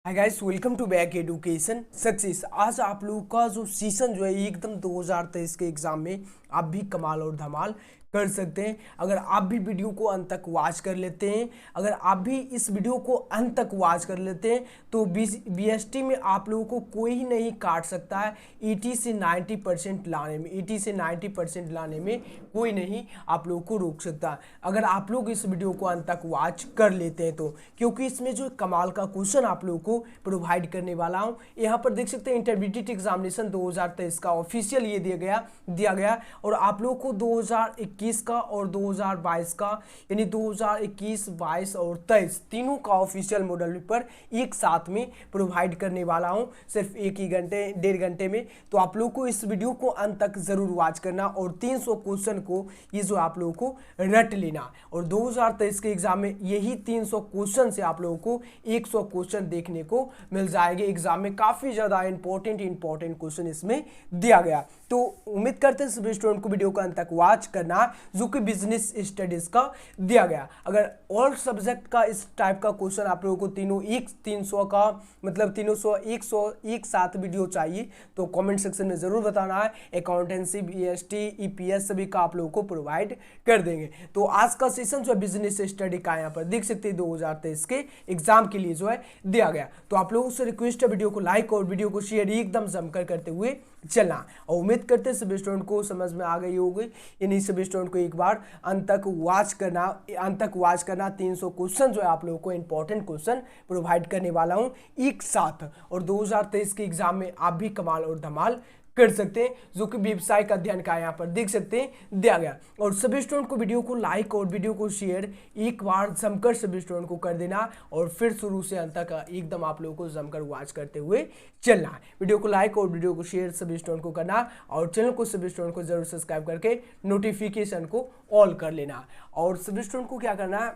Hi guys, welcome to back education success. आज आप लोगों का जो सीजन जो है एकदम 2023 के एग्जाम में आप भी कमाल और धमाल कर सकते हैं अगर आप भी वीडियो को अंत तक वॉच कर लेते हैं। अगर आप भी इस वीडियो को अंत तक वॉच कर लेते हैं तो बीएसटी में आप लोगों को कोई नहीं काट सकता है। 80 से 90% लाने में 80 से 90% लाने में कोई नहीं आप लोगों को रोक सकता है अगर आप लोग इस वीडियो को अंत तक वॉच कर लेते हैं तो, क्योंकि इसमें जो कमाल का क्वेश्चन आप लोगों को प्रोवाइड करने वाला हूं। यहाँ पर देख सकते हैं इंटरमीडिएट एग्जामिनेशन 2023 का ऑफिशियल ये दिया गया और आप लोगों को 2021 का और 2022 का यानी 2021, 22 और 23 तीनों का ऑफिशियल मॉडल पेपर एक साथ में प्रोवाइड करने वाला हूं सिर्फ एक ही घंटे 1.5 घंटे में। तो आप लोगों को इस वीडियो को अंत तक जरूर वॉच करना और 300 क्वेश्चन को ये जो आप लोगों को रट लेना और 2023 के एग्जाम में यही 300 क्वेश्चन से आप लोगों को 100 क्वेश्चन देखने को मिल जाएंगे। एग्जाम में काफी ज्यादा इंपॉर्टेंट क्वेश्चन इसमें दिया गया। तो उम्मीद करते हैं सभी स्टूडेंट को वीडियो को अंत तक वॉच करना जो कि बिजनेस स्टडीज का दिया गया। अगर और सब्जेक्ट का इस टाइप का क्वेश्चन आप लोगों को तीनों 300 का मतलब 300 100 एक साथ वीडियो चाहिए तो कमेंट सेक्शन में जरूर बताना है। अकाउंटेंसी, बीएसटी, ईपीएस सभी का आप लोगों को प्रोवाइड कर देंगे। तो आज का सेशन जो है बिजनेस स्टडी का यहाँ पर देख सकते हैं 2023 के एग्जाम के लिए जो है दिया गया। तो आप लोगों से रिक्वेस्ट है वीडियो को लाइक और वीडियो को शेयर एकदम जमकर करते हुए चलना और उम्मीद करते हैं सभी स्टूडेंट को समझ में आ गई होगी। यानी सभी स्टूडेंट को एक बार अंत तक वॉच करना 300 क्वेश्चन जो है आप लोगों को इंपॉर्टेंट क्वेश्चन प्रोवाइड करने वाला हूं एक साथ और 2023 के एग्जाम में आप भी कमाल और धमाल कर सकते हैं जो कि व्यवसायिक अध्ययन का यहाँ पर देख सकते हैं दिया गया। और सभी स्टूडेंट को वीडियो को लाइक और वीडियो को शेयर एक बार जमकर सभी स्टूडेंट को कर देना और फिर शुरू से अंत तक एकदम आप लोगों को जमकर वॉच करते हुए चलना है। वीडियो को लाइक और वीडियो को शेयर सभी स्टूडेंट को करना और चैनल को सभी स्टूडेंट को जरूर सब्सक्राइब करके नोटिफिकेशन को ऑल कर लेना और सभी स्टूडेंट को क्या करना है,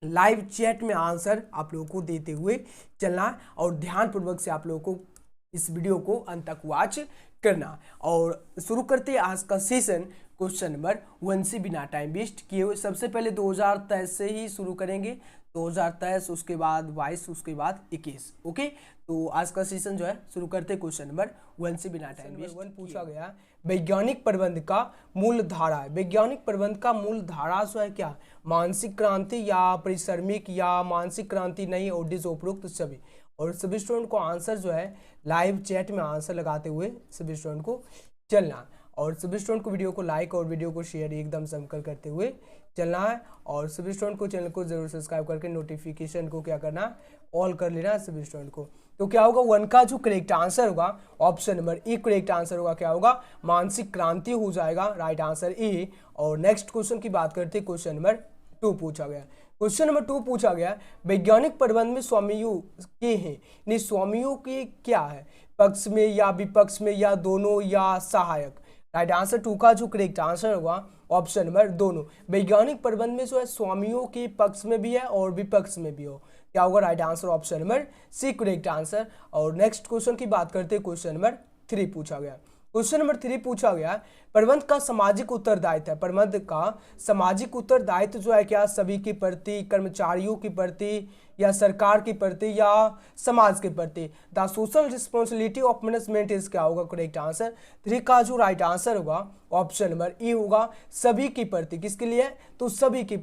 लाइव चैट में आंसर आप लोगों को देते हुए चलना और ध्यानपूर्वक से आप लोगों को इस वीडियो को अंत तक वॉच करना। और शुरू करते हैं आज का सेशन क्वेश्चन नंबर 1 से बिना टाइम वेस्ट किए हुए। सबसे पहले 2023 से ही शुरू करेंगे, 2023 उसके बाद 22 उसके बाद 21। ओके, तो आज का सेशन जो है शुरू करते हैं क्वेश्चन नंबर 1 से बिना टाइम वेस्ट। 1 पूछा गया वैज्ञानिक प्रबंध का मूल धारा है। वैज्ञानिक प्रबंध का मूल धारा जो है क्या, मानसिक क्रांति या परिश्रमिक या मानसिक क्रांति नहीं और डिस उपरोक्त सभी। और सभी स्टूडेंट को आंसर जो है लाइव चैट में आंसर लगाते हुए सभी स्टूडेंट को चलना और सभी स्टूडेंट को वीडियो को लाइक और वीडियो को शेयर एकदम जमकर करते हुए चलना है और सभी स्टूडेंट को चैनल को जरूर सब्सक्राइब करके नोटिफिकेशन को क्या करना, ऑल कर लेना सभी स्टूडेंट को। तो क्या होगा, 1 का जो करेक्ट आंसर होगा option number A correct answer होगा, क्या होगा, मानसिक क्रांति हो जाएगा, राइट आंसर ए। और नेक्स्ट क्वेश्चन की बात करते हैं, क्वेश्चन नंबर 2 पूछा गया। क्वेश्चन नंबर 2 पूछा गया वैज्ञानिक प्रबंध में स्वामियों के हैं, नहीं स्वामियों के क्या है, पक्ष में या विपक्ष में या दोनों या सहायक। राइट आंसर 2 का जो करेक्ट आंसर होगा ऑप्शन नंबर दोनों। वैज्ञानिक प्रबंध में जो है स्वामियों के पक्ष में भी है और विपक्ष में भी हो, क्या होगा, right answer option number C correct answer. और नेक्स्ट क्वेश्चन की बात करते हैं, क्वेश्चन नंबर 3 पूछा गया। क्वेश्चन नंबर 3 पूछा गया प्रबंध का सामाजिक उत्तरदायित्व है। प्रबंध का सामाजिक उत्तरदायित्व जो है क्या, सभी के प्रति, कर्मचारियों के प्रति या सरकार के प्रति या समाज के प्रति। The social responsibility of management is क्या होगा, करेक्ट आंसर 3 का जो राइट आंसर होगा ऑप्शन नंबर ए होगा, सभी के प्रति। किसके लिए, तो सभी के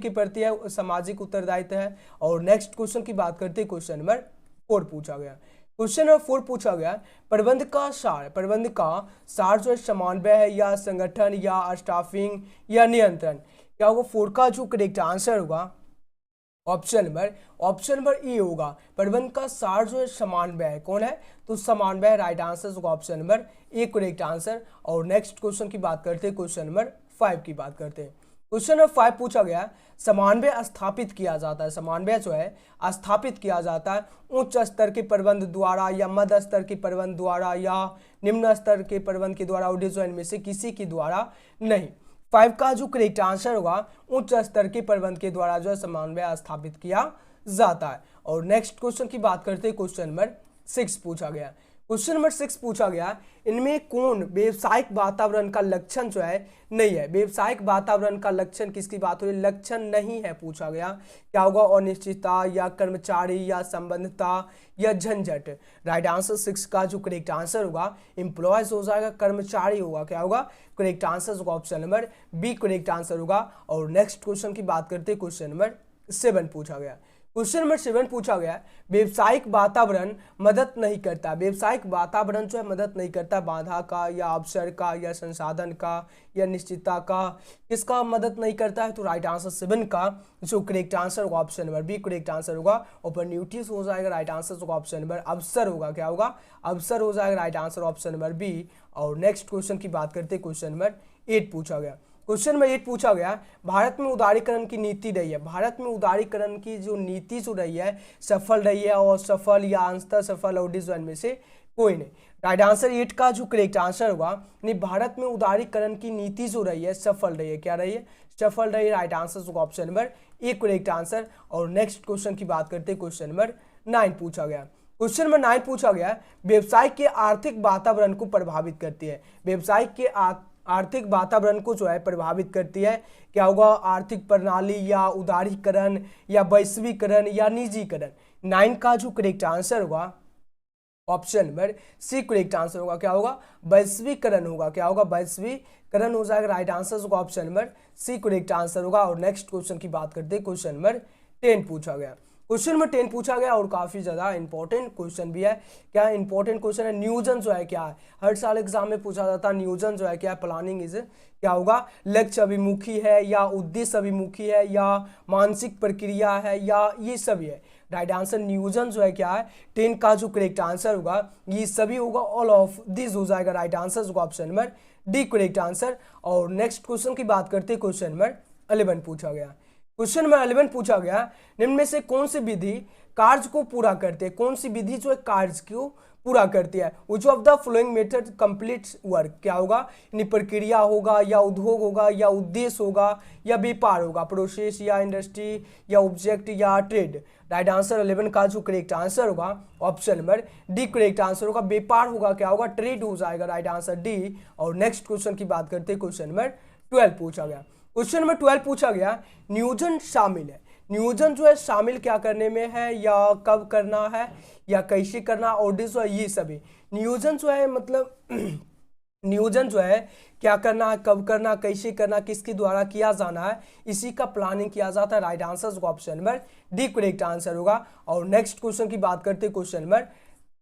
प्रति है, सामाजिक उत्तरदायित्व है। और नेक्स्ट क्वेश्चन की बात करते हैं, क्वेश्चन नंबर 4 पूछा गया। क्वेश्चन नंबर 4 पूछा गया प्रबंध का सार जो है समन्वय है या संगठन या स्टाफिंग या नियंत्रण। क्या होगा, 4 का जो करेक्ट आंसर होगा ऑप्शन नंबर ए होगा, प्रबंध का सार जो है समन्वय है। कौन है, तो समन्वय, राइट आंसर होगा option number A correct answer. और नेक्स्ट क्वेश्चन की बात करते हैं, क्वेश्चन नंबर 5 की बात करते हैं। क्वेश्चन नंबर 5 पूछा गया समन्वय स्थापित किया जाता है, समन्वय जो है स्थापित किया जाता है उच्च स्तर के प्रबंध द्वारा या मध्य स्तर के प्रबंध द्वारा या निम्न स्तर के प्रबंध के द्वारा, और में से किसी के द्वारा नहीं। 5 का जो करेक्ट आंसर होगा उच्च स्तर के प्रबंध के द्वारा जो है समन्वय स्थापित किया जाता है। और नेक्स्ट क्वेश्चन की बात करते हैं, क्वेश्चन नंबर 6 पूछा गया। क्वेश्चन नंबर 6 पूछा गया, इनमें कौन व्यवसायिक वातावरण का लक्षण जो है नहीं है। व्यवसायिक वातावरण का लक्षण किसकी बात हो रही है, लक्षण नहीं है पूछा गया। क्या होगा, अनिश्चितता या कर्मचारी या संबंधता या झंझट। राइट आंसर 6 का जो करेक्ट आंसर होगा एम्प्लॉयज हो जाएगा, कर्मचारी होगा। क्या होगा, करेक्ट आंसर होगा option number B correct answer होगा। और नेक्स्ट क्वेश्चन की बात करते हैं, क्वेश्चन नंबर 7 पूछा गया। क्वेश्चन नंबर 7 पूछा गया, व्यवसायिक वातावरण मदद नहीं करता। व्यवसायिक वातावरण जो है मदद नहीं करता, बाधा का या अवसर का या संसाधन का या निश्चितता का, किसका मदद नहीं करता है। तो राइट आंसर 7 का जो करेक्ट आंसर होगा option number B correct answer होगा। अपॉर्चुनिटीज हो जाएगा, राइट आंसर होगा ऑप्शन नंबर अवसर होगा। क्या होगा, अवसर हो जाएगा, right answer option number B. और नेक्स्ट क्वेश्चन की बात करते हैं, क्वेश्चन नंबर 8 पूछा गया। क्वेश्चन नंबर 8 पूछा गया, भारत में उदारीकरण की नीति रही है। भारत में उदारीकरण की जो नीति जो रही है सफल रही है, और सफल या अंशतः सफल और डिजाइन में से कोई नहीं। राइट आंसर 8 का जो करेक्ट आंसर होगा, नहीं भारत में उदारीकरण की नीति जो रही है सफल रही है। क्या रही है, सफल रही है। राइट आंसर होगा option number A correct answer. और नेक्स्ट क्वेश्चन की बात करते हैं, क्वेश्चन नंबर 9 पूछा गया। क्वेश्चन नंबर 9 पूछा गया, व्यवसाय के आर्थिक वातावरण को प्रभावित करती है। व्यवसाय के आर्थिक वातावरण को जो है प्रभावित करती है। क्या होगा, आर्थिक प्रणाली या उदारीकरण या वैश्वीकरण या निजीकरण। 9 का जो करेक्ट आंसर होगा option number C correct answer होगा। क्या होगा, वैश्वीकरण होगा। क्या होगा, वैश्वीकरण हो जाएगा। राइट आंसर होगा option number C correct answer होगा। और नेक्स्ट क्वेश्चन की बात करते हैं, क्वेश्चन नंबर 10 पूछा गया। क्वेश्चन नंबर 10 पूछा गया और काफी ज्यादा इंपॉर्टेंट क्वेश्चन भी है। क्या इंपॉर्टेंट क्वेश्चन है, नियोजन जो है क्या है, हर साल एग्जाम में पूछा जाता है। नियोजन जो है क्या है, प्लानिंग इज क्या होगा, लक्ष्य अभिमुखी है या उद्देश्य अभिमुखी है या मानसिक प्रक्रिया है या ये सभी है। राइट आंसर नियोजन जो है क्या है, 10 का जो करेक्ट आंसर होगा ये सभी होगा, ऑल ऑफ दिस हो जाएगा। राइट आंसर होगा option number D correct answer. और नेक्स्ट क्वेश्चन की बात करते हैं, क्वेश्चन नंबर 11 पूछा गया। क्वेश्चन नंबर 11 पूछा गया, निम्न में से कौन सी विधि कार्य को पूरा करते हैं। कौन सी विधि जो है कार्य को पूरा करती है। विच of the following method completes work. क्या होगा, यानी प्रक्रिया होगा या उद्योग होगा या उद्देश्य होगा या व्यापार होगा, प्रोसेस या इंडस्ट्री या ऑब्जेक्ट या ट्रेड। राइट आंसर 11 का जो करेक्ट आंसर होगा option number D correct answer होगा। व्यापार होगा, क्या होगा, ट्रेड हो जाएगा। Right answer D. और नेक्स्ट क्वेश्चन की बात करते हैं, क्वेश्चन नंबर 12 पूछा गया। क्वेश्चन नंबर 12 पूछा गया, नियोजन शामिल है। नियोजन जो है शामिल क्या करने में है या कब करना है या कैसे करना, और जो है ये सभी। नियोजन जो है मतलब नियोजन जो है क्या करना है, कब करना, कैसे करना, किसके द्वारा किया जाना है, इसी का प्लानिंग किया जाता है। राइट आंसर होगा option number D correct answer होगा। और नेक्स्ट क्वेश्चन की बात करते हैं, क्वेश्चन नंबर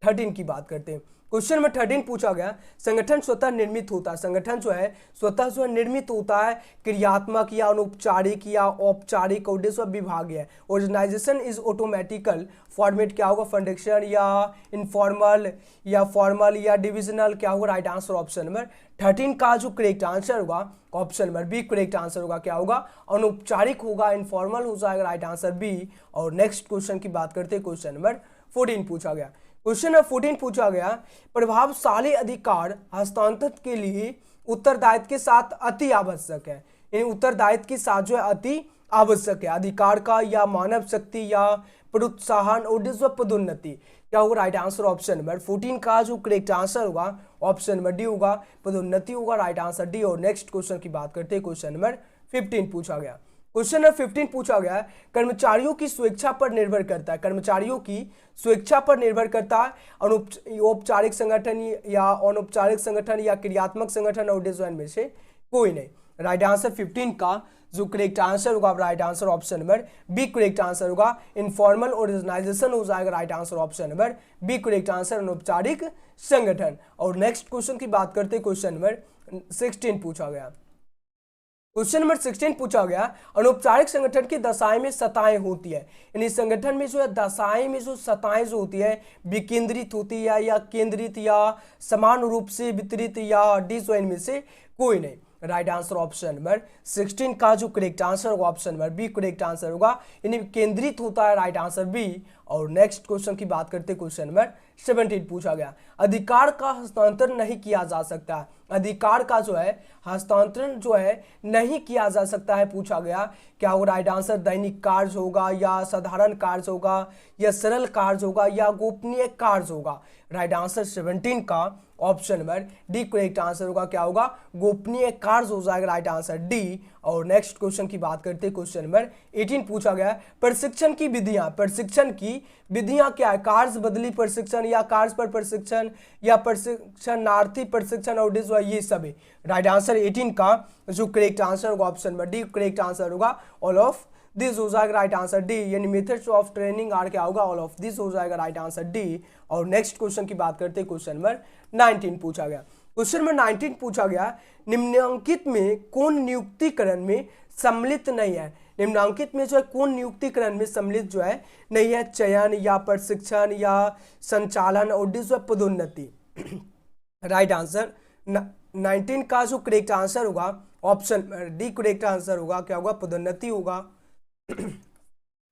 13 की बात करते हैं। क्वेश्चन नंबर 13 पूछा गया, संगठन स्वतः निर्मित होता है। संगठन जो है स्वतः जो है निर्मित होता है, क्रियात्मक या अनौपचारिक या औपचारिक उद्देश्य विभाग है। Organisation is automatical format. क्या होगा, फंडेक्शन या इनफॉर्मल या फॉर्मल या डिविजनल। क्या होगा, राइट आंसर ऑप्शन नंबर 13 का जो करेक्ट आंसर होगा option number B correct answer होगा। क्या होगा, अनौपचारिक होगा, इनफॉर्मल हो जाएगा। Right answer B. और नेक्स्ट क्वेश्चन की बात करते हैं, क्वेश्चन नंबर 14 पूछा गया। क्वेश्चन नंबर 14 पूछा गया, प्रभावशाली अधिकार हस्तांतरण के लिए उत्तरदायित्व के साथ अति आवश्यक है। यानी उत्तरदायित्व के साथ जो है अति आवश्यक है, अधिकार का या मानव शक्ति या प्रोत्साहन और पदोन्नति। क्या होगा, राइट आंसर ऑप्शन नंबर 14 का जो करेक्ट आंसर होगा ऑप्शन नंबर डी होगा, पदोन्नति होगा। Right answer D. और नेक्स्ट क्वेश्चन की बात करते हैं, क्वेश्चन नंबर 15 पूछा गया। क्वेश्चन नंबर 15 पूछा गया है, कर्मचारियों की स्वेच्छा पर निर्भर करता है। कर्मचारियों की स्वेच्छा पर निर्भर करता है औपचारिक संगठन या अनौपचारिक संगठन या क्रियात्मक संगठन और डिजाइन में से कोई नहीं। राइट आंसर 15 का जो करेक्ट आंसर होगा, right answer option number B correct answer होगा, इनफॉर्मल ऑर्गेनाइजेशन हो जाएगा। Right answer option number B correct answer, अनौपचारिक संगठन। और नेक्स्ट क्वेश्चन की बात करते हैं, क्वेश्चन नंबर 16 पूछा गया। क्वेश्चन नंबर 16 पूछा गया, अनौपचारिक संगठन की दशाएं में सताएं होती है। यानी संगठन में जो है दशाएं में जो सताएं जो होती है विकेंद्रित होती है या केंद्रित या समान रूप से वितरित या डिसजॉइन में से कोई नहीं। राइट आंसर ऑप्शन नंबर 16 का जो करेक्ट आंसर होगा option number B correct answer होगा, यानी केंद्रित होता है। Right answer B. और नेक्स्ट क्वेश्चन की बात करते क्वेश्चन नंबर 17 पूछा गया, अधिकार का हस्तांतरण नहीं किया जा सकता है, अधिकार का जो है हस्तांतरण जो है नहीं किया जा सकता है पूछा गया। क्या होगा राइट आंसर? दैनिक कार्य होगा या साधारण कार्य होगा या सरल कार्य होगा या गोपनीय कार्य होगा। राइट आंसर 17 का option number D correct answer होगा। क्या होगा? गोपनीय कार्य हो जाएगा राइट आंसर डी। और नेक्स्ट क्वेश्चन की बात करते हैं क्वेश्चन नंबर 18 पूछा गया, प्रशिक्षण की विधियां, प्रशिक्षण की विधियां क्या है? कार्य बदली प्रशिक्षण या कार्य पर प्रशिक्षण या प्रशिक्षणार्थी प्रशिक्षण और ये सभी। राइट आंसर 18 का जो करेक्ट आंसर होगा option number D correct answer होगा। ऑल ऑफ दिस हो जाएगा राइट आंसर डी, यानी मेथड्स ऑफ ट्रेनिंग आर क्या होगा? ऑल ऑफ दिस हो जाएगा राइट आंसर डी। और नेक्स्ट क्वेश्चन की बात करते हैं क्वेश्चन नंबर 19 पूछा गया, क्वेश्चन नंबर 19 पूछा गया, निम्नलिखित में कौन नियुक्तिकरण में सम्मिलित नहीं है? निम्नलिखित में जो है कौन नियुक्तिकरण में सम्मिलित जो है नहीं है? चयन या प्रशिक्षण या संचालन और जो है पदोन्नति। राइट आंसर 19 का जो करेक्ट आंसर होगा ऑप्शन डी करेक्ट आंसर होगा। क्या होगा? पदोन्नति होगा।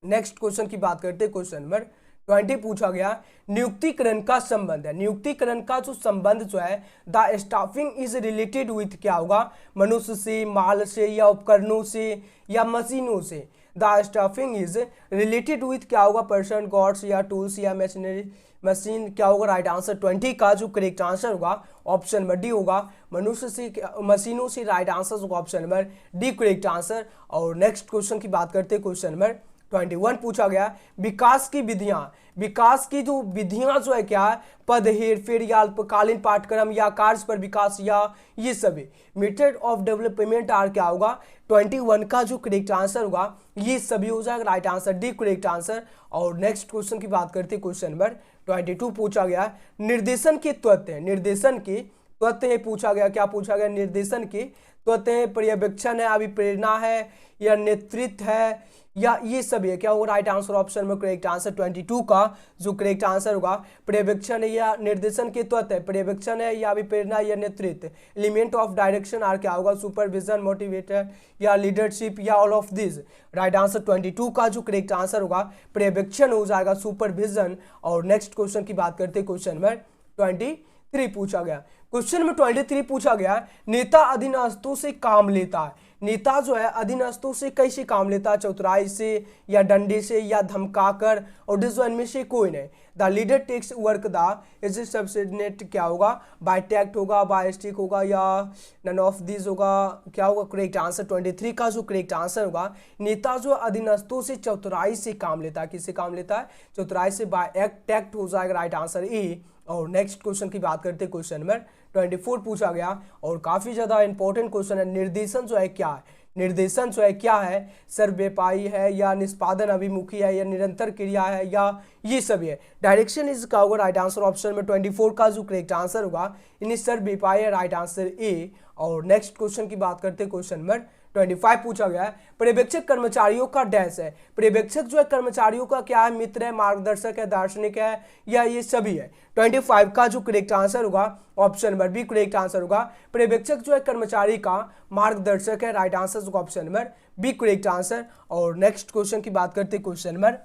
नेक्स्ट क्वेश्चन की बात करते हैं क्वेश्चन नंबर 20 पूछा गया, नियुक्तिकरण का संबंध है, नियुक्तिकरण का जो संबंध जो है the staffing is related with क्या होगा? मनुष्य से, माल से या उपकरणों से या मशीनों से। The staffing is related with क्या होगा? पर्सन, गॉड्स या टूल्स या मशीनरी मशीन। क्या होगा? राइट आंसर 20 का जो करेक्ट आंसर होगा ऑप्शन नंबर डी होगा, मनुष्य से मशीनों से। राइट आंसर होगा option number D correct answer. और नेक्स्ट क्वेश्चन की बात करते हैं क्वेश्चन नंबर 21 पूछा गया, विकास की विधियां, विकास की जो विधियां जो है क्या है? पद हेरफेर या अल्पकालीन पाठ्यक्रम या कार्य पर विकास या ये सभी। मेथड ऑफ डेवलपमेंट आर क्या होगा? 21 का जो करेक्ट आंसर होगा ये सभी हो जाएगा right answer D correct answer. और नेक्स्ट क्वेश्चन की बात करते हैं क्वेश्चन नंबर 22 पूछा गया, निर्देशन के तत्व है, निर्देशन के तत्व है पूछा गया। क्या पूछा गया? निर्देशन के तत्व है, पर्यवेक्षण है, अभिप्रेरणा है या नेतृत्व है या ये सभी है। क्या होगा? राइट आंसर ऑप्शन में करेक्ट आंसर 22 का जो करेक्ट आंसर होगा पर्यवेक्षण है या निर्देशन के तत्व है, पर्यवेक्षण है या अभिप्रेरणा या नेतृत्व। एलिमेंट ऑफ डायरेक्शन आर क्या होगा? सुपरविजन, मोटिवेटर या लीडरशिप या all of this. Right answer 22 का जो करेक्ट आंसर होगा पर्यवेक्षण हो जाएगा, सुपरविजन। और नेक्स्ट क्वेश्चन की बात करते हैं क्वेश्चन नंबर 23 पूछा गया, क्वेश्चन नंबर 23 पूछा गया, नेता अधीनस्थों से काम लेता है, नेता जो है अधीनस्थों से कैसे काम लेता है? चौतराई से या डंडे से या धमकाकर और इनमें से कोई नहीं। The leader takes work the is subsidate क्या होगा? बाय टैक्ट होगा, बाय स्टिक होगा या नन ऑफ दिस होगा। क्या होगा? करेक्ट आंसर 23 का जो करेक्ट आंसर होगा, नेता जो अधीनस्थों से चौतराई से काम लेता है, किससे काम लेता है? चौतराई से, बाय एक्ट टैक्ट हो जाएगा राइट आंसर ए। और नेक्स्ट क्वेश्चन की बात करते हैं क्वेश्चन नंबर 24 पूछा गया और काफी ज्यादा इंपॉर्टेंट क्वेश्चन है, निर्देशन जो है क्या है? निर्देशन जो है क्या है? सर्वव्यापी है या निष्पादन अभिमुखी है या निरंतर क्रिया है या ये सभी है। डायरेक्शन इज का होगा राइट आंसर ऑप्शन में 24 का जो करेक्ट आंसर होगा इन सर्वव्यापी है राइट आंसर ए। और नेक्स्ट क्वेश्चन की बात करते हैं क्वेश्चन नंबर 25 पूछा गया है, पर्यवेक्षक कर्मचारियों का डैश है, पर्यवेक्षक जो है कर्मचारियों का क्या है? मित्र है, मार्गदर्शक है, दार्शनिक है या ये सभी है। 25 का जो करेक्ट आंसर होगा option number B correct answer होगा, पर्यवेक्षक जो है कर्मचारी का मार्गदर्शक है राइट आंसर होगा option number B correct answer. और नेक्स्ट क्वेश्चन की बात करते हैं क्वेश्चन नंबर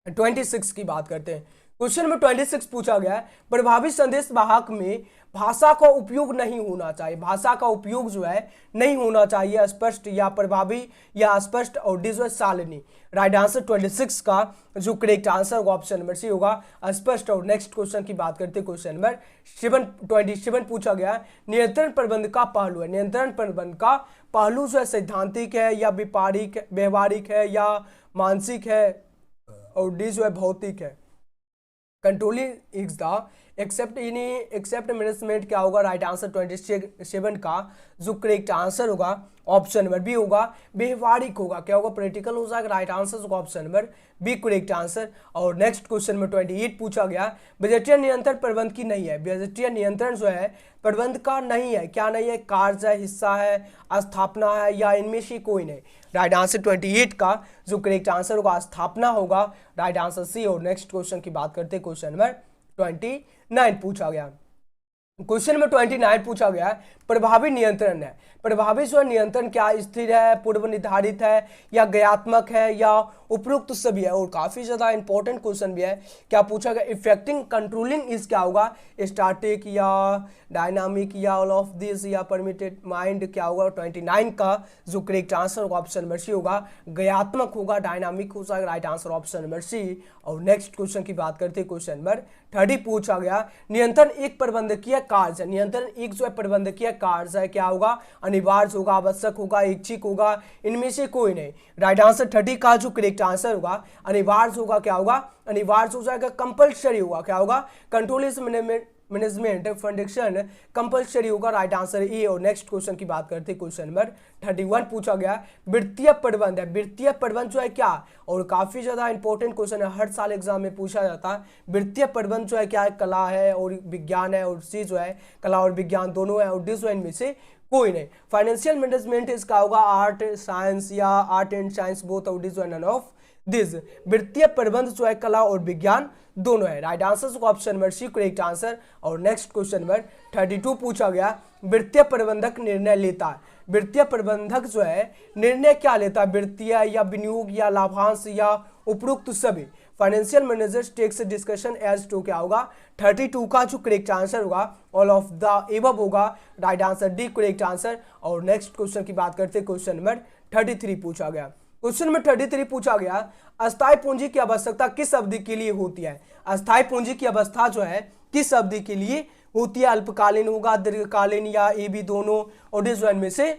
26 की बात करते हैं, क्वेश्चन नंबर 26 पूछा गया है, प्रभावी संदेश वाहक में भाषा का उपयोग नहीं होना चाहिए, भाषा का उपयोग जो है नहीं होना चाहिए, स्पष्ट या प्रभावी या स्पष्ट और डी जो है सालिनी। राइट आंसर 26 का जो करेक्ट आंसर होगा ऑप्शन नंबर सी होगा स्पष्ट। और नेक्स्ट क्वेश्चन की बात करते हैं क्वेश्चन नंबर 27 पूछा गया है, नियंत्रण प्रबंध का पहलू है, नियंत्रण प्रबंध का पहलू जो है सैद्धांतिक है या व्यवहारिक है या मानसिक है और डी जो है भौतिक है। Controlling is the except management क्या होगा? राइट आंसर 27 का जो करेक्ट आंसर होगा ऑप्शन नंबर बी होगा व्यवहारिक होगा। क्या होगा? प्रैक्टिकल हो जाएगा राइट आंसर होगा option number B correct answer. और नेक्स्ट क्वेश्चन नंबर 28 पूछा गया, बजटीय नियंत्रण प्रबंध की नहीं है, बजटीय नियंत्रण जो है प्रबंध का नहीं है, क्या नहीं है? कार्य है, हिस्सा है, स्थापना है या इनमें से कोई नहीं। राइट आंसर 28 का जो करेक्ट आंसर होगा स्थापना होगा राइट आंसर सी। और नेक्स्ट क्वेश्चन की बात करते हैं क्वेश्चन नंबर 29 पूछा गया, क्वेश्चन नंबर 29 पूछा गया, प्रभावी नियंत्रण है। प्रभावी जो नियंत्रण क्या स्थिर है, पूर्व निर्धारित है या गयात्मक है या उपरोक्त सभी है। और काफी ज्यादा इंपॉर्टेंट क्वेश्चन भी है, क्या पूछा गया इफेक्टिंग कंट्रोलिंग इज क्या होगा, स्टैटिक या डायनामिक या ऑल ऑफ दिस या परमिटेड माइंड क्या होगा। 29 का जो करेक्ट आंसर होगा ऑप्शन नंबर सी होगा, गयात्मक होगा, डायनामिक हो जाएगा right answer option number C. और नेक्स्ट क्वेश्चन की बात करते हैं, क्वेश्चन नंबर 30 पूछा गया नियंत्रण एक प्रबंधकीय कार्य है। नियंत्रण एक जो है प्रबंधकीय कार्य है, क्या होगा, अनिवार्य होगा, आवश्यक होगा, ऐच्छिक होगा, इनमें से कोई नहीं। राइट आंसर 30 का जो करेक्ट आंसर होगा अनिवार्य होगा, क्या होगा, अनिवार्य हो जाएगा, कंपल्सरी होगा, क्या होगा, कंट्रोल इज मैनेजमेंट फंडिक्शन कंपल्सरी होगा, राइट आंसर ए। और नेक्स्ट क्वेश्चन की बात करते हैं, क्वेश्चन नंबर 31 पूछा गया वित्तीय प्रबंध है। वित्तीय प्रबंध जो है क्या, और काफी ज्यादा इंपॉर्टेंट क्वेश्चन है, हर साल एग्जाम में पूछा जाता है। वित्तीय प्रबंध जो है क्या है, कला है और विज्ञान है, और सी जो है कला और विज्ञान दोनों है, और डी जो है इनमें से कोई नहीं। फाइनेंशियल मैनेजमेंट इसका होगा आर्ट साइंस या आर्ट एंड साइंस बोथ, और डी जो है नन ऑफ दिस। वित्तीय प्रबंध जो है कला और विज्ञान दोनों है, right answer option number C correct answer. और नेक्स्ट क्वेश्चन नंबर 32 पूछा गया वित्तीय प्रबंधक निर्णय लेता है। वित्तीय प्रबंधक जो है निर्णय क्या लेता है, वित्तीय या विनियोग या लाभांश या उपरोक्त सभी। Financial managers takes discussion as to क्या होगा, 32 का जो करेक्ट आंसर होगा ऑल ऑफ द एबव होगा, right answer D correct answer. और नेक्स्ट क्वेश्चन की बात करते हैं, क्वेश्चन नंबर 33 पूछा गया। क्वेश्चन नंबर 33 पूछा गया अस्थायी पूंजी की आवश्यकता किस अवधि के लिए होती है। अस्थायी पूंजी की अवस्था जो है किस अवधि के लिए होती है, अल्पकालीन होगा, दीर्घकालीन या ए बी दोनों, और डिस में से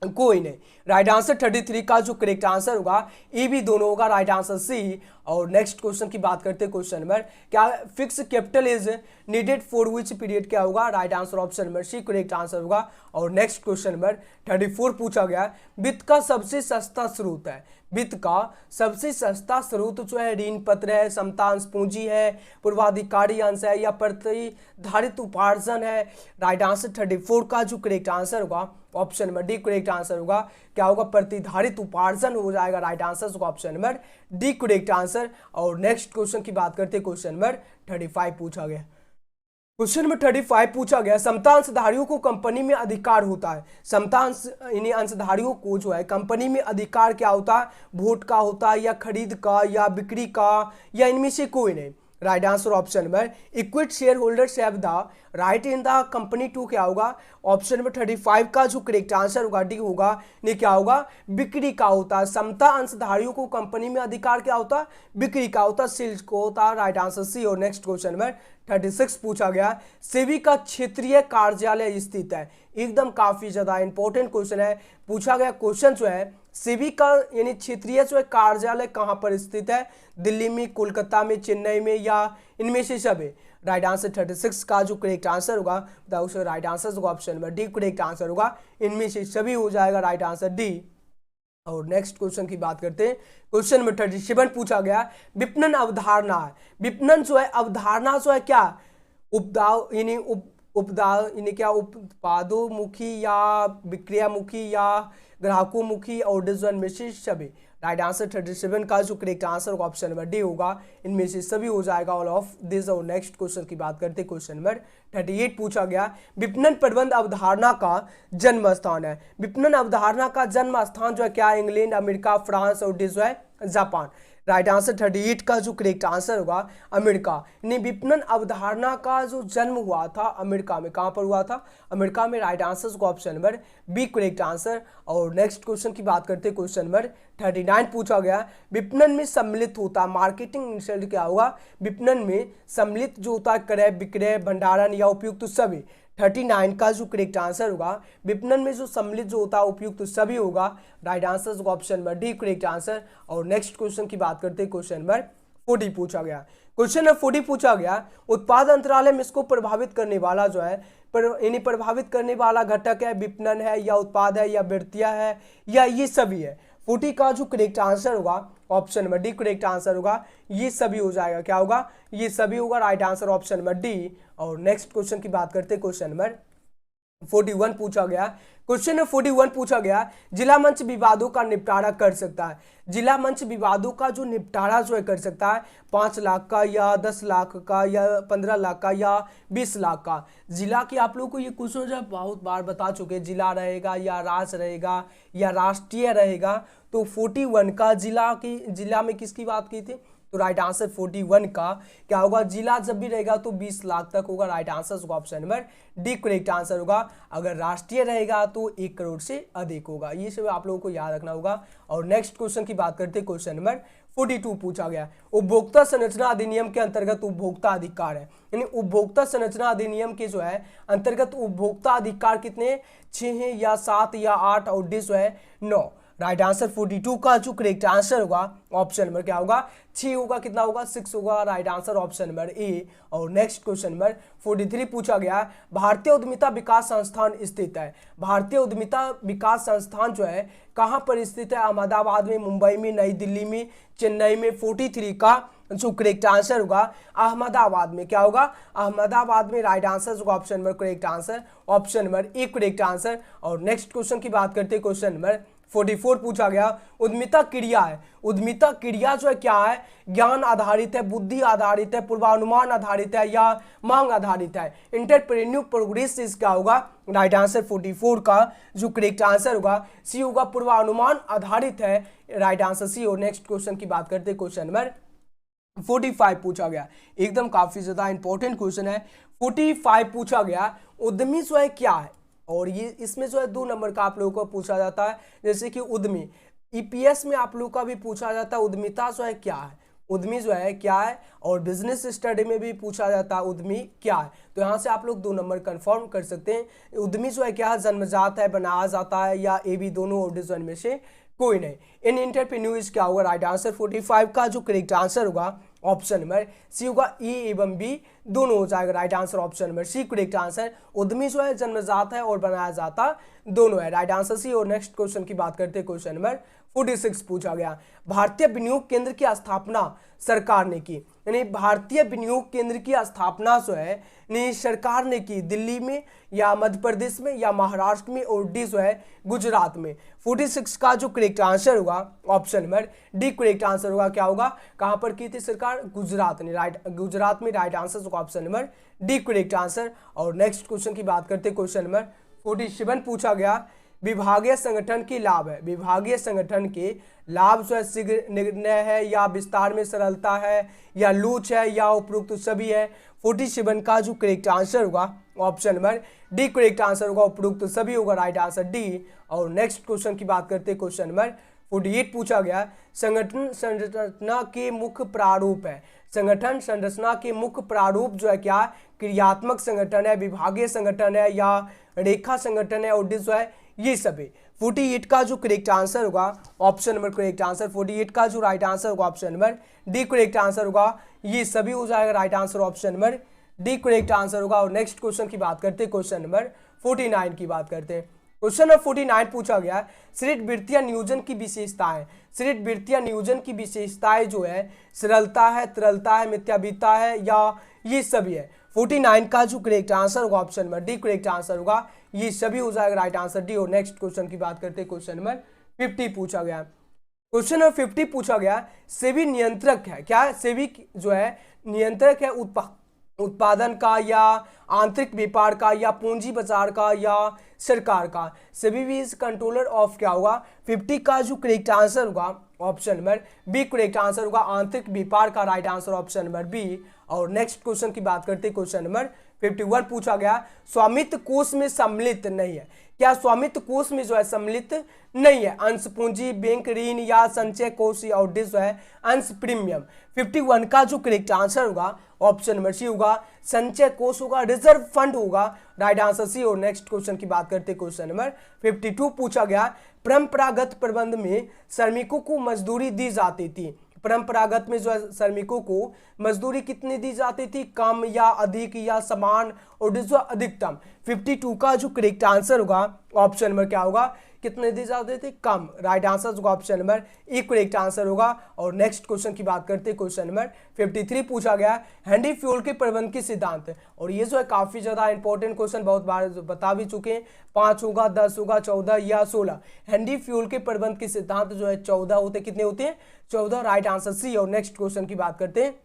कोई नहीं। राइट आंसर 33 का जो करेक्ट आंसर होगा ए बी दोनों होगा, राइट आंसर सी। और नेक्स्ट क्वेश्चन की बात करते हैं, क्वेश्चन नंबर क्या fix capital is needed for which period क्या होगा, right answer option number C correct answer होगा। और नेक्स्ट क्वेश्चन नंबर 34 पूछा गया वित्त का सबसे सस्ता स्रोत है। वित्त का सबसे सस्ता स्रोत जो है ऋण पत्र है, समतांश पूंजी है, पूर्वाधिकारी अंश है या प्रतिधारित उपार्जन है। राइट आंसर 34 का जो करेक्ट आंसर होगा option number D correct answer होगा, क्या होगा, प्रतिधारित उपार्जन हो जाएगा, राइट आंसर होगा option number D correct answer. और नेक्स्ट क्वेश्चन की बात करते हैं, क्वेश्चन नंबर 35 पूछा गया। क्वेश्चन नंबर 35 पूछा गया समता अंशधारियों को कंपनी में अधिकार होता है। समता अंशधारियों को जो है कंपनी में अधिकार क्या होता है, वोट का होता है या खरीद का या बिक्री का या इनमें से कोई नहीं। Right answer option number equity share holders have the right in the company to क्या होगा, ऑप्शन नंबर 35 का जो करेक्ट आंसर होगा डी होगा, नहीं क्या होगा, बिक्री का होता है। समता अंशधारियों को कंपनी में अधिकार क्या होता है, बिक्री का होता है, सेल्स को होता है, राइट आंसर सी। और नेक्स्ट क्वेश्चन नंबर 36 पूछा गया सेबी का क्षेत्रीय कार्यालय स्थित है। एकदम काफी ज्यादा इंपॉर्टेंट क्वेश्चन है, पूछा गया क्वेश्चन जो है सेबी का यानी क्षेत्रीय जो है कार्यालय कहां पर स्थित है, दिल्ली में, कोलकाता में, चेन्नई में या इनमें से सभी। राइट आंसर 36 का जो करेक्ट आंसर होगा बताओ, राइट आंसर होगा option number D correct answer होगा, इनमें से सभी हो जाएगा, राइट आंसर डी। और नेक्स्ट क्वेश्चन की बात करते हैं, क्वेश्चन नंबर 37 पूछा गया विपणन अवधारणा है। विपणन जो है अवधारणा जो है क्या, उपदाव यानी उपदाव यानी क्या, उत्पादोमुखी या विक्रियामुखी या ग्राहकोमुखी और डिजाइन में से सभी। राइट आंसर 37 का जो करेक्ट आंसर होगा ऑप्शन नंबर डी होगा, इनमें से सभी हो जाएगा, ऑल ऑफ दिस। और नेक्स्ट क्वेश्चन की बात करते हैं, क्वेश्चन नंबर 38 पूछा गया विपणन प्रबंध अवधारणा का जन्म स्थान है। विपणन अवधारणा का जन्म स्थान जो है क्या, इंग्लैंड, अमेरिका, फ्रांस और डी जो है जापान। राइट आंसर 38 का जो करेक्ट आंसर होगा अमेरिका। यानी विपणन अवधारणा का जो जन्म हुआ था अमेरिका में, कहां पर हुआ था, अमेरिका में। राइट आंसर को option number B correct answer. और नेक्स्ट क्वेश्चन की बात करते हैं, क्वेश्चन नंबर 39 पूछा गया विपणन में सम्मिलित होता मार्केटिंग इंडस्ट्री क्या होगा, विपणन में सम्मिलित जो होता है क्रय, विक्रय, भंडारण या उपयुक्त सभी। 39 का जो करेक्ट आंसर होगा विपणन में जो सम्मिलित जो होता है उपयुक्त सभी होगा, राइट आंसर होगा option number D correct answer. और नेक्स्ट क्वेश्चन की बात करते हैं, क्वेश्चन नंबर 40 पूछा गया। क्वेश्चन नंबर 40 पूछा गया उत्पाद अंतराल में इसको प्रभावित करने वाला जो है यानी प्रभावित करने वाला घटक है, विपणन है या उत्पाद है या वृत्तियां है या ये सभी है। 40 का जो करेक्ट आंसर होगा option number D correct answer होगा, ये सभी हो जाएगा, क्या होगा, ये सभी होगा, right answer option number D. और नेक्स्ट क्वेश्चन की बात करते हैं, क्वेश्चन नंबर 41 पूछा गया। क्वेश्चन नंबर 41 पूछा गया, जिला मंच विवादों का निपटारा कर सकता है। जिला मंच विवादों का जो निपटारा जो है कर सकता है 5 लाख का या 10 लाख का या 15 लाख का या 20 लाख का। जिला की आप लोगों को ये क्वेश्चन जो है बहुत बार बता चुके हैं, जिला रहेगा या राज्य रहेगा या राष्ट्रीय रहेगा। तो 41 का जिला में किसकी बात की थी, तो राइट आंसर 41 का क्या होगा, जिला जब भी रहेगा तो 20 लाख तक होगा। राइट आंसर होगा option number D correct answer होगा। अगर राष्ट्रीय रहेगा तो 1 करोड़ से अधिक होगा। ये सब आप लोगों को याद रखना होगा। और नेक्स्ट क्वेश्चन की बात करते हैं, क्वेश्चन नंबर 42 पूछा गया, उपभोक्ता संरचना अधिनियम के अंतर्गत उपभोक्ता अधिकार है, यानी उपभोक्ता संरचना अधिनियम के जो है अंतर्गत उपभोक्ता अधिकार कितने 6 हैं या 7 या 8 और डी जो है 9। राइट आंसर 42 का जो करेक्ट आंसर होगा ऑप्शन नंबर क्या होगा 6 होगा, कितना होगा 6 होगा। राइट आंसर ऑप्शन नंबर ए। और नेक्स्ट क्वेश्चन नंबर 43 पूछा गया, भारतीय उद्यमिता विकास संस्थान स्थित है। भारतीय उद्यमिता विकास संस्थान जो है कहां पर स्थित है, अहमदाबाद में, मुंबई में, नई दिल्ली में, चेन्नई में। 43 का जो करेक्ट आंसर होगा अहमदाबाद में, क्या होगा अहमदाबाद में। राइट आंसर होगा option number correct answer option number A correct answer. और नेक्स्ट क्वेश्चन की बात करते हैं, क्वेश्चन नंबर 44 पूछा गया, उद्यमिता क्रिया है। उद्यमिता क्रिया जो है क्या है, ज्ञान आधारित है, बुद्धि आधारित है, पूर्वानुमान आधारित है या मांग आधारित है। एंटरप्रेन्योर प्रोग्रेस क्या होगा, राइट आंसर 44 का जो करेक्ट आंसर होगा सी होगा, पूर्वानुमान आधारित है। Right answer C. और नेक्स्ट क्वेश्चन की बात करते हैं, क्वेश्चन नंबर 45 पूछा गया, एकदम काफी ज्यादा इंपॉर्टेंट क्वेश्चन है। 45 पूछा गया, उद्यमी जो है क्या है, और ये इसमें जो है 2 नंबर का आप लोगों को पूछा जाता है, जैसे कि उद्यमी ईपीएस में आप लोगों का भी पूछा जाता है, उद्यमिता जो है क्या है, उद्यमी जो है क्या है। और बिजनेस स्टडी में भी पूछा जाता है उद्यमी क्या है। तो यहाँ से आप लोग 2 नंबर कंफर्म कर सकते हैं। उद्यमी जो है क्या है, जन्मजात है, बनाया जाता है या ए भी, दोनों ऑर्डिजन में से कोई नहीं। इन एंटरप्रेन्योर्स क्या होगा, राइट आंसर 45 का जो करेक्ट आंसर होगा ऑप्शन नंबर सी होगा, ए एवं बी दोनों हो जाएगा। Right answer option number C correct answer. उद्यमी जो है जन्मजात है और बनाया जाता दोनों है। Right answer C. और नेक्स्ट क्वेश्चन की बात करते हैं, क्वेश्चन नंबर 46 पूछा गया, भारतीय विनियोग केंद्र की स्थापना सरकार ने की, यानी भारतीय विनियोग केंद्र की स्थापना जो है सरकार ने की, दिल्ली में या मध्य प्रदेश में या महाराष्ट्र में और डी जो है गुजरात में। 46 का जो करेक्ट आंसर होगा option number D correct answer होगा। क्या होगा, कहां पर की थी सरकार, गुजरात ने। राइट, गुजरात में। राइट आंसर होगा option number D correct answer. और नेक्स्ट क्वेश्चन की बात करते हैं, क्वेश्चन नंबर 47 पूछा गया, विभागीय संगठन के लाभ है। विभागीय संगठन के लाभ जो है शीघ्र निर्णय है या विस्तार में सरलता है या लूच है या उपरोक्त सभी है। 47 का जो करेक्ट आंसर होगा option number D correct answer होगा, उपरोक्त सभी होगा। Right answer D. और नेक्स्ट क्वेश्चन की बात करते हैं, क्वेश्चन नंबर 48 पूछा गया, संगठन संरचना के मुख्य प्रारूप है। संगठन संरचना के मुख्य प्रारूप जो है क्या, क्रियात्मक संगठन है, विभागीय संगठन है या रेखा संगठन है और जो है ये सभी। 48 का जो करेक्ट आंसर होगा ऑप्शन नंबर करेक्ट आंसर 48 का जो राइट आंसर होगा option number D correct answer होगा, ये सभी हो जाएगा। Right answer option number D correct answer होगा। और नेक्स्ट क्वेश्चन की बात करते हैं, क्वेश्चन नंबर 49 की बात करते हैं। क्वेश्चन नंबर 49 पूछा गया, श्रेणीवृत्तीय नियोजन की विशेषताएं। श्रेणीवृत्तीय नियोजन की विशेषताएं जो है सरलता है, तरलता है, मिथ्याभिता है या ये सभी है। 49 का जो करेक्ट आंसर होगा option number D correct answer होगा, ये सभी हो जाएगा। Right answer D. और नेक्स्ट क्वेश्चन की बात करते हैं, क्वेश्चन नंबर 50 पूछा गया। क्वेश्चन नंबर 50 पूछा गया, सेबी नियंत्रक है क्या है, सेबी जो है नियंत्रक है उत्पादन का या आंतरिक व्यापार का या पूंजी बाजार का या सरकार का। सेबी इज कंट्रोलर ऑफ क्या होगा, 50 का जो करेक्ट आंसर होगा option number B correct answer होगा, आंतरिक व्यापार का। Right answer option number B. और नेक्स्ट क्वेश्चन की बात करते हैं, क्वेश्चन नंबर 51 पूछा गया, स्वामित्व कोष में सम्मिलित नहीं है क्या, स्वामित्व कोष में जो है सम्मिलित नहीं है। अंश पूंजी, बैंक ऋण या संचय कोष और जो है अंश प्रीमियम। 51 का जो करेक्ट आंसर होगा ऑप्शन नंबर सी होगा, संचय कोष होगा, रिजर्व फंड होगा। Right answer C. और नेक्स्ट क्वेश्चन की बात करते हैं, क्वेश्चन नंबर 52 पूछा गया, परंपरागत प्रबंध में श्रमिकों को मजदूरी दी जाती थी। परंपरागत में जो है श्रमिकों को मजदूरी कितनी दी जाती थी, कम या अधिक या समान और जो अधिकतम। 52 का जो करेक्ट आंसर होगा ऑप्शन नंबर क्या होगा, कितने दिए जाते थे, कम। राइट आंसर होगा option number A correct answer होगा। और नेक्स्ट क्वेश्चन की बात करते हैं, क्वेश्चन नंबर 53 पूछा गया हैंडी फ्यूल के प्रबंध के सिद्धांत। और ये जो है काफी ज्यादा इंपॉर्टेंट क्वेश्चन, बहुत बार बता भी चुके हैं, 5 होगा, 10 होगा, 14 या 16। हैंडी फ्यूल के प्रबंध के सिद्धांत जो है 14 होते, कितने होते हैं, 14। Right answer C. और नेक्स्ट क्वेश्चन की बात करते हैं,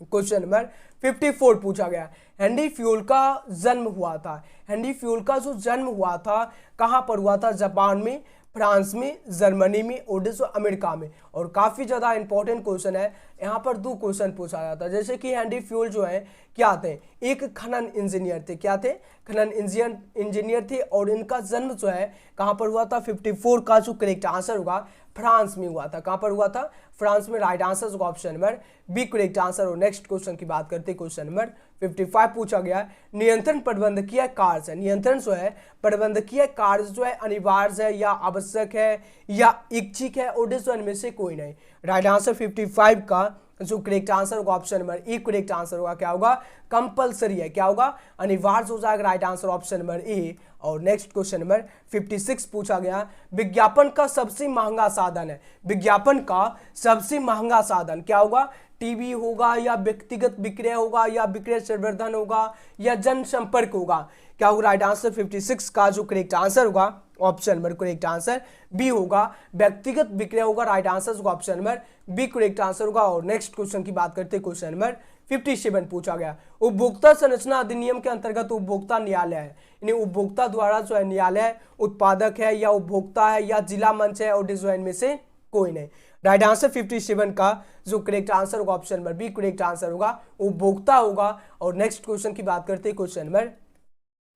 क्वेश्चन नंबर 54 पूछा गया हैंडी फ्यूल का जन्म हुआ था। हैंडी फ्यूल का जो जन्म हुआ था कहां पर हुआ था, जापान में, फ्रांस में, जर्मनी में, और अमेरिका में। और काफी ज्यादा इंपॉर्टेंट क्वेश्चन है, यहाँ पर 2 क्वेश्चन पूछा जाता है। जैसे कि हैंडी फ्यूल जो है क्या थे, एक खनन इंजीनियर थे, क्या थे, खनन इंजीनियर थे। और इनका जन्म जो है कहां पर हुआ था, 54 का जो करेक्ट आंसर होगा फ्रांस में हुआ था। कहां पर हुआ था, फ्रांस में। राइट आंसर होगा option number B correct answer. और नेक्स्ट क्वेश्चन की बात करते हैं, क्वेश्चन नंबर 55 पूछा गया नियंत्रण प्रबंधकीय कार्य। नियंत्रण जो है प्रबंधकीय कार्य जो है अनिवार्य है या आवश्यक है या इच्छिक है, और इनमें से कोई नहीं। राइट आंसर 55 का जो करेक्ट आंसर होगा option number A correct answer होगा, क्या होगा, कंपलसरी है, क्या होगा, अनिवार्य हो जाएगा। राइट आंसर ऑप्शन नंबर ए। और नेक्स्ट क्वेश्चन नंबर 56 पूछा गया विज्ञापन का सबसे महंगा साधन है। विज्ञापन का सबसे महंगा साधन क्या होगा, टीवी होगा या व्यक्तिगत विक्रय होगा या विक्रय संवर्धन होगा या जनसंपर्क होगा, क्या होगा। राइट आंसर 56 का जो करेक्ट आंसर होगा option number correct answer B होगा, व्यक्तिगत विक्रय होगा। राइट आंसर होगा option number B correct answer होगा। और नेक्स्ट क्वेश्चन की बात करते हैं, क्वेश्चन नंबर 57 पूछा गया उपभोक्ता संरचना अधिनियम के अंतर्गत उपभोक्ता न्यायालय है, यानी उपभोक्ता द्वारा जो है न्यायालय उत्पादक है या उपभोक्ता है या जिला मंच है, और डिजाइन में से कोई नहीं। राइट आंसर 57 का जो करेक्ट आंसर होगा option number B correct answer होगा, उपभोक्ता होगा। और नेक्स्ट क्वेश्चन की बात करते हैं, क्वेश्चन नंबर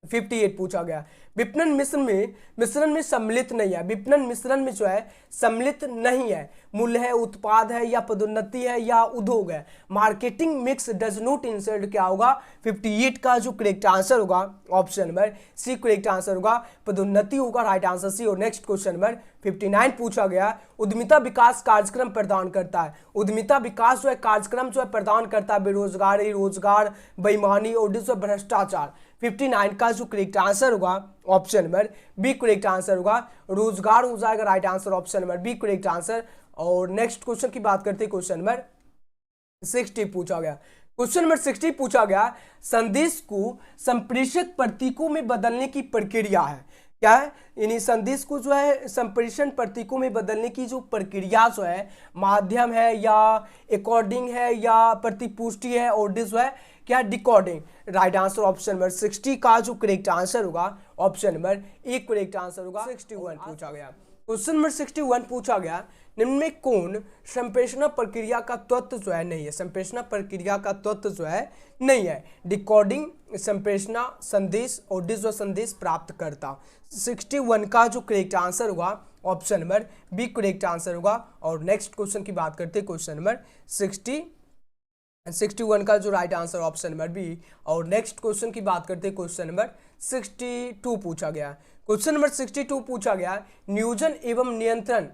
58 पूछा गया विपणन मिश्रण में सम्मिलित नहीं है। विपणन मिश्रण में जो है सम्मिलित नहीं है, मूल्य है, उत्पाद है या पदोन्नति है या उद्योग है। Marketing mix does not insert, क्या होगा, 58 का जो करेक्ट आंसर होगा option number C correct answer होगा, पदोन्नति होगा। Right answer C. और नेक्स्ट क्वेश्चन नंबर 59 पूछा गया उद्यमिता विकास कार्यक्रम प्रदान करता है। उद्यमिता विकास जो है कार्यक्रम जो है प्रदान करता है बेरोजगारी, रोजगार, बेईमानी और भ्रष्टाचार। 59 का जो करेक्ट आंसर होगा option number B correct answer होगा, रोजगार हो जाएगा। Right answer option number B correct answer. और नेक्स्ट क्वेश्चन की बात करते हैं, क्वेश्चन नंबर 60 पूछा गया। क्वेश्चन नंबर 60 पूछा गया संदेश को संप्रेषक प्रतीकों में बदलने की प्रक्रिया है, क्या है, यानी संदेश को जो है संप्रेषण प्रतीकों में बदलने की जो प्रक्रिया जो है माध्यम है या अकॉर्डिंग है या प्रतिपुष्टि है, और जो है क्या, decoding. Right answer option number 60 का जो करेक्ट आंसर होगा option number A correct answer होगा। 61 पूछा गया, क्वेश्चन नंबर 61 पूछा गया निम्न में कौन संप्रेषण प्रक्रिया का तत्व जो है नहीं है। संप्रेषण प्रक्रिया का तत्व जो है नहीं है, डिकोडिंग, संप्रेषण, संदेश और जो संदेश प्राप्त करता। 61 का जो करेक्ट आंसर होगा option number B correct answer होगा। और नेक्स्ट क्वेश्चन की बात करते हैं, क्वेश्चन नंबर 61 का जो right answer option number B. और नेक्स्ट क्वेश्चन की बात करते हैं, क्वेश्चन नंबर 62 पूछा गया। क्वेश्चन नंबर 62 पूछा गया नियोजन एवं नियंत्रण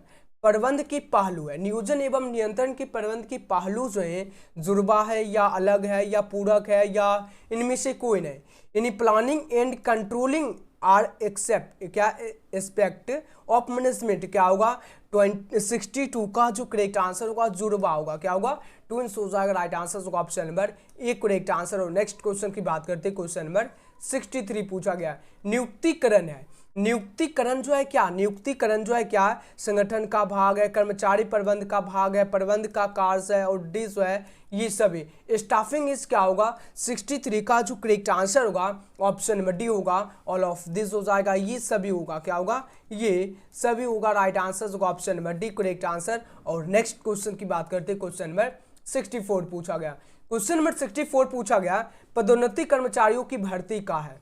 प्रबंध के पहलू है। नियोजन एवं नियंत्रण के प्रबंध के पहलू जो है जुड़वा है या अलग है या पूरक है या इनमें से कोई नहीं, यानी planning and controlling are except, क्या, एस्पेक्ट ऑफ मैनेजमेंट, क्या होगा, 62 का जो करेक्ट आंसर होगा जुड़वा होगा, क्या होगा, ट्विंस हो जाएगा। राइट आंसर होगा option number A correct answer. और नेक्स्ट क्वेश्चन की बात करते हैं, क्वेश्चन नंबर 63 पूछा गया नियुक्तिकरण है। नियुक्तिकरण जो है क्या, नियुक्तिकरण जो है क्या, संगठन का भाग है, कर्मचारी प्रबंध का भाग है, प्रबंध का कार्य है, और डी जो है ये सभी। स्टाफिंग इज क्या होगा, 63 का जो करेक्ट आंसर होगा ऑप्शन नंबर डी होगा, ऑल ऑफ दिस हो जाएगा, ये सभी होगा, क्या होगा, ये सभी होगा। राइट आंसर होगा option number D correct answer. और नेक्स्ट क्वेश्चन की बात करते हैं, क्वेश्चन नंबर 64 पूछा गया। क्वेश्चन नंबर 64 पूछा गया पदोन्नति कर्मचारियों की भर्ती का है।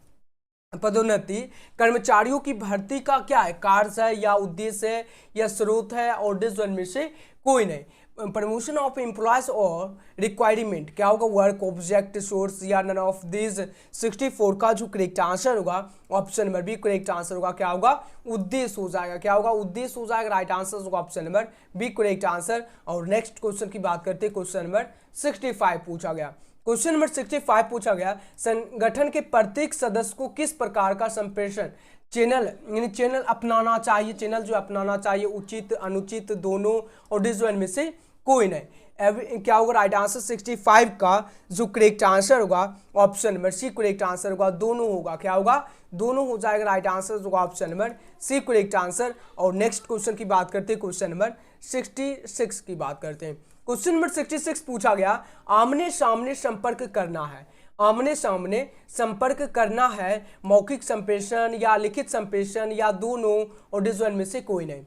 पदोन्नति कर्मचारियों की भर्ती का क्या है, कार्य है या उद्देश्य है या स्रोत है, और में से कोई नहीं। प्रमोशन ऑफ एम्प्लॉयज और रिक्वायरमेंट, क्या होगा, वर्क, ऑब्जेक्ट, सोर्स या नन ऑफ दिस। 64 का जो करेक्ट आंसर होगा option number B correct answer होगा, क्या होगा, उद्देश्य हो जाएगा, क्या होगा, उद्देश्य हो जाएगा। राइट आंसर होगा option number B correct answer. और नेक्स्ट क्वेश्चन की बात करते हैं, क्वेश्चन नंबर 65 पूछा गया। क्वेश्चन नंबर 65 पूछा गया, संगठन के प्रत्येक सदस्य को किस प्रकार का संप्रेषण चैनल यानी चैनल अपनाना चाहिए, चैनल जो अपनाना चाहिए, उचित अनुचित दोनों और डिसजॉइन में से कोई नहीं। क्या होगा राइट आंसर 65 का जो करेक्ट आंसर होगा option number C correct answer होगा, दोनों होगा, क्या होगा दोनों हो जाएगा राइट आंसर होगा option number C correct answer. और नेक्स्ट क्वेश्चन की बात करते हैं, क्वेश्चन नंबर 66 की बात करते हैं। क्वेश्चन नंबर 66 पूछा गया, आमने सामने संपर्क करना है, आमने सामने संपर्क करना है, मौखिक संप्रेषण या लिखित संप्रेषण या दोनों और डिसजॉइन में से कोई नहीं।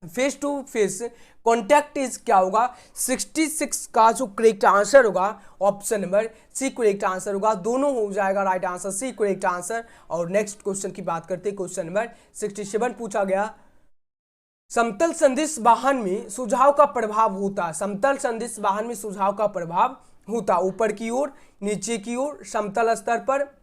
Face to face contact is क्या होगा 66 का जो करेक्ट आंसर होगा option number C correct answer होगा, दोनों हो जाएगा right answer C correct answer. और नेक्स्ट क्वेश्चन की बात करते हैं, क्वेश्चन नंबर 67 पूछा गया, समतल संदिश वाहन में सुझाव का प्रभाव होता है, समतल संदिश वाहन में सुझाव का प्रभाव होता ऊपर की ओर, नीचे की ओर, समतल स्तर पर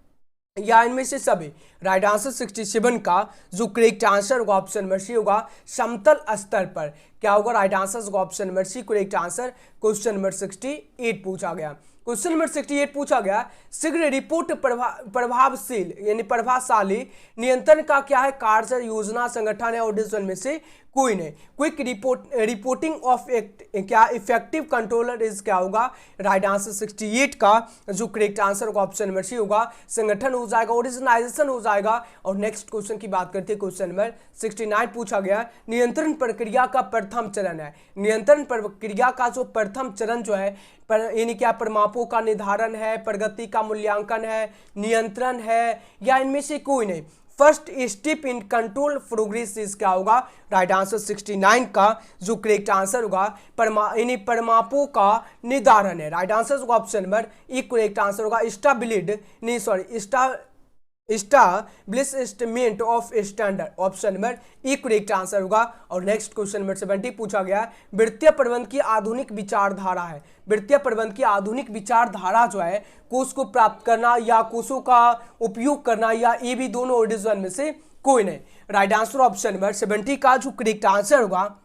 या इनमें से सभी। राइट आंसर 67 का जो करेक्ट आंसर होगा ऑप्शन नंबर सी होगा समतल स्तर पर, क्या होगा राइट आंसर होगा option number C correct answer. Question number 68 पूछा गया, क्वेश्चन नंबर 68 पूछा गया, शीघ्र रिपोर्ट प्रभावशील यानी प्रभावशाली नियंत्रण का क्या है कार्य योजना संगठन है और डिसीजन में से कोई नहीं। क्विक रिपोर्टिंग ऑफ क्या इफेक्टिव कंट्रोलर इज क्या होगा राइट आंसर 68 का जो करेक्ट आंसर होगा ऑप्शन नंबर सी होगा, संगठन हो जाएगा, ओरिजिनाइजेशन हो जाएगा। और नेक्स्ट क्वेश्चन की बात करते हैं, क्वेश्चन नंबर 69 पूछा गया, नियंत्रण प्रक्रिया का प्रथम चरण है, नियंत्रण प्रक्रिया का जो प्रथम चरण जो है यानी क्या परिमापों का निर्धारण है, प्रगति का मूल्यांकन है, नियंत्रण है या इनमें से कोई नहीं। First step in control progress is क्या होगा राइट आंसर 69 का जो करेक्ट आंसर होगा परिमापों का निर्धारण है, राइट आंसर होगा option number E correct answer होगा estimate of standard option number E correct answer होगा। और नेक्स्ट क्वेश्चन नंबर 70 पूछा गया, वित्तीय प्रबंध की आधुनिक विचारधारा है, वित्तीय प्रबंध की आधुनिक विचारधारा जो है कोष को प्राप्त करना या कोषों का उपयोग करना या ये भी दोनों डिसीजन में से कोई नहीं। राइट आंसर ऑप्शन नंबर 70 का जो करेक्ट आंसर होगा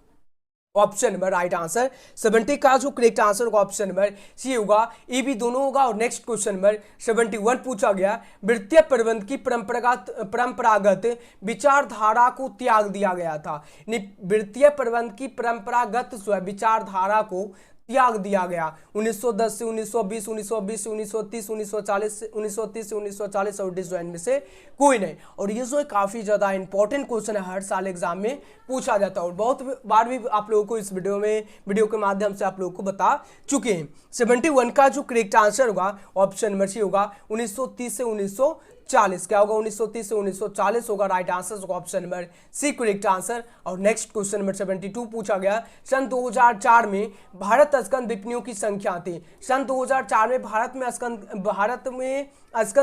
ऑप्शन नंबर राइट आंसर 70 का जो करेक्ट आंसर होगा ऑप्शन नंबर सी होगा, ये भी दोनों होगा। और नेक्स्ट क्वेश्चन नंबर 71 पूछा गया, वित्तीय प्रबंध की परंपरागत विचारधारा को त्याग दिया गया था, वित्तीय प्रबंध की परंपरागत विचारधारा को त्याग दिया गया 1910 से 1920 1920 से 1930 1940 1930 से 1940 और डिसीजन में से कोई नहीं। और ये जो है काफी ज्यादा इंपॉर्टेंट क्वेश्चन है, हर साल एग्जाम में पूछा जाता है और बहुत बार भी आप लोगों को इस वीडियो के माध्यम से आप लोगों को बता चुके हैं। 71 का जो करेक्ट आंसर होगा ऑप्शन नंबर सी होगा 1930 से 1940, क्या होगा 1930 से 1940 होगा, राइट आंसर होगा option number C correct answer. और नेक्स्ट क्वेश्चन नंबर 72 पूछा गया, सन 2004 में भारत स्कंद विपणियों की संख्या थी, सन 2004 में भारत में स्कंद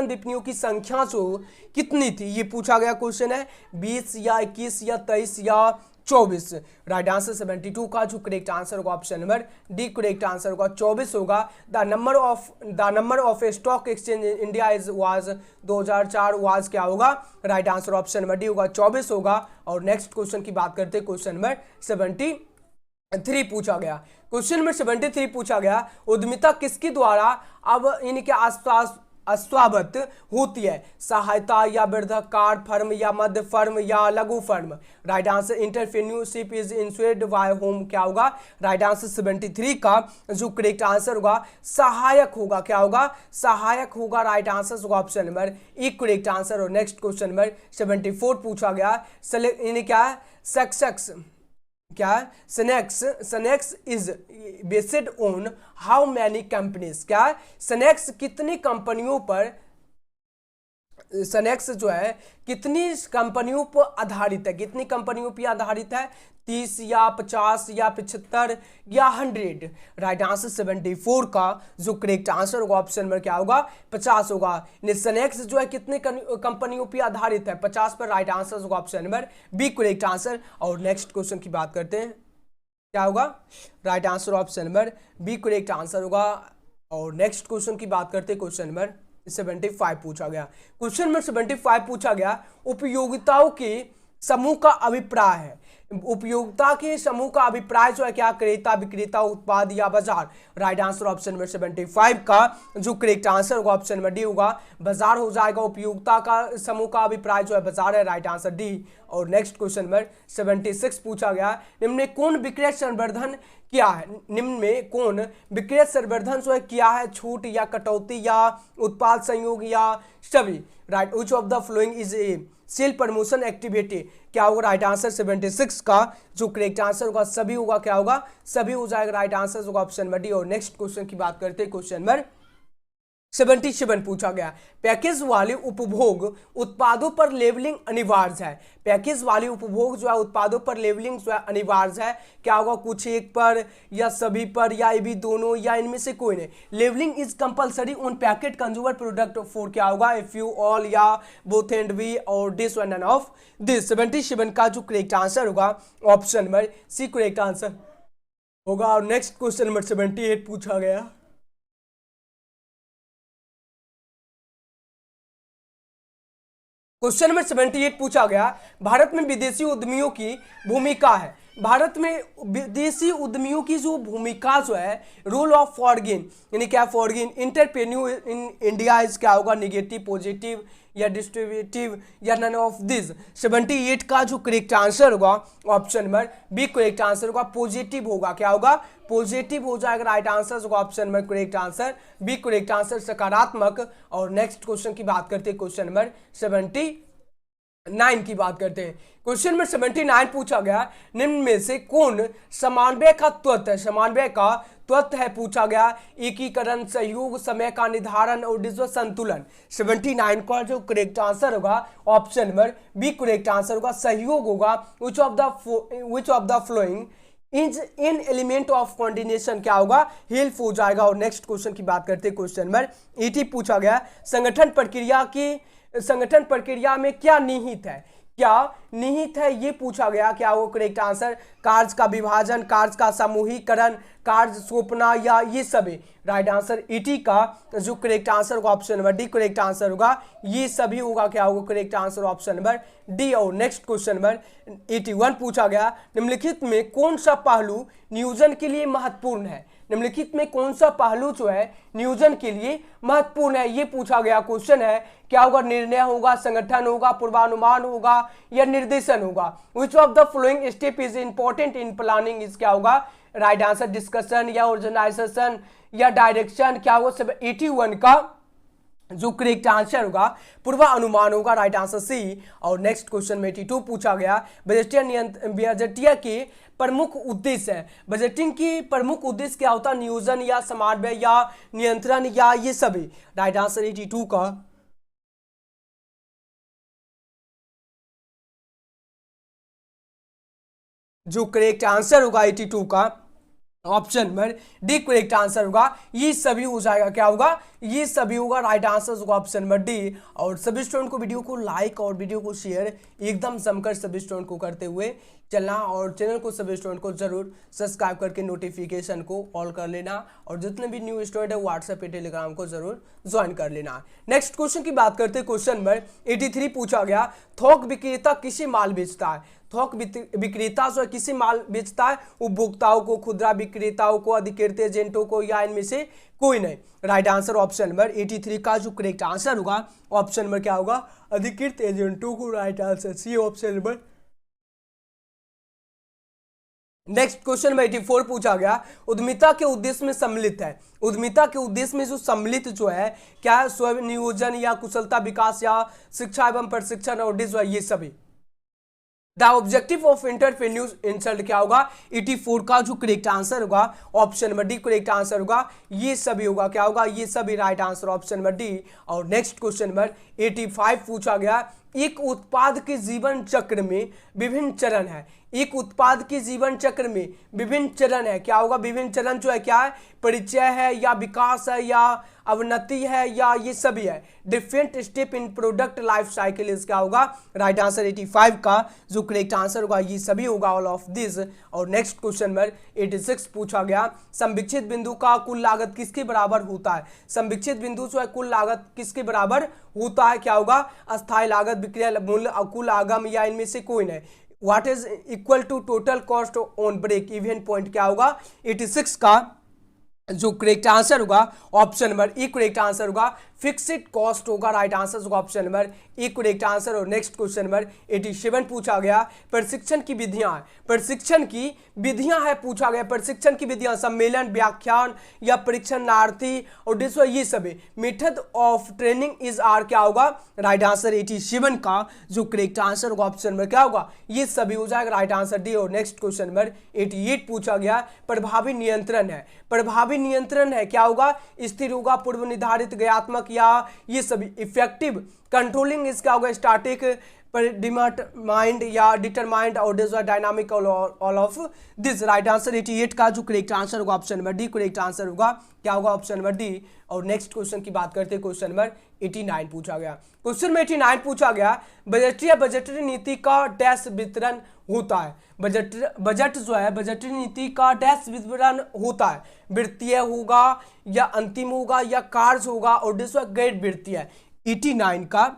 विपणियों की संख्या जो कितनी थी ये पूछा गया क्वेश्चन है, 20 या 21 या 23 या 24। राइट आंसर 72 का जो करेक्ट आंसर होगा option number D correct answer होगा 24 होगा। The number of stock exchange India is was 2004 was क्या होगा right answer option number D होगा 24 होगा। और नेक्स्ट क्वेश्चन की बात करते हैं, क्वेश्चन नंबर 73 पूछा गया, क्वेश्चन नंबर 73 पूछा गया, उद्यमिता किसके द्वारा अब इनके आसपास अस्वागत होती है, सहायता या वृद्धाकार फर्म या मध्य फर्म या लघु firm. Right answer entrepreneurship is insured by home, क्या होगा राइट आंसर 73 का जो करेक्ट आंसर होगा सहायक होगा, क्या होगा सहायक होगा, राइट आंसर होगा option number E correct answer. और नेक्स्ट क्वेश्चन नंबर 74 पूछा गया, इन्हें क्या है सक्सेस क्या snacks is based on how many companies, क्या सनेक्स कितनी कंपनियों पर, सनेक्स जो है कितनी कंपनियों पर आधारित है, कितनी कंपनियों पर आधारित है, 30 या 50 या 75 या 100। राइट आंसर 74 का जो करेक्ट आंसर होगा ऑप्शन नंबर क्या होगा 50 होगा। सनेक्स जो है कितने कंपनियों पर आधारित है 50 पर, राइट आंसर होगा option number B correct answer. और नेक्स्ट क्वेश्चन की बात करते हैं, क्या होगा right answer option number B correct answer होगा। और नेक्स्ट क्वेश्चन की बात करते हैं, क्वेश्चन नंबर 75 पूछा गया, क्वेश्चन नंबर 75 पूछा गया, उपयोगिताओं के समूह का अभिप्राय है, उपयोगिता के समूह का अभिप्राय जो है क्या, क्रेता, विक्रेता, उत्पाद या बाजार। राइट आंसर ऑप्शन नंबर 75 का जो करेक्ट आंसर होगा ऑप्शन नंबर डी होगा, बाजार हो जाएगा। उपयोगिता का समूह का अभिप्राय जो है बाजार है, राइट आंसर डी। और नेक्स्ट क्वेश्चन नंबर 76 पूछा गया, निम्न में कौन विक्रय संवर्धन किया है? निम्न में कौन विक्रय संवर्धन जो है किया है? छूट या कटौती या उत्पाद संयोग या सभी। Right, which of the following is a sale promotion activity. क्या होगा राइट आंसर 76 का जो करेक्ट आंसर होगा सभी होगा, क्या होगा, सभी हो जाएगा। राइट आंसर होगा ऑप्शन नंबर डी। और नेक्स्ट क्वेश्चन की बात करते हैं, क्वेश्चन नंबर 77 पूछा गया, पैकेज वाले उपभोग उत्पादों पर लेबलिंग अनिवार्य है। पैकेज वाले उपभोग जो है उत्पादों पर लेबलिंग जो है अनिवार्य है। क्या होगा, कुछ एक पर या सभी पर या ये भी दोनों या इनमें से कोई नहीं। Labelling is compulsory on packet consumer product for, क्या होगा, इफ यू ऑल या बोथ एंड वी और this one and of this. 77 का जो करेक्ट आंसर होगा option number C correct answer होगा। और नेक्स्ट क्वेश्चन नंबर 78 पूछा गया, क्वेश्चन नंबर 78 पूछा गया, भारत में विदेशी उद्यमियों की भूमिका है। भारत में विदेशी उद्यमियों की जो भूमिका जो है, रोल ऑफ फॉरेन यानी क्या, foreign entrepreneur in India is, क्या होगा, निगेटिव, पॉजिटिव या डिस्ट्रीब्यूटिव या नन ऑफ दिस। 78 का जो करेक्ट आंसर होगा option number B correct answer होगा, पॉजिटिव होगा। क्या होगा, पॉजिटिव हो जाएगा। राइट आंसर होगा option number correct answer B correct answer, सकारात्मक। और नेक्स्ट क्वेश्चन की बात करते हैं, क्वेश्चन नंबर 79 की बात करते हैं। क्वेश्चन नंबर 79 पूछा गया, निम्न में से कौन समन्वय का तत्व है? समन्वय का तत्व है पूछा गया, एकीकरण, सहयोग, समय का निर्धारण और डिजिटल संतुलन। 79 का जो करेक्ट आंसर होगा option number B correct answer होगा, सहयोग होगा। Which of the following is in element of coordination, क्या होगा, हेल्प हो जाएगा। और नेक्स्ट क्वेश्चन की बात करते हैं, क्वेश्चन नंबर 80 पूछा गया, संगठन प्रक्रिया में क्या निहित है? क्या निहित है ये पूछा गया। क्या वो करेक्ट आंसर, कार्य का विभाजन, कार्य का समूहीकरण, कार्य सौंपना या ये सभी। राइट आंसर 80 का जो करेक्ट आंसर होगा option number D correct answer होगा, ये सभी होगा। क्या होगा correct answer option number D. और नेक्स्ट क्वेश्चन नंबर 81 पूछा गया, निम्नलिखित में कौन सा पहलू नियोजन के लिए महत्वपूर्ण है? निम्नलिखित में कौन सा पहलू जो है नियोजन के लिए महत्वपूर्ण है, ये पूछा गया क्वेश्चन है। क्या होगा, निर्णय होगा, संगठन होगा, पूर्वानुमान होगा या निर्देशन होगा। Which of the following step is important in planning is, क्या होगा, राइट आंसर डिस्कशन या ऑर्गेनाइजेशन या डायरेक्शन। क्या होगा 81 का जो करेक्ट आंसर होगा पूर्वानुमान होगा, राइट आंसर सी। और नेक्स्ट क्वेश्चन में 82 पूछा गया, बजटीय के प्रमुख उद्देश्य है। बजटिंग की प्रमुख उद्देश्य क्या होता है? नियोजन या समन्वय या नियंत्रण या ये सभी। राइट आंसर 82 का जो करेक्ट आंसर होगा 82 का option number D correct answer होगा, ये सभी हो जाएगा। क्या होगा, ये सभी होगा। राइट आंसर होगा ऑप्शन नंबर डी। और सभी स्टूडेंट को वीडियो को लाइक और वीडियो को शेयर एकदम जमकर सभी स्टूडेंट को करते हुए चलना, और चैनल को सभी स्टूडेंट को जरूर सब्सक्राइब करके नोटिफिकेशन को ऑल कर लेना, और जितने भी न्यू स्टूडेंट है व्हाट्सएप पे टेलीग्राम को जरूर ज्वाइन कर लेना। नेक्स्ट क्वेश्चन की बात करते हैं, क्वेश्चन नंबर 83 पूछा गया, थोक विक्रेता किसे माल बेचता है? थोक विक्रेता जो है किसी माल बेचता है? उपभोक्ताओं को, खुदरा विक्रेताओं को, अधिकृत एजेंटों को या इनमें से कोई नहीं। राइट आंसर ऑप्शन नंबर 83 का जो करेक्ट आंसर होगा ऑप्शन नंबर क्या होगा, अधिकृत एजेंटों को। Right answer C option number. Next question में 84 पूछा गया, उद्यमिता के उद्देश्य में सम्मिलित है। उद्यमिता के उद्देश्य में जो सम्मिलित जो है क्या है, स्वयं नियोजन या कुशलता विकास या शिक्षा एवं प्रशिक्षण और ये सभी। The objective of entrepreneurs insult, क्या होगा, 84 का जो करेक्ट आंसर होगा option number D correct answer होगा, ये सभी होगा। क्या होगा, ये सभी। Right answer option number D. और नेक्स्ट क्वेश्चन नंबर 85 पूछा गया, एक उत्पाद के जीवन चक्र में विभिन्न चरण है। एक उत्पाद के जीवन चक्र में विभिन्न चरण है। क्या होगा, विभिन्न चरण जो है क्या है, परिचय है या विकास है या अवनति है या ये सभी है। Different step in product life cycle is, क्या होगा, राइट आंसर 85 का जो करेक्ट आंसर होगा ये सभी होगा, ऑल ऑफ दिस। और नेक्स्ट क्वेश्चन नंबर 86 पूछा गया, संविक्षित बिंदु का कुल लागत किसके बराबर होता है? संविक्षित बिंदु जो है कुल लागत किसके बराबर होता है? क्या होगा, अस्थायी लागत, विक्रय मूल्य, कुल आगम या इनमें से कोई नहीं। What is equal to total cost on break even point क्या होगा 86 का जो करेक्ट आंसर होगा option number E correct answer होगा। फिक्स्ड कॉस्ट होगा राइट आंसर होगा option number E correct answer. और नेक्स्ट क्वेश्चन नंबर 87 पूछा गया प्रशिक्षण की विधियां, प्रशिक्षण की विधियां है पूछा गया, प्रशिक्षण की विधियां सम्मेलन व्याख्यान या परीक्षणार्थी और दूसरा ये सभी method of training is are क्या होगा राइट आंसर 87 का जो करेक्ट आंसर होगा ऑप्शन नंबर क्या होगा ये सभी हो जाएगा राइट आंसर डी। और नेक्स्ट क्वेश्चन नंबर 88 पूछा गया प्रभावी नियंत्रण है, प्रभावी नियंत्रण है क्या होगा स्थिर होगा पूर्व निर्धारित क्रियात्मक या ये सभी इफेक्टिव कंट्रोलिंग इसका होगा स्टैटिक डिटरमाइंड या डिटरमाइंड और dynamic all of this right answer 88 का जो करेक्ट आंसर होगा option number D correct answer होगा क्या होगा ऑप्शन नंबर डी। और नेक्स्ट क्वेश्चन की बात करते हैं क्वेश्चन नंबर 89 पूछा गया, क्वेश्चन में 89 पूछा गया बजटरी नीति का डैश वितरण होता है, बजट जो है बजटरी नीति का डैश विवरण होता है, वित्तीय होगा या अंतिम होगा या कार्य होगा और दूसरा गैर वित्तीय। 89 का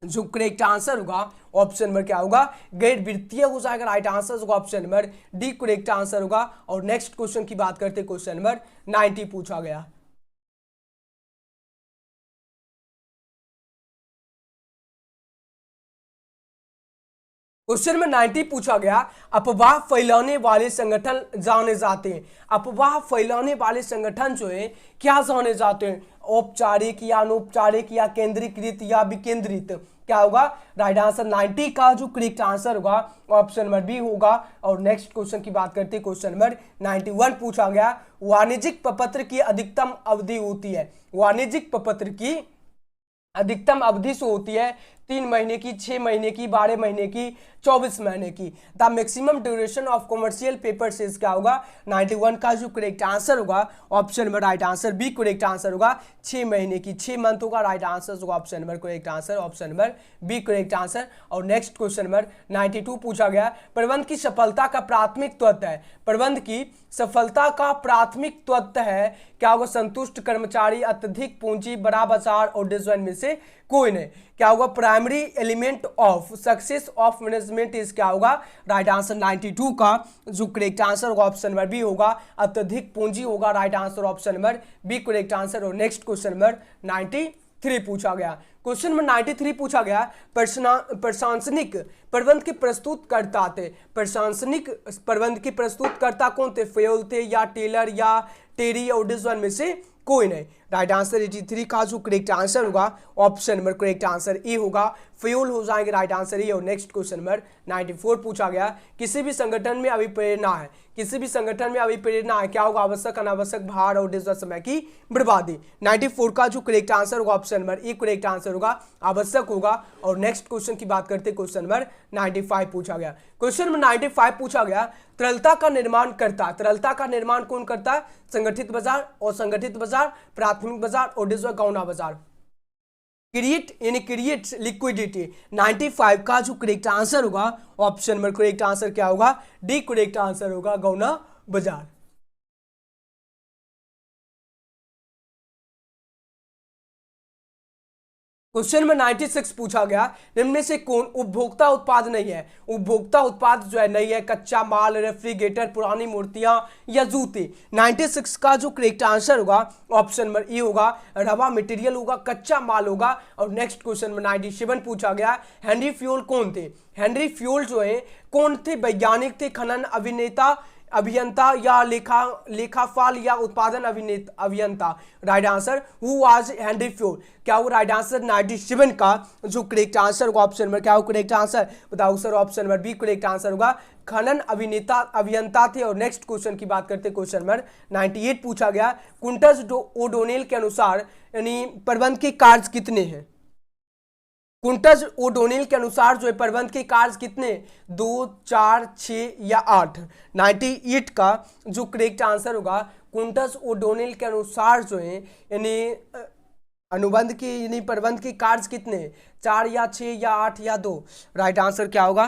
जो करेक्ट आंसर होगा ऑप्शन नंबर क्या होगा गैर वित्तीय हो जाएगा राइट आंसर होगा option number D correct answer होगा। और नेक्स्ट क्वेश्चन की बात करते हैं क्वेश्चन नंबर 90 पूछा गया, क्वेश्चन में 90 पूछा गया अफवाह फैलाने वाले संगठन जाने जाते हैं, अफवाह फैलाने वाले संगठन जो है क्या जाने जाते हैं औपचारिक या अनौपचारिक या केंद्रीकृत या विकेंद्रित क्या होगा राइट आंसर 90 का जो करेक्ट आंसर होगा ऑप्शन नंबर बी होगा। और नेक्स्ट क्वेश्चन की बात करते हैं क्वेश्चन नंबर 91 पूछा गया वाणिज्यिक प्रपत्र की अधिकतम अवधि होती है, वाणिज्यिक प्रपत्र की अधिकतम अवधि से होती है 3 महीने की, 6 महीने की, 12 महीने की, 24 महीने की। The maximum duration of commercial paper sales क्या होगा 91 का जो करेक्ट आंसर होगा option number right answer B correct answer होगा 6 महीने की, 6 मंथ होगा राइट आंसर होगा option number correct answer option number B correct answer. और नेक्स्ट क्वेश्चन नंबर 92 पूछा गया प्रबंध की सफलता का प्राथमिक तत्व है, प्रबंध की सफलता का प्राथमिक तत्व है क्या होगा संतुष्ट कर्मचारी अत्यधिक पूंजी बड़ा बाजार और डिजाइन में से कोई नहीं क्या होगा primary element of success of management is क्या होगा राइट आंसर 92 का जो करेक्ट आंसर होगा ऑप्शन नंबर बी होगा अत्यधिक पूंजी होगा right answer option number B correct answer. और नेक्स्ट क्वेश्चन नंबर 93 पूछा गया, क्वेश्चन नंबर 93 पूछा गया प्रशासनिक प्रबंध के प्रस्तुतकर्ता थे, प्रशासनिक प्रबंध के प्रस्तुतकर्ता कौन थे फेयल थे या टेलर या टेरी और डिजवन में से कोई नहीं राइट आंसर 83 का जो करेक्ट आंसर होगा option number correct answer A होगा फ्यूल हो जाएंगे राइट आंसर ए। और नेक्स्ट क्वेश्चन नंबर 94 पूछा गया किसी भी संगठन में अभिप्रेरणा है, किसी भी संगठन में अभिप्रेरणा है क्या होगा आवश्यक अनावश्यक भार और डिजिटल समय की बर्बादी। 94 का जो करेक्ट आंसर होगा option number A correct answer होगा आवश्यक होगा। और नेक्स्ट क्वेश्चन की बात करते हैं क्वेश्चन नंबर 95 पूछा गया, क्वेश्चन नंबर 95 पूछा गया तरलता का निर्माण करता, तरलता का निर्माण कौन करता है संगठित बाजार और संगठित बाजार प्राथमिक बाजार और डिजिटल गौना बाजार। क्रिएट यानी क्रिएट लिक्विडिटी 95 का जो करेक्ट आंसर होगा ऑप्शन नंबर करेक्ट आंसर क्या होगा डी करेक्ट आंसर होगा गौना बाजार। क्वेश्चन में 96 पूछा गया निम्न में से कौन उपभोक्ता उत्पाद नहीं है, उपभोक्ता उत्पाद जो है नहीं है कच्चा माल रेफ्रिजरेटर पुरानी मूर्तियां या जूते। 96 का जो करेक्ट आंसर होगा ऑप्शन नंबर ए होगा रवा मटेरियल होगा कच्चा माल होगा। और नेक्स्ट क्वेश्चन में 97 पूछा गया हेनरी फ्यूल कौन थे, हेनरी फ्यूल जो है कौन थे वैज्ञानिक थे खनन अभिनेता अभियंता या लेखाफाल या उत्पादन अभियंता। Right answer who was Henry Fayol क्या हो राइट आंसर 97 का जो करेक्ट आंसर होगा ऑप्शन नंबर क्या हो करेक्ट आंसर बताओ sir option number B correct answer होगा खनन अभिनेता अभियंता थे। और नेक्स्ट क्वेश्चन की बात करते हैं क्वेश्चन नंबर 98 पूछा गया कुंटस ओडोनेल के अनुसार यानी प्रबंध के कार्य कितने हैं, कुंटस ओडोनेल के अनुसार जो है प्रबंध के कार्य कितने 2 4 6 या 8। 98 का जो करेक्ट आंसर होगा कुंटस ओडोनेल के अनुसार जो है यानी अनुबंध के यानी प्रबंध के कार्य कितने 4 या 6 या 8 या 2। राइट आंसर क्या होगा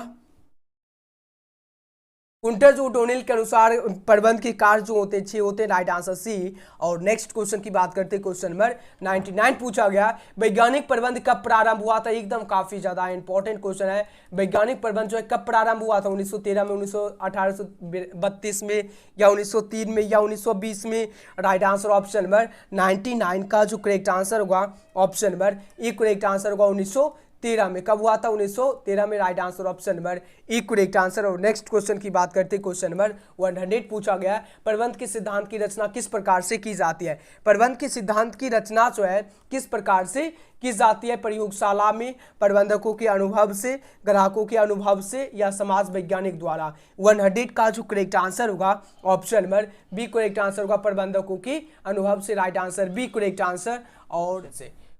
कुंटर ओडोनिल के अनुसार प्रबंध के कार्य जो होते हैं 6 होते हैं, राइट आंसर सी। और नेक्स्ट क्वेश्चन की बात करते हैं, क्वेश्चन नंबर 99 पूछा गया, वैज्ञानिक प्रबंध कब प्रारंभ हुआ था। एकदम काफी ज्यादा इंपॉर्टेंट क्वेश्चन है। वैज्ञानिक प्रबंध जो है कब प्रारंभ हुआ था, 1913 में, 1832 में, या 1903 में, या 1920 में। राइट आंसर ऑप्शन नंबर 99 का जो करेक्ट आंसर होगा, option number A correct answer होगा 1913 में। कब हुआ था, 1913 में। Right answer option number E correct answer. और नेक्स्ट क्वेश्चन की बात करते हैं, क्वेश्चन नंबर 100 पूछा गया है, प्रबंध के सिद्धांत की रचना किस प्रकार से की जाती है। प्रबंध के सिद्धांत की रचना जो है किस प्रकार से की जाती है, प्रयोगशाला में, प्रबंधकों के अनुभव से, ग्राहकों के अनुभव से, या समाज वैज्ञानिक द्वारा। 100 का जो करेक्ट आंसर होगा, option number B correct answer होगा, प्रबंधकों के अनुभव से। Right answer B correct answer. और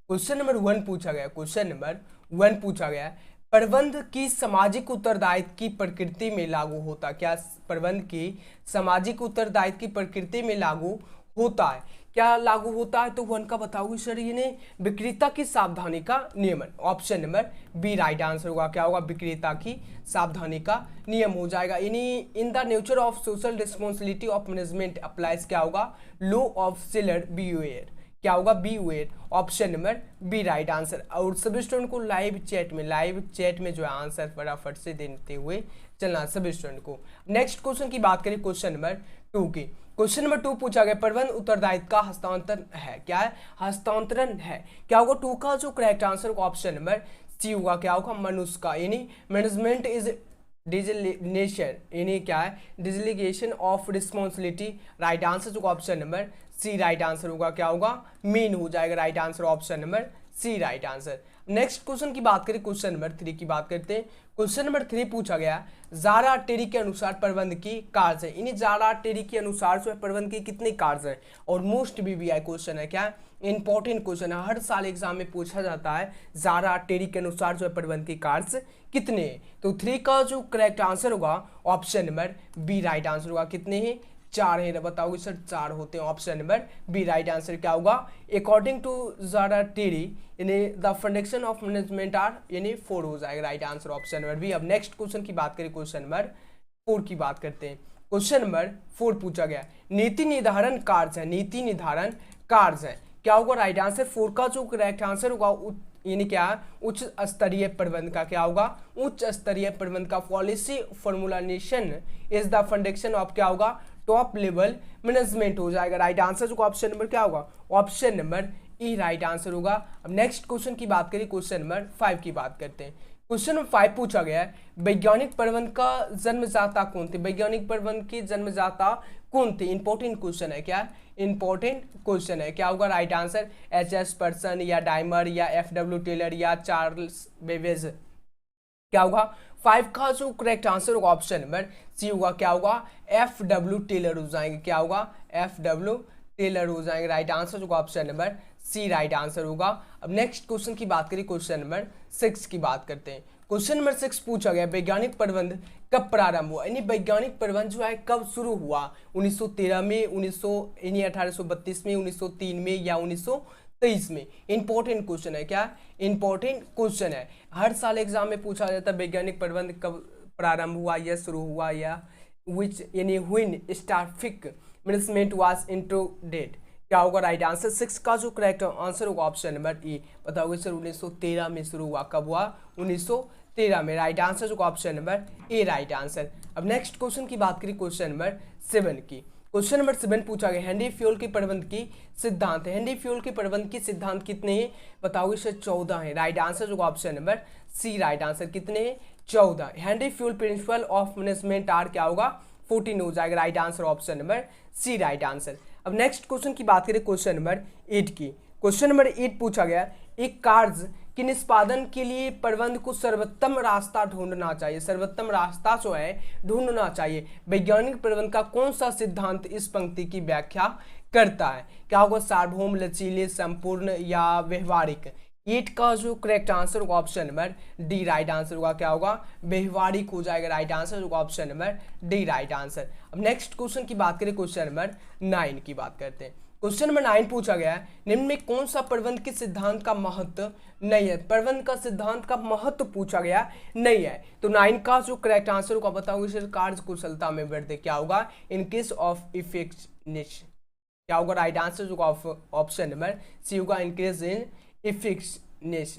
क्वेश्चन नंबर 1 पूछा गया, क्वेश्चन नंबर 1 पूछा गया, प्रबंध की सामाजिक उत्तरदायित्व की प्रकृति में लागू होता। क्या प्रबंध की सामाजिक उत्तरदायित्व की प्रकृति में लागू होता है, क्या लागू होता है। तो 1 का बताओगे सर, ये विक्रेता की सावधानी का नियमन। Option number B right answer होगा, क्या होगा, विक्रेता की सावधानी का नियम हो जाएगा। In the nature of social responsibility of management applies, क्या होगा, लॉ ऑफ सेलर बिहेवियर, क्या होगा, beware. Option number B right answer. और सभी स्टूडेंट को लाइव चैट में जो है आंसर फटाफट से देते हुए चलना सभी स्टूडेंट को। नेक्स्ट क्वेश्चन की बात करें, क्वेश्चन नंबर 2 की। क्वेश्चन नंबर 2 पूछा गया, प्रबंध उत्तरदायित्व का हस्तांतरण है, क्या है, हस्तांतरण है, क्या होगा। 2 का जो करेक्ट आंसर होगा, ऑप्शन नंबर सी होगा, क्या होगा, मनुष्य का, यानी मैनेजमेंट इज डिजिग्नेशन, यानी क्या है, designation of responsibility. Right answer होगा option number C. Right answer होगा, क्या होगा, मीन हो जाएगा। Right answer option number C right answer. Next question की बात करें, क्वेश्चन नंबर 3 की बात करते हैं। क्वेश्चन नंबर 3 पूछा गया, जारा टेरी के अनुसार प्रबंध की कार्य है। इन्हीं जारा टेरी के अनुसार जो है प्रबंध की कितने कार्य है। और मोस्ट बीबीआई क्वेश्चन है, क्या इंपॉर्टेंट क्वेश्चन है, हर साल एग्जाम में पूछा जाता है, जारा टेरी के अनुसार जो है प्रबंध की कार्य कितने हैं। तो 3 का जो करेक्ट आंसर होगा, option number B right answer होगा। कितने हैं, 4 है। बताओगे सर 4 होते हैं, option number B right answer क्या होगा। अकॉर्डिंग टू जारा टेरी यानी the foundation of management are, यानी 4 हो जाएगा। Right answer option number B. अब नेक्स्ट क्वेश्चन की बात करें, क्वेश्चन नंबर 4 की बात करते हैं। क्वेश्चन नंबर 4 पूछा गया, नीति निर्धारण कार्य है, नीति निर्धारण कार्य है, क्या होगा। राइट आंसर 4 का जो करेक्ट आंसर होगा, यानी क्या है, उच्च स्तरीय प्रबंध का, क्या होगा, उच्च स्तरीय प्रबंध का। Policy formulation is the foundation of, क्या होगा, टॉप लेवल मैनेजमेंट हो जाएगा। राइट आंसर जो ऑप्शन नंबर क्या होगा, option number E right answer होगा। अब नेक्स्ट क्वेश्चन की बात करें, क्वेश्चन नंबर 5 की बात करते हैं। क्वेश्चन नंबर 5 पूछा गया है, वैज्ञानिक प्रबंध का जन्मदाता कौन थे। वैज्ञानिक प्रबंध की जन्मदाता कौन थे। इंपॉर्टेंट क्वेश्चन है, क्या इंपॉर्टेंट क्वेश्चन है, क्या होगा। Right answer HS. पर्सन, या डाइमर, या F.W. टेलर, या चार्ल्स बेबेज, क्या होगा। 5 का जो करेक्ट आंसर होगा, ऑप्शन नंबर सी होगा, क्या होगा, F.W. टेलर हो जाएंगे, क्या होगा, F.W. टेलर हो जाएंगे। राइट आंसर होगा option number C right answer होगा। अब नेक्स्ट क्वेश्चन की बात करें, क्वेश्चन नंबर 6 की बात करते हैं। क्वेश्चन नंबर 6 पूछा गया, वैज्ञानिक प्रबंध कब प्रारंभ हुआ। यानी वैज्ञानिक प्रबंध जो है कब शुरू हुआ, 1913 में, 1832 में, 1903 में, या 1923 में। इंपॉर्टेंट क्वेश्चन है, क्या इंपॉर्टेंट क्वेश्चन है, हर साल एग्जाम में पूछा जाता है वैज्ञानिक प्रबंध कब प्रारंभ हुआ या शुरू हुआ, या विच यानी व्हेन स्टार्टिफिक मैनेजमेंट वाज इंट्रोड्यूस्ड, क्या होगा। राइट आंसर 6 का जो करेक्ट आंसर होगा, ऑप्शन नंबर ई। बताओगे सर 1913 में शुरू हुआ, कब हुआ, 1913 में। राइट आंसर होगा option number A right answer. अब नेक्स्ट क्वेश्चन की बात करें, क्वेश्चन नंबर 7 की। क्वेश्चन नंबर 7 पूछा गया, हेनरी फ्यूल के प्रबंध की सिद्धांत। हेनरी फ्यूल के प्रबंध की सिद्धांत कितने हैं। बताओगे सर 14 है। राइट आंसर होगा option number C right answer. कितने हैं, 14। Henry Fayol principle of management are, क्या होगा, 14 हो जाएगा। Right answer option number C right answer. अब नेक्स्ट क्वेश्चन की बात करें, क्वेश्चन नंबर 8 की। क्वेश्चन नंबर 8 पूछा गया, एक कार्य के निष्पादन के लिए प्रबंध को सर्वोत्तम रास्ता ढूंढना चाहिए। सर्वोत्तम रास्ता जो है ढूंढना चाहिए। वैज्ञानिक प्रबंध का कौन सा सिद्धांत इस पंक्ति की व्याख्या करता है, क्या होगा, सार्वभौम, लचीले, संपूर्ण, या व्यवहारिक। 8 का जो करेक्ट आंसर होगा, option number D right answer होगा, क्या होगा, व्यवहारिक हो जाएगा। राइट आंसर होगा option number D right answer. अब नेक्स्ट क्वेश्चन की बात करें, क्वेश्चन नंबर 9 की बात करते हैं। क्वेश्चन नंबर 9 पूछा गया है, निम्न में कौन सा प्रबंध के सिद्धांत का महत्व नहीं है? प्रबंध का सिद्धांत का महत्व पूछा गया नहीं है। तो 9 का जो करेक्ट आंसर होगा बताओगे सर, कार्य कुशलता में वृद्धि। क्या होगा? In case of effectiveness. क्या होगा राइट आंसर जो ऑप्शन नंबर सी होगा, increase in effectiveness.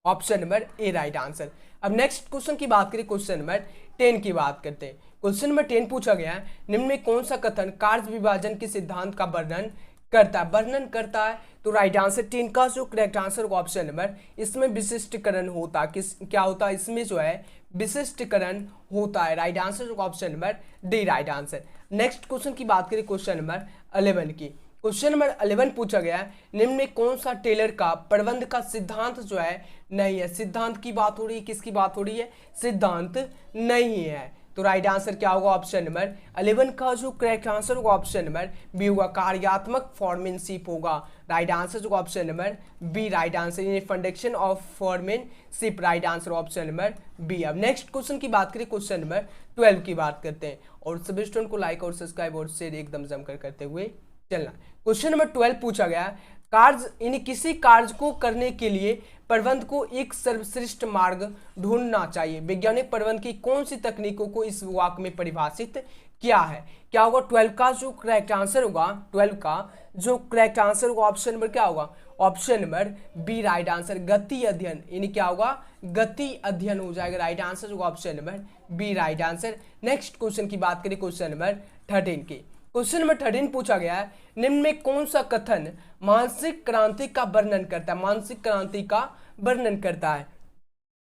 Option number A right answer. अब नेक्स्ट क्वेश्चन की बात करें, क्वेश्चन नंबर 10 की बात करते हैं। क्वेश्चन नंबर 10 पूछा गया है, निम्न में कौन सा कथन कार्य विभाजन के सिद्धांत का वर्णन करता है? तो राइट आंसर 10 का जो करेक्ट आंसर होगा ऑप्शन नंबर, इसमें विशिष्टकरण होता है। क्या होता है इसमें जो है विशिष्टकरण होता है। राइट आंसर होगा option number D right answer. Next question की बात करें, क्वेश्चन नंबर 11 की। क्वेश्चन नंबर 11 पूछा गया है, निम्न में कौन सा टेलर का प्रबंध का सिद्धांत जो है नहीं है? सिद्धांत की बात हो रही है, किसकी बात हो रही है? सिद्धांत नहीं है। तो राइट आंसर क्या होगा ऑप्शन नंबर 11 का जो करेक्ट आंसर होगा ऑप्शन नंबर बी होगा, कार्यात्मक फॉर्मेनशिप होगा। राइट आंसर होगा option number B right answer, in function of foremanship. Right answer option number B. अब नेक्स्ट क्वेश्चन की बात करें, क्वेश्चन नंबर 12 की बात करते हैं। और सभी स्टूडेंट को लाइक और सब्सक्राइब और शेयर एकदम जमकर करते हुए चलना। क्वेश्चन नंबर 12 पूछा गया, कार्य यानी किसी कार्य को करने के लिए प्रबंध को एक सर्वश्रेष्ठ मार्ग ढूंढना चाहिए। वैज्ञानिक प्रबंध की कौन सी तकनीकों को इस वाक्य में परिभाषित किया है? क्या होगा 12 का जो करेक्ट आंसर होगा, 12 का जो करेक्ट आंसर होगा ऑप्शन नंबर क्या होगा? Option number B right answer, गति अध्ययन। यानी क्या होगा? गति अध्ययन हो जाएगा। राइट आंसर होगा option number B right answer. Next question की बात करें, क्वेश्चन नंबर 13 की। क्वेश्चन नंबर 13 पूछा गया है, निम्न में कौन सा कथन मानसिक क्रांति का वर्णन करता है? मानसिक क्रांति का वर्णन करता है।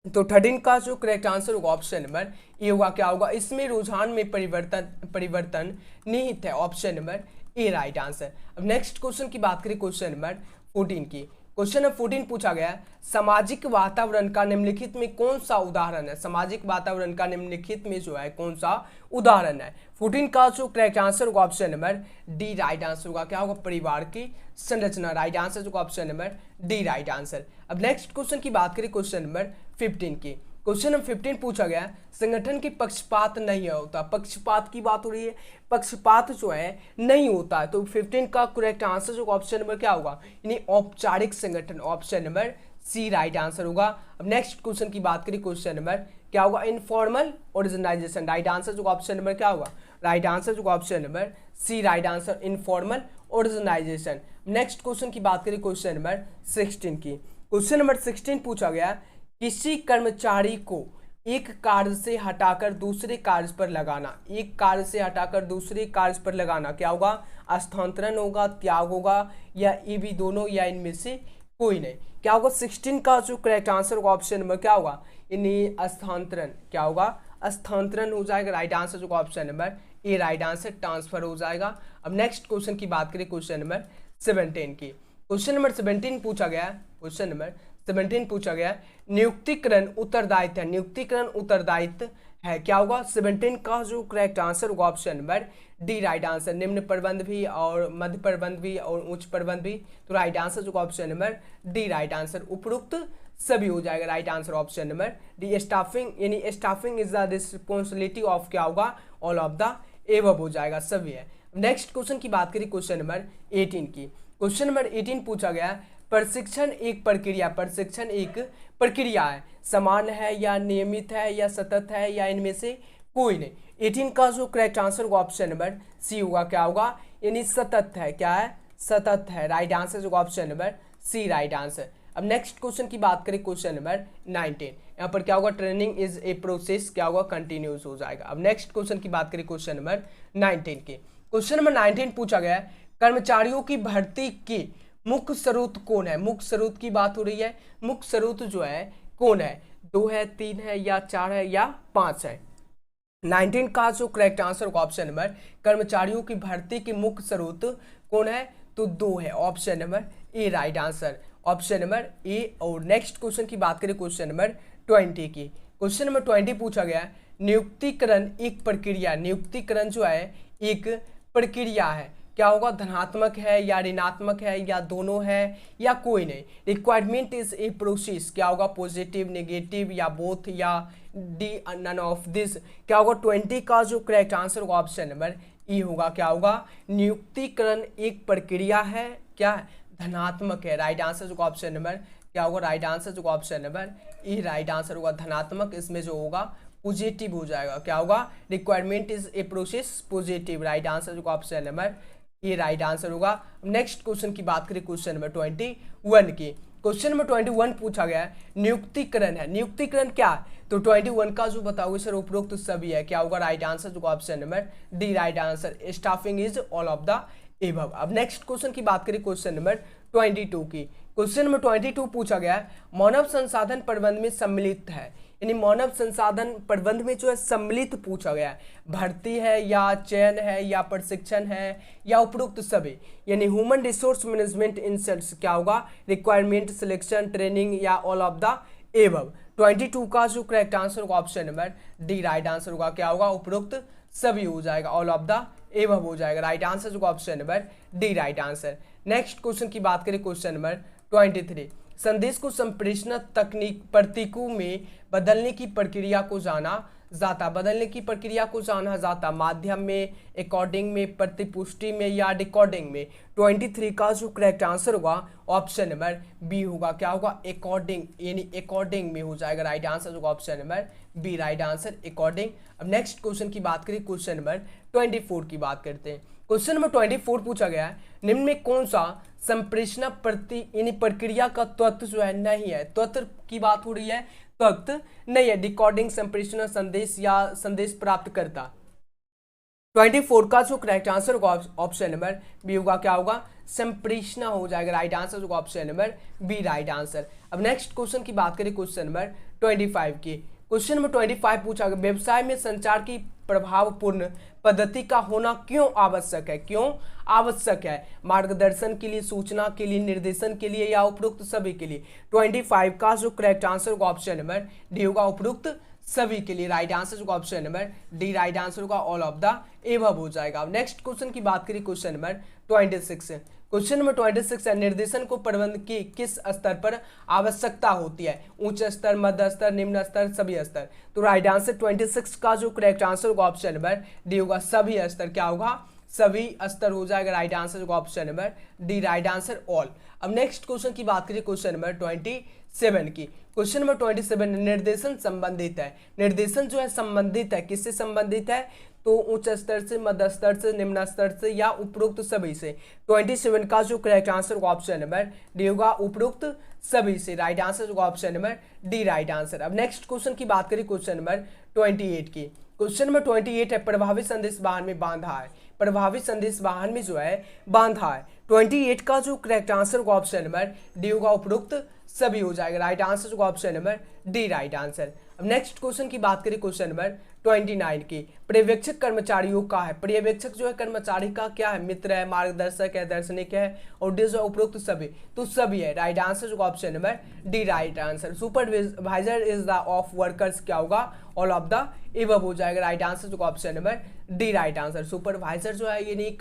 तो 13 का जो करेक्ट आंसर होगा ऑप्शन नंबर ए होगा। क्या होगा? इसमें रुझान में परिवर्तन निहित है। Option number A right answer. अब नेक्स्ट क्वेश्चन की बात करें, क्वेश्चन नंबर 14 की। क्वेश्चन नंबर 14 पूछा गया, सामाजिक वातावरण का निम्नलिखित में कौन सा उदाहरण है? सामाजिक वातावरण का निम्नलिखित में जो है कौन सा उदाहरण है? 14 का जो करेक्ट आंसर होगा option number D right answer होगा। क्या होगा? परिवार की संरचना। राइट आंसर होगा option number D right answer. अब नेक्स्ट क्वेश्चन की बात करें, क्वेश्चन नंबर 15 की। क्वेश्चन नंबर 15 पूछा गया, संगठन की पक्षपात नहीं होता। पक्षपात की बात हो रही है, पक्षपात जो है नहीं होता है। तो 15 का करेक्ट आंसर जो ऑप्शन नंबर क्या होगा? यानी औपचारिक संगठन। Option number C right answer होगा। अब नेक्स्ट क्वेश्चन की बात करें, क्वेश्चन नंबर क्या होगा? Informal organisation. राइट आंसर जो ऑप्शन नंबर क्या होगा? राइट आंसर जो option number C right answer, informal organisation. Next question की बात करें, क्वेश्चन नंबर 16 की। क्वेश्चन नंबर 16 पूछा गया, किसी कर्मचारी को एक कार्य से हटाकर दूसरे कार्य पर लगाना। एक कार्य से हटाकर दूसरे कार्य पर लगाना क्या होगा? स्थानांतरण होगा, त्याग होगा, या ये भी दोनों, या इनमें से कोई नहीं। क्या होगा? 16 का जो करेक्ट आंसर होगा ऑप्शन नंबर क्या होगा? इन्हीं स्थानांतरण। क्या होगा? स्थानांतरण हो जाएगा। राइट आंसर जो option number A right answer, transfer हो जाएगा। अब नेक्स्ट क्वेश्चन की बात करें, क्वेश्चन नंबर 17 की। क्वेश्चन नंबर 17 पूछा गया, क्वेश्चन नंबर 17 पूछा गया, नियुक्तिकरण उत्तरदायित्व है। नियुक्तिकरण उत्तरदायित्व है। क्या होगा? 17 का जो करेक्ट आंसर होगा option number D right answer, निम्न प्रबंध भी और मध्य प्रबंध भी और उच्च प्रबंध भी। तो राइट आंसर जो option number D right answer, उपरोक्त सभी हो जाएगा। Right answer option number D. Staffing यानी staffing is the responsibility of क्या होगा? ऑल ऑफ द एबव हो जाएगा, सभी है। नेक्स्ट क्वेश्चन की बात करें, क्वेश्चन नंबर 18 की। क्वेश्चन नंबर 18 पूछा गया, प्रशिक्षण एक प्रक्रिया। प्रशिक्षण एक प्रक्रिया है, समान है या नियमित है या सतत है या इनमें से कोई नहीं। 18 का जो करेक्ट आंसर होगा ऑप्शन नंबर सी होगा। क्या होगा? यानी सतत है। क्या है? सतत है। राइट आंसर होगा option number C right answer. अब नेक्स्ट क्वेश्चन की बात करें, क्वेश्चन नंबर 19। यहाँ पर क्या होगा? Training is a process. क्या होगा? कंटिन्यूस हो जाएगा। अब नेक्स्ट क्वेश्चन की बात करें, क्वेश्चन नंबर 19 की। क्वेश्चन नंबर 19 पूछा गया, कर्मचारियों की भर्ती की मुख्य स्रोत कौन है? मुख्य स्रोत की बात हो रही है। मुख्य स्रोत जो है कौन है? 2 है, 3 है, या 4 है, या 5 है? 19 का जो करेक्ट आंसर होगा ऑप्शन नंबर, कर्मचारियों की भर्ती की मुख्य स्रोत कौन है? तो 2 है। Option number A right answer, option number ए। और नेक्स्ट क्वेश्चन की बात करें, क्वेश्चन नंबर 20 की। क्वेश्चन नंबर 20 पूछा गया, नियुक्तिकरण एक प्रक्रिया। नियुक्तिकरण जो है एक प्रक्रिया है। क्या होगा? धनात्मक है या ऋणात्मक है या दोनों है या कोई नहीं। Requirement is a process. क्या होगा? पॉजिटिव, नेगेटिव, या बोथ, या डी नन ऑफ दिस। क्या होगा? 20 का जो करेक्ट आंसर होगा ऑप्शन नंबर ई होगा, क्या होगा, नियुक्तिकरण एक प्रक्रिया है, क्या है, धनात्मक है। राइट आंसर जो ऑप्शन नंबर क्या होगा, राइट आंसर जो option number E right answer होगा, धनात्मक। इसमें जो होगा पॉजिटिव हो जाएगा, क्या होगा, requirement is a process positive. Right answer जो ऑप्शन नंबर ये राइट आंसर होगा। नेक्स्ट क्वेश्चन की बात करें, क्वेश्चन नंबर 21 की। क्वेश्चन नंबर 21 पूछा गया है, नियुक्तिकरण है। नियुक्तिकरण क्या है, तो 21 का जो बताओगे सर उपरोक्त सभी है, क्या होगा, राइट आंसर जो option number D right answer, staffing is all of the above. अब नेक्स्ट क्वेश्चन की बात करें, क्वेश्चन नंबर 22 की। क्वेश्चन नंबर 22 पूछा गया है, मानव संसाधन प्रबंध में सम्मिलित है, यानी मानव संसाधन प्रबंध में जो है सम्मिलित पूछा गया है, भर्ती है या चयन है या प्रशिक्षण है या उपरोक्त सभी, यानी ह्यूमन रिसोर्स मैनेजमेंट इंसल्ट्स, क्या होगा, रिक्वायरमेंट, सिलेक्शन, ट्रेनिंग या ऑल ऑफ द एबव। 22 का जो करेक्ट आंसर होगा option number D right answer होगा, क्या होगा, उपरोक्त सभी हो जाएगा, ऑल ऑफ द एबव हो जाएगा। राइट आंसर जो option number D right answer. Next question की बात करें, क्वेश्चन नंबर 23, संदेश को संप्रेषण तकनीक प्रतीकों में बदलने की प्रक्रिया को जाना जाता, बदलने की प्रक्रिया को जाना जाता, माध्यम में, अकॉर्डिंग में, प्रतिपुष्टि में या रिकॉर्डिंग में। 23 का जो करेक्ट आंसर होगा ऑप्शन नंबर बी होगा, क्या होगा, अकॉर्डिंग, यानी अकॉर्डिंग में हो जाएगा। राइट आंसर होगा option number B right answer, according. अब नेक्स्ट क्वेश्चन की बात करें, क्वेश्चन नंबर 24 की बात करते हैं। क्वेश्चन नंबर 24 पूछा गया है, निम्न में कौन सा संप्रेषण यानी प्रक्रिया का तत्व जो है नहीं है, तत्व की बात हो रही है, तत्व नहीं है, रिकॉर्डिंग, संप्रेषण, संदेश या संदेश प्राप्त करता। 24 का जो करेक्ट आंसर होगा ऑप्शन नंबर बी होगा, क्या होगा, संप्रेषण हो जाएगा। राइट आंसर होगा option number B right answer. अब नेक्स्ट क्वेश्चन की बात करें, क्वेश्चन नंबर 25 की। क्वेश्चन नंबर 25 पूछा गया, व्यवसाय में संचार की प्रभावपूर्ण पद्धति का होना क्यों आवश्यक है, क्यों आवश्यक है, मार्गदर्शन के लिए, सूचना के लिए, निर्देशन के लिए या उपरोक्त सभी के लिए। 25 का जो करेक्ट आंसर होगा ऑप्शन नंबर डी होगा, उपरोक्त सभी के लिए। राइट आंसर होगा option number D right answer होगा, ऑल ऑफ द एबव हो जाएगा। नेक्स्ट क्वेश्चन की बात करें, क्वेश्चन नंबर 26। क्वेश्चन नंबर 26 है, निर्देशन को प्रबंध की किस स्तर पर आवश्यकता होती है, उच्च स्तर, मध्य स्तर, निम्न स्तर, सभी स्तर। तो राइट आंसर 26 का जो करेक्ट आंसर होगा ऑप्शन नंबर डी होगा, सभी स्तर, क्या होगा, सभी स्तर हो जाएगा। राइट आंसर होगा option number D right answer, all. अब नेक्स्ट क्वेश्चन की बात करिए, क्वेश्चन नंबर 27 की। क्वेश्चन नंबर 27, निर्देशन संबंधित है, निर्देशन जो है संबंधित है, किससे संबंधित है, तो उच्च स्तर से, मध्य स्तर से, निम्न स्तर से या उपरोक्त सभी से। 27 का जो करेक्ट आंसर होगा ऑप्शन नंबर डी होगा, उपरोक्त सभी से। राइट आंसर होगा option number D right answer. अब नेक्स्ट क्वेश्चन की बात करें, क्वेश्चन नंबर 28 की। क्वेश्चन नंबर 28 है, प्रभावी संदेश वाहन में बांधा है, प्रभावी संदेश वाहन में जो है बांधा है। 28 का जो करेक्ट आंसर होगा ऑप्शन नंबर डी होगा, उपरोक्त सभी हो जाएगा। राइट आंसर होगा option number D right answer. अब नेक्स्ट क्वेश्चन की बात करें, क्वेश्चन नंबर 29 की। पर्यवेक्षक कर्मचारियों का है, पर्यवेक्षक जो है कर्मचारी का क्या है, मित्र है, मार्गदर्शक है, दार्शनिक है और जो उपरोक्त सभी, तो सभी है। राइट आंसर होगा option number D right answer. Supervisor is the of workers, क्या होगा, ऑल ऑफ द एबव हो जाएगा। राइट आंसर होगा option number D right answer. Supervisor जो है यानी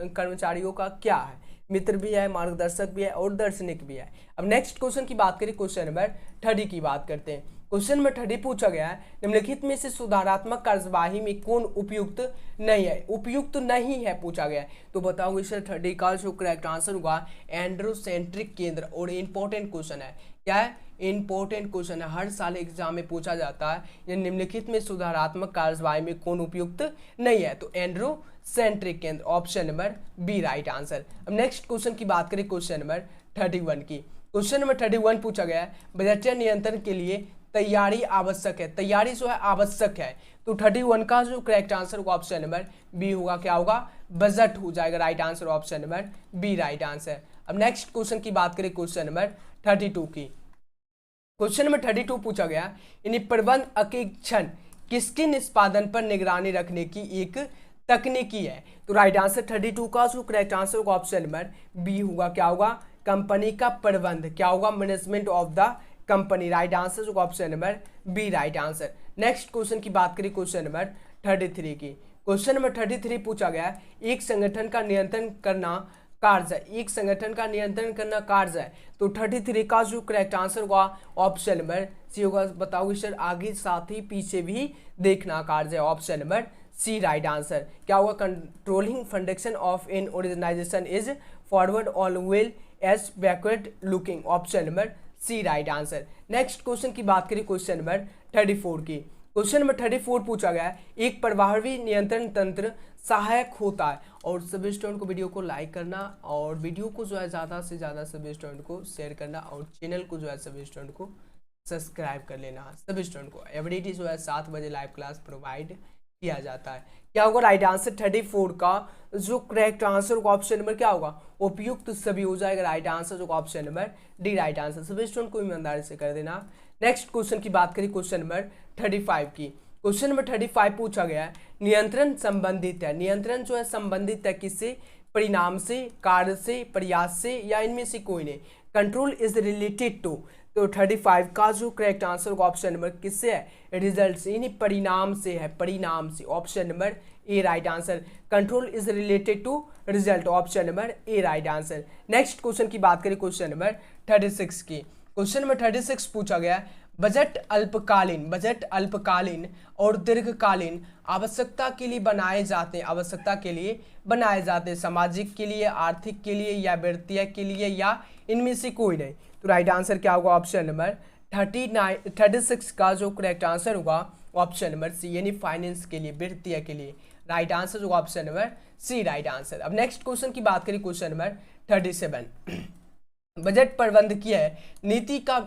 कर्मचारियों का क्या है, मित्र भी है, मार्गदर्शक भी है और दार्शनिक भी है। अब नेक्स्ट क्वेश्चन की बात करें, क्वेश्चन नंबर 30 की बात करते हैं। क्वेश्चन नंबर 30 पूछा गया है, निम्नलिखित में से सुधारात्मक कार्यवाही में कौन उपयुक्त नहीं है, उपयुक्त नहीं है पूछा गया है। तो बताओगे सर 30 का जो करेक्ट आंसर होगा एंड्रोसेंट्रिक केंद्र, और इंपॉर्टेंट क्वेश्चन है, क्या है, इंपॉर्टेंट क्वेश्चन है, हर साल एग्जाम में पूछा जाता है। ये निम्नलिखित में सुधारात्मक कार्यवाही में कौन उपयुक्त नहीं है, तो एंड्रोसेंट्रिक केंद्र, option number B right answer. अब नेक्स्ट क्वेश्चन की बात करें, क्वेश्चन नंबर 31 की। क्वेश्चन नंबर 31 पूछा गया है, बजटीय नियंत्रण के लिए तैयारी आवश्यक है, तैयारी जो है आवश्यक है। तो 31 का जो करेक्ट आंसर होगा ऑप्शन नंबर बी होगा, क्या होगा, बजट हो जाएगा। Right answer option number B right answer. अब नेक्स्ट क्वेश्चन की बात करें, क्वेश्चन नंबर 32 की। क्वेश्चन नंबर 32 पूछा गया, यानी प्रबंध अंकेक्षण किसके निष्पादन पर निगरानी रखने की एक तकनीकी है। तो राइट आंसर 32 का जो करेक्ट आंसर होगा ऑप्शन नंबर बी होगा, क्या होगा, कंपनी का प्रबंध, क्या होगा, management of the company. Right answer होगा option number B right answer. Next question की बात करें, क्वेश्चन नंबर 33 की। क्वेश्चन नंबर 33 पूछा गया, एक संगठन का नियंत्रण करना कार्य है, एक संगठन का नियंत्रण करना कार्य है। तो 33 का जो करेक्ट आंसर होगा ऑप्शन नंबर सी होगा। बताओगे सर आगे साथ ही पीछे भी देखना कार्य है, option number C right answer. क्या होगा, controlling function of in organization is forward always as backward looking, option number C right answer. Next question की बात करें, क्वेश्चन नंबर 34 की। क्वेश्चन नंबर 34 पूछा गया है, एक प्रभावी नियंत्रण तंत्र सहायक होता है। और सभी स्टूडेंट को वीडियो को लाइक करना और वीडियो को जो है ज़्यादा से ज़्यादा सभी स्टूडेंट को शेयर करना और चैनल को जो है सभी स्टूडेंट को सब्सक्राइब कर लेना। सभी स्टूडेंट को एवरीडे जो है 7 बजे लाइव क्लास प्रोवाइड किया जाता है। क्या होगा राइट आंसर 34 का जो करेक्ट आंसर होगा ऑप्शन नंबर क्या होगा, उपयुक्त सभी हो जाएगा राइट आंसर जो option number D right answer. सभी स्टूडेंट को ईमानदारी से कर देना। नेक्स्ट क्वेश्चन की बात करें, क्वेश्चन नंबर 35 की। क्वेश्चन नंबर 35 पूछा गया है, नियंत्रण संबंधित है, नियंत्रण जो है संबंधित है किससे, परिणाम से, कार्य से, प्रयास से या इनमें से कोई नहीं। कंट्रोल इज रिलेटेड टू, तो 35 का जो करेक्ट आंसर होगा ऑप्शन नंबर किससे है, रिजल्ट से, यानी परिणाम से है, परिणाम से, option number A right answer. Control is related to result, option number A right answer. Next question की बात करें, क्वेश्चन नंबर 36 की। क्वेश्चन नंबर 36 पूछा गया, बजट अल्पकालीन और दीर्घकालीन आवश्यकता के लिए बनाए जाते हैं, आवश्यकता के लिए बनाए जाते हैं, सामाजिक के लिए, आर्थिक के लिए या वित्तीय के लिए या इनमें से कोई नहीं। तो राइट आंसर क्या होगा, ऑप्शन नंबर 36 का जो करेक्ट आंसर होगा ऑप्शन नंबर सी, यानी फाइनेंस के लिए, वित्तीय के लिए। राइट आंसर होगा option number C right answer. अब नेक्स्ट क्वेश्चन की बात करें, क्वेश्चन नंबर 37। बजट प्रबंधकीय नीति का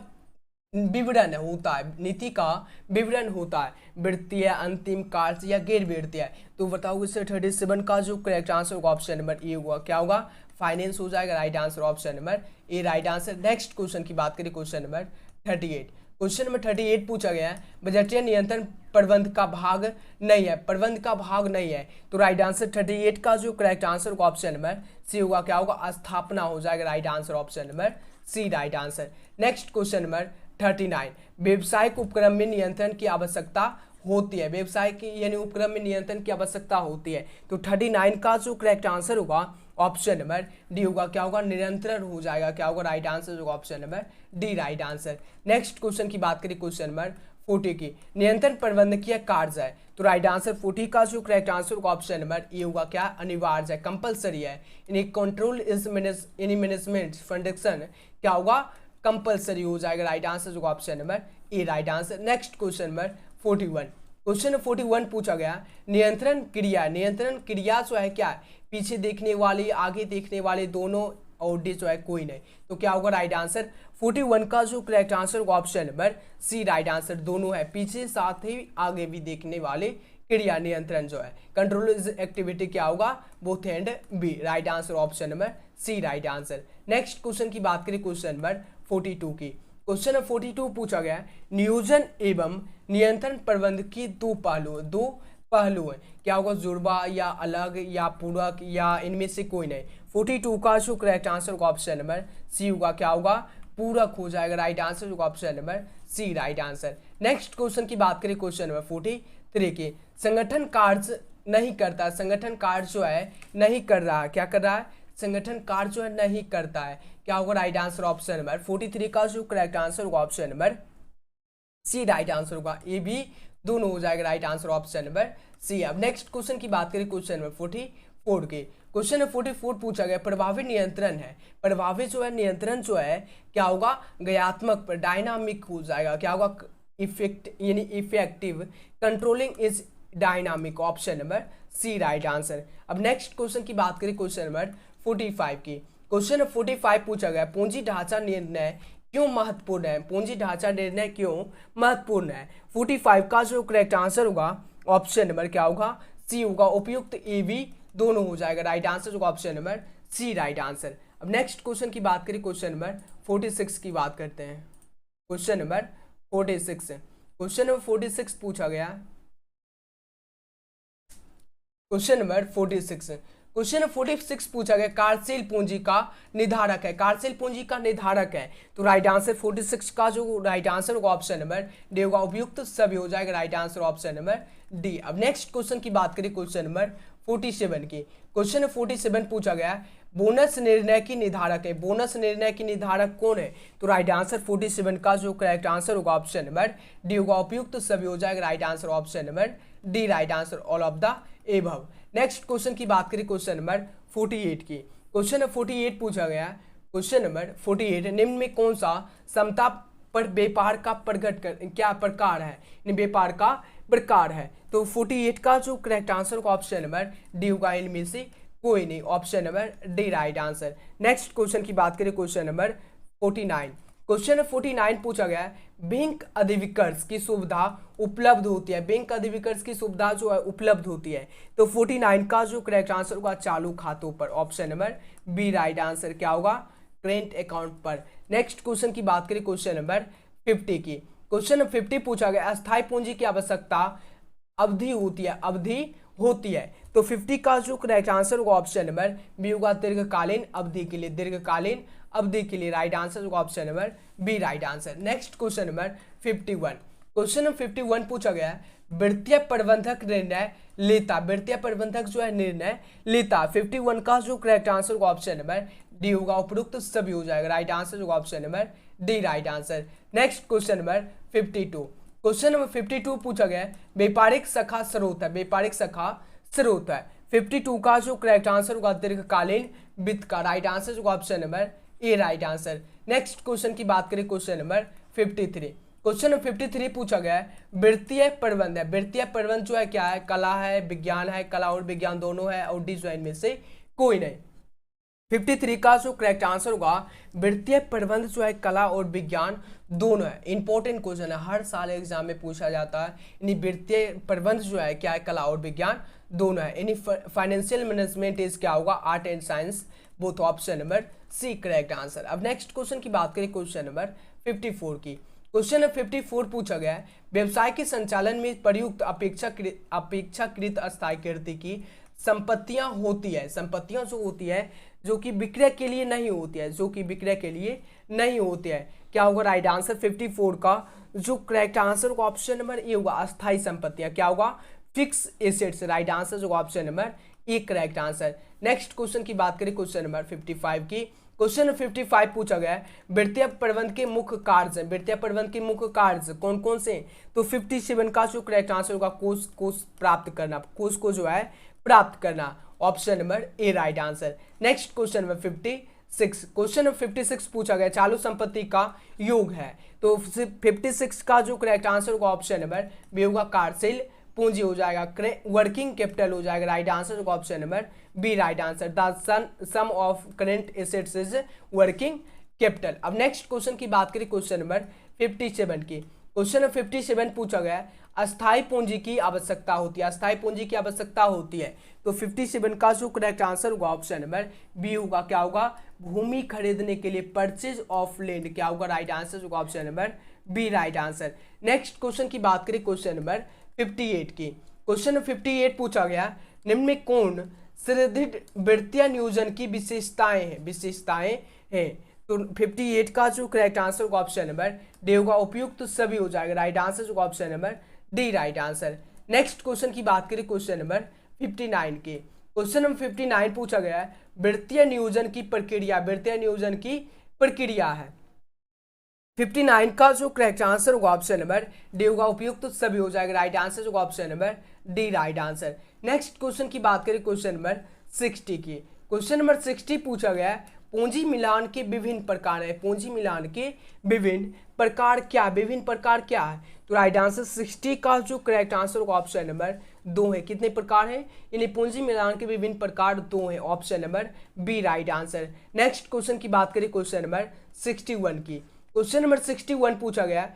विवरण होता है, नीति का विवरण होता है वित्तीय, अंतिम, कार्य या गैर वित्तीय। तो बताओ इससे 37 का जो करेक्ट आंसर होगा ऑप्शन नंबर ए होगा, क्या होगा, फाइनेंस हो जाएगा right answer, option number A right answer. Next question की बात करें, क्वेश्चन नंबर 38। क्वेश्चन नंबर 38 पूछा गया है, बजटीय नियंत्रण प्रबंध का भाग नहीं है, प्रबंध का भाग नहीं है। तो राइट आंसर 38 का जो करेक्ट आंसर होगा ऑप्शन नंबर सी होगा, क्या होगा, स्थापना हो जाएगा right answer, option number C right answer. Next question number 39, व्यवसायिक उपक्रम में नियंत्रण की आवश्यकता होती है, व्यवसाय की यानी उपक्रम में नियंत्रण की आवश्यकता होती है। तो 39 का जो करेक्ट आंसर होगा ऑप्शन नंबर डी होगा, क्या होगा, निरंतर हो जाएगा, क्या होगा, राइट आंसर होगा option number D right answer. Next question की बात करें, क्वेश्चन नंबर 40 की। नियंत्रण प्रबंधकीय कार्य है, तो राइट आंसर 40 का जो करेक्ट आंसर होगा ऑप्शन नंबर ए होगा, क्या, अनिवार्य है, कंपलसरी है, यानी कंट्रोल इज मैनेजमेंट फंक्शन क्या होगा, कंपलसरी हो जाएगा राइट आंसर जो option number A right answer. Next question number 41। Question 41 पूछा गया, नियंत्रण क्रिया जो है क्या है, पीछे देखने वाले, आगे देखने वाले दोनों, और डी जो है कोई नहीं। तो क्या होगा राइट आंसर 41 का जो करेक्ट आंसर होगा option number C right answer, दोनों है, पीछे साथ ही आगे भी देखने वाले क्रिया नियंत्रण जो है, कंट्रोल इज एक्टिविटी क्या होगा, both and B, right answer option number C right answer. Next question की बात करें, क्वेश्चन नंबर 42 की। क्वेश्चन 42 पूछा गया, नियोजन एवं नियंत्रण प्रबंध की दो पहलू है, क्या होगा, जुड़वा या अलग या पूरक या इनमें से कोई नहीं। 42 का जो करेक्ट आंसर होगा ऑप्शन नंबर सी होगा, क्या होगा, पूरक हो जाएगा राइट आंसर होगा option number C right answer. Next question की बात करें, क्वेश्चन नंबर 43 की। संगठन कार्य नहीं करता, संगठन कार्य जो है नहीं कर रहा है, क्या कर रहा है, संगठन कार्य जो है नहीं करता है, क्या होगा राइट आंसर ऑप्शन नंबर 43 का जो करेक्ट आंसर होगा option number C right answer होगा, ए भी दोनों हो जाएगा right answer option number C. अब नेक्स्ट क्वेश्चन की बात करें, क्वेश्चन नंबर 44 के। क्वेश्चन नंबर 44 पूछा गया, प्रभावी नियंत्रण है, प्रभावी जो है नियंत्रण जो है क्या होगा, गयात्मक पर, डायनामिक हो जाएगा, क्या होगा, इफेक्ट यानी effective, controlling is dynamic, option number C right answer. अब नेक्स्ट क्वेश्चन की बात करें, क्वेश्चन नंबर 45 की। क्वेश्चन नंबर 45 पूछा गया, पूंजी ढांचा निर्णय क्यों महत्वपूर्ण है, पूंजी ढांचा निर्णय क्यों महत्वपूर्ण है। 45 का जो करेक्ट आंसर होगा ऑप्शन नंबर क्या होगा, सी होगा, उपयुक्त, ए बी दोनों हो जाएगा राइट आंसर होगा option number C right answer. अब नेक्स्ट क्वेश्चन की बात करें, क्वेश्चन नंबर 46 की बात करते हैं। क्वेश्चन नंबर 46, क्वेश्चन नंबर 46 पूछा गया, क्वेश्चन नंबर 46, क्वेश्चन नंबर 46 पूछा गया, कार्यशील पूंजी का निर्धारक है, कार्यशील पूंजी का निर्धारक है। तो राइट आंसर 46 का जो राइट आंसर होगा ऑप्शन नंबर डी होगा, उपयुक्त सभी हो जाएगा right answer option number D. अब नेक्स्ट क्वेश्चन की बात करें, क्वेश्चन नंबर 47 की। क्वेश्चन नंबर 47 पूछा गया, बोनस निर्णय की निर्धारक है, बोनस निर्णय की निर्धारक कौन है। तो राइट आंसर 47 का जो करेक्ट आंसर होगा ऑप्शन नंबर डी होगा, उपयुक्त सभी हो जाएगा right answer option number D right answer all of the above. Next question की बात करें क्वेश्चन नंबर 48 की। क्वेश्चन नंबर 48 पूछा गया है, क्वेश्चन नंबर 48, निम्न में कौन सा समता पर व्यापार का क्या प्रकार है, व्यापार का प्रकार है। तो 48 का जो करेक्ट आंसर होगा ऑप्शन नंबर डी होगा, इनमें से कोई नहीं, option number D right answer. Next question की बात करें क्वेश्चन नंबर 49। क्वेश्चन नंबर 49 पूछा गया है, बैंक अधिविकर्ष की सुविधा उपलब्ध होती है, बैंक अधिविकर्ष की सुविधा जो है उपलब्ध होती है। तो 49 का जो करेक्ट आंसर होगा चालू खातों पर, option number B right answer क्या होगा, करेंट अकाउंट पर। नेक्स्ट क्वेश्चन की बात करें क्वेश्चन नंबर 50 की। क्वेश्चन नंबर 50 पूछा गया, अस्थायी पूंजी की आवश्यकता अवधि होती है। तो 50 का जो करेक्ट आंसर होगा ऑप्शन नंबर बी होगा, दीर्घकालीन अवधि के लिए, दीर्घकालीन अवधि के लिए राइट आंसर होगा option number B right answer. Next question number 51। Question number 51 पूछा गया है, वित्तीय प्रबंधक निर्णय लेता, वित्तीय प्रबंधक जो है निर्णय लेता। 51 का जो करेक्ट आंसर होगा ऑप्शन नंबर डी होगा, उपरोक्त सभी हो जाएगा, राइट आंसर होगा option number D right answer. Next question number 52। Question number 52 पूछा गया है, व्यापारिक शाखा स्रोत है, व्यापारिक शाखा स्रोत है। 52 का जो करेक्ट आंसर होगा दीर्घकालीन वित्त का, राइट आंसर होगा option number A right answer. Next question की बात करें क्वेश्चन नंबर 53। क्वेश्चन नंबर 53 पूछा गया है, वित्तीय प्रबंध है, वित्तीय प्रबंध जो है क्या है, कला है, विज्ञान है, कला और विज्ञान दोनों है, और डी जो है इनमें से कोई नहीं। 53 का जो करेक्ट आंसर होगा, वित्तीय प्रबंध जो है कला और विज्ञान दोनों है। इंपॉर्टेंट क्वेश्चन है, हर साल एग्जाम में पूछा जाता है। यानी वित्तीय प्रबंध जो है क्या है, कला और विज्ञान दोनों है। यानी फाइनेंशियल मैनेजमेंट इज क्या होगा, art and science, both option number C correct answer. अब नेक्स्ट क्वेश्चन की बात करें क्वेश्चन नंबर 54 की। क्वेश्चन नंबर 54 पूछा गया है, व्यवसाय के संचालन में प्रयुक्त अपेक्षाकृत अस्थायी कीर्ति की संपत्तियां होती है, संपत्तियां जो होती है जो कि विक्रय के लिए नहीं होती है, जो कि विक्रय के लिए नहीं होती है, क्या होगा राइट आंसर। 54 का जो करेक्ट आंसर होगा ऑप्शन नंबर ए होगा, अस्थायी संपत्तियां क्या होगा, फिक्स एसेट्स, राइट आंसर होगा option number A correct answer. Next question की बात करें क्वेश्चन नंबर 55 की। क्वेश्चन नंबर 55 पूछा गया है, वित्तीय प्रबंध के मुख्य कार्य, वित्तीय प्रबंध के मुख्य कार्य कौन कौन से। तो 57 का जो करेक्ट आंसर होगा कोष प्राप्त करना, कोष को जो है प्राप्त करना, option number A right answer. Next question number 56। Question number 56 पूछा गया, चालू संपत्ति का योग है। तो 56 का जो करेक्ट आंसर होगा ऑप्शन नंबर बी होगा, कार्यशील पूंजी हो जाएगा, वर्किंग कैपिटल हो जाएगा, राइट आंसर होगा option number B right answer. The sum of current assets is working capital. अब नेक्स्ट क्वेश्चन की बात करें क्वेश्चन नंबर 57 की। क्वेश्चन नंबर 57 पूछा गया है, अस्थायी पूंजी की आवश्यकता होती है, अस्थायी पूंजी की आवश्यकता होती है। तो 57 का जो करेक्ट आंसर होगा ऑप्शन नंबर बी होगा, क्या होगा, भूमि खरीदने के लिए, परचेज ऑफ लैंड, क्या होगा राइट आंसर होगा option number B right answer. Next question की बात करें क्वेश्चन नंबर 58 की। क्वेश्चन नंबर 58 पूछा गया, निम्न में कौन सुदृढ़ वित्तीय नियोजन की विशेषताएं हैं। तो 58 का जो करेक्ट आंसर होगा ऑप्शन नंबर डी होगा, उपयुक्त तो सभी हो जाएगा, राइट आंसर होगा option number D right answer. Next question की बात करें क्वेश्चन नंबर 59 की। क्वेश्चन नंबर 59 पूछा गया है, वित्तीय नियोजन की प्रक्रिया, वित्तीय नियोजन की प्रक्रिया है। 59 का जो करेक्ट आंसर होगा ऑप्शन नंबर डी होगा, उपयुक्त तो सभी हो जाएगा, राइट आंसर होगा option number D right answer. Next question की बात करें क्वेश्चन नंबर 60 की। क्वेश्चन नंबर 60 पूछा गया है, पूंजी मिलान के विभिन्न प्रकार है, पूंजी मिलान के विभिन्न प्रकार क्या, विभिन्न प्रकार क्या है। तो राइट आंसर 60 का जो करेक्ट आंसर होगा ऑप्शन नंबर 2 है। कितने प्रकार है, यानी पूंजी मिलान के विभिन्न प्रकार 2 है, option number B right answer. Next question की बात करें क्वेश्चन नंबर 61 की। क्वेश्चन नंबर 61 पूछा गया,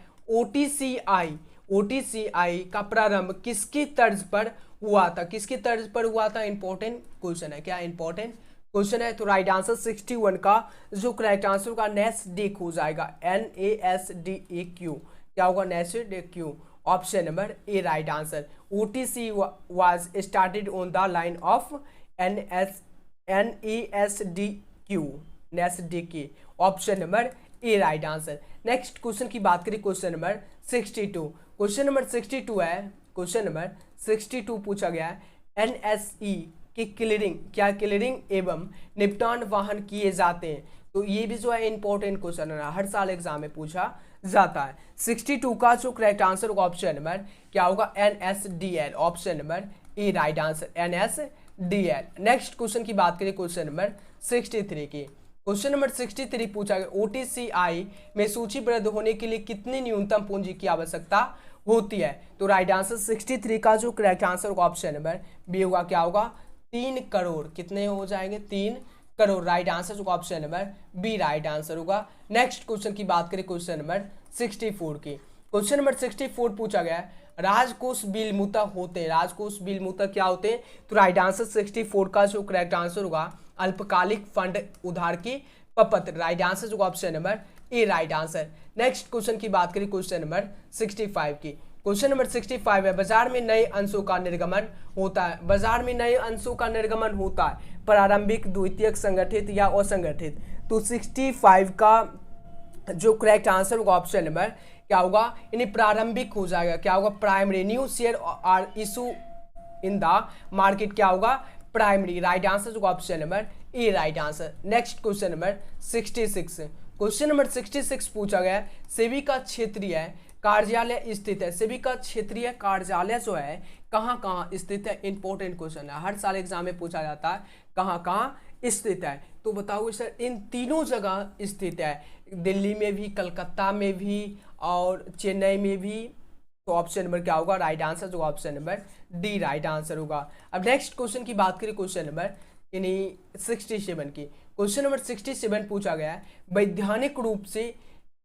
ओटीसीआई का प्रारंभ किसकी तर्ज पर हुआ था, किसकी तर्ज पर हुआ था। इंपॉर्टेंट क्वेश्चन है, क्या इंपॉर्टेंट क्वेश्चन है। तो राइट आंसर 61 का जो करेक्ट आंसर होगा नेस्डेक हो जाएगा, NASDAQ, क्या होगा Nasdaq, option number A right answer. OTC was started on the line of NASDQ, option number A right answer. Next question की बात करें क्वेश्चन नंबर 62। क्वेश्चन नंबर 62 है, क्वेश्चन नंबर 62 पूछा गया है, NSE की क्लियरिंग, क्या क्लियरिंग एवं निपटान वाहन किए जाते हैं। तो ये भी जो है इंपॉर्टेंट क्वेश्चन है, हर साल एग्जाम में पूछा जाता है। 62 का जो करेक्ट आंसर होगा ऑप्शन नंबर क्या होगा, NSDL, option number A right answer, NSDL। Next question की बात करें क्वेश्चन नंबर 63 की। क्वेश्चन नंबर 63 पूछा गया OTCI में सूचीबद्ध होने के लिए कितनी न्यूनतम पूंजी की आवश्यकता होती है। तो राइट आंसर 63 का जो करेक्ट आंसर होगा ऑप्शन नंबर बी होगा, क्या होगा, 3 करोड़। कितने हो जाएंगे, 3 करोड़। राइट आंसर होगा option number B right answer होगा। नेक्स्ट क्वेश्चन की बात करें क्वेश्चन नंबर 64 की। क्वेश्चन नंबर 64 पूछा गया है राजकोष बिल मुता होते हैं, राजकोष बिल मुता क्या होते हैं। तो राइट आंसर 64 का जो करेक्ट आंसर होगा अल्पकालिक फंड उधार की प्रपत्र। राइट आंसर होगा option number A right answer. Next question की बात करें क्वेश्चन नंबर 65 की। क्वेश्चन नंबर 65 है बाजार में नए अंशों का निर्गमन होता है, बाजार में नए अंशों का निर्गमन होता है प्रारंभिक, द्वितीयक, संगठित या असंगठित। तो 65 का जो करेक्ट आंसर होगा ऑप्शन नंबर क्या होगा, यानी प्रारंभिक हो जाएगा, क्या होगा, primary. New share are issue in the market, क्या होगा, प्राइमरी। राइट आंसर होगा option number A right answer. Next question number 66। Question number 66 पूछा गया सेबी का क्षेत्रीय कार्यालय स्थित है, सेबी का क्षेत्रीय कार्यालय जो है कहाँ कहाँ स्थित है। इंपॉर्टेंट क्वेश्चन है, हर साल एग्जाम में पूछा जाता है कहाँ कहाँ स्थित है। तो बताओ सर, इन तीनों जगह स्थित है, दिल्ली में भी, कलकत्ता में भी और चेन्नई में भी। तो ऑप्शन नंबर क्या होगा, राइट आंसर जो option number D right answer होगा। अब नेक्स्ट क्वेश्चन की बात करें क्वेश्चन नंबर यानी 67 की। क्वेश्चन नंबर 67 पूछा गया है वैधानिक रूप से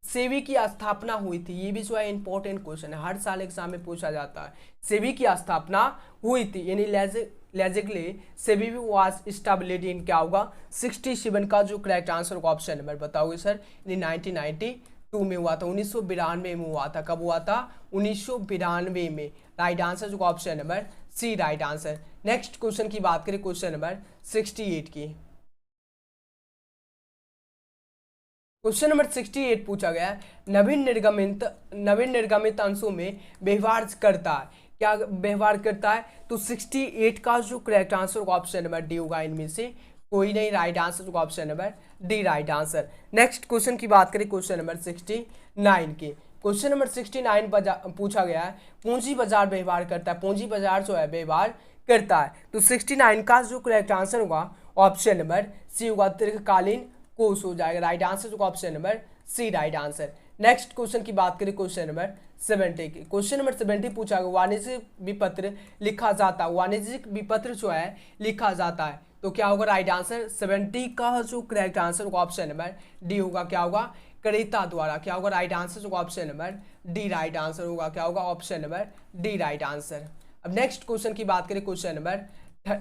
सेबी की स्थापना हुई थी। ये भी जो है इंपॉर्टेंट क्वेश्चन है, हर साल एग्जाम में पूछा जाता है। सेबी की स्थापना हुई थी यानी लेजिकली सेबी वाज एस्टैब्लिश्ड इन, क्या होगा, 67 का जो करेक्ट आंसर होगा ऑप्शन नंबर बताओगे सर, यानी 1992 में हुआ था, 1992 में हुआ था। कब हुआ था, 1992 में। राइट आंसर जो option number C right answer. Next question की बात करें क्वेश्चन नंबर 68 की। क्वेश्चन नंबर 68 पूछा गया नवीन निर्गमित अंशों में व्यवहार करता है, क्या व्यवहार करता है। तो 68 का जो करेक्ट आंसर होगा ऑप्शन नंबर डी होगा, इनमें से कोई नहीं। राइट आंसर होगा option number D right answer. Next question की बात करें क्वेश्चन नंबर 69 की। क्वेश्चन नंबर 69 पूछा गया है पूंजी बाजार व्यवहार करता है, पूंजी बाजार जो है व्यवहार करता है। तो 69 का जो करेक्ट आंसर होगा ऑप्शन नंबर सी होगा, दीर्घकालीन कोष हो जाएगा। राइट आंसर होगा option number C right answer. Next question की बात करें क्वेश्चन नंबर 70 की। क्वेश्चन नंबर 70 पूछा गया वाणिज्यिक विपत्र लिखा जाता है, वाणिज्यिक विपत्र जो है लिखा जाता है। तो क्या होगा, राइट आंसर 70 का जो करेक्ट आंसर होगा ऑप्शन नंबर डी होगा, क्या होगा, क्रेता द्वारा। क्या होगा, राइट आंसर होगा option number D right answer होगा, क्या होगा, option number D right answer. अब नेक्स्ट क्वेश्चन की बात करें क्वेश्चन नंबर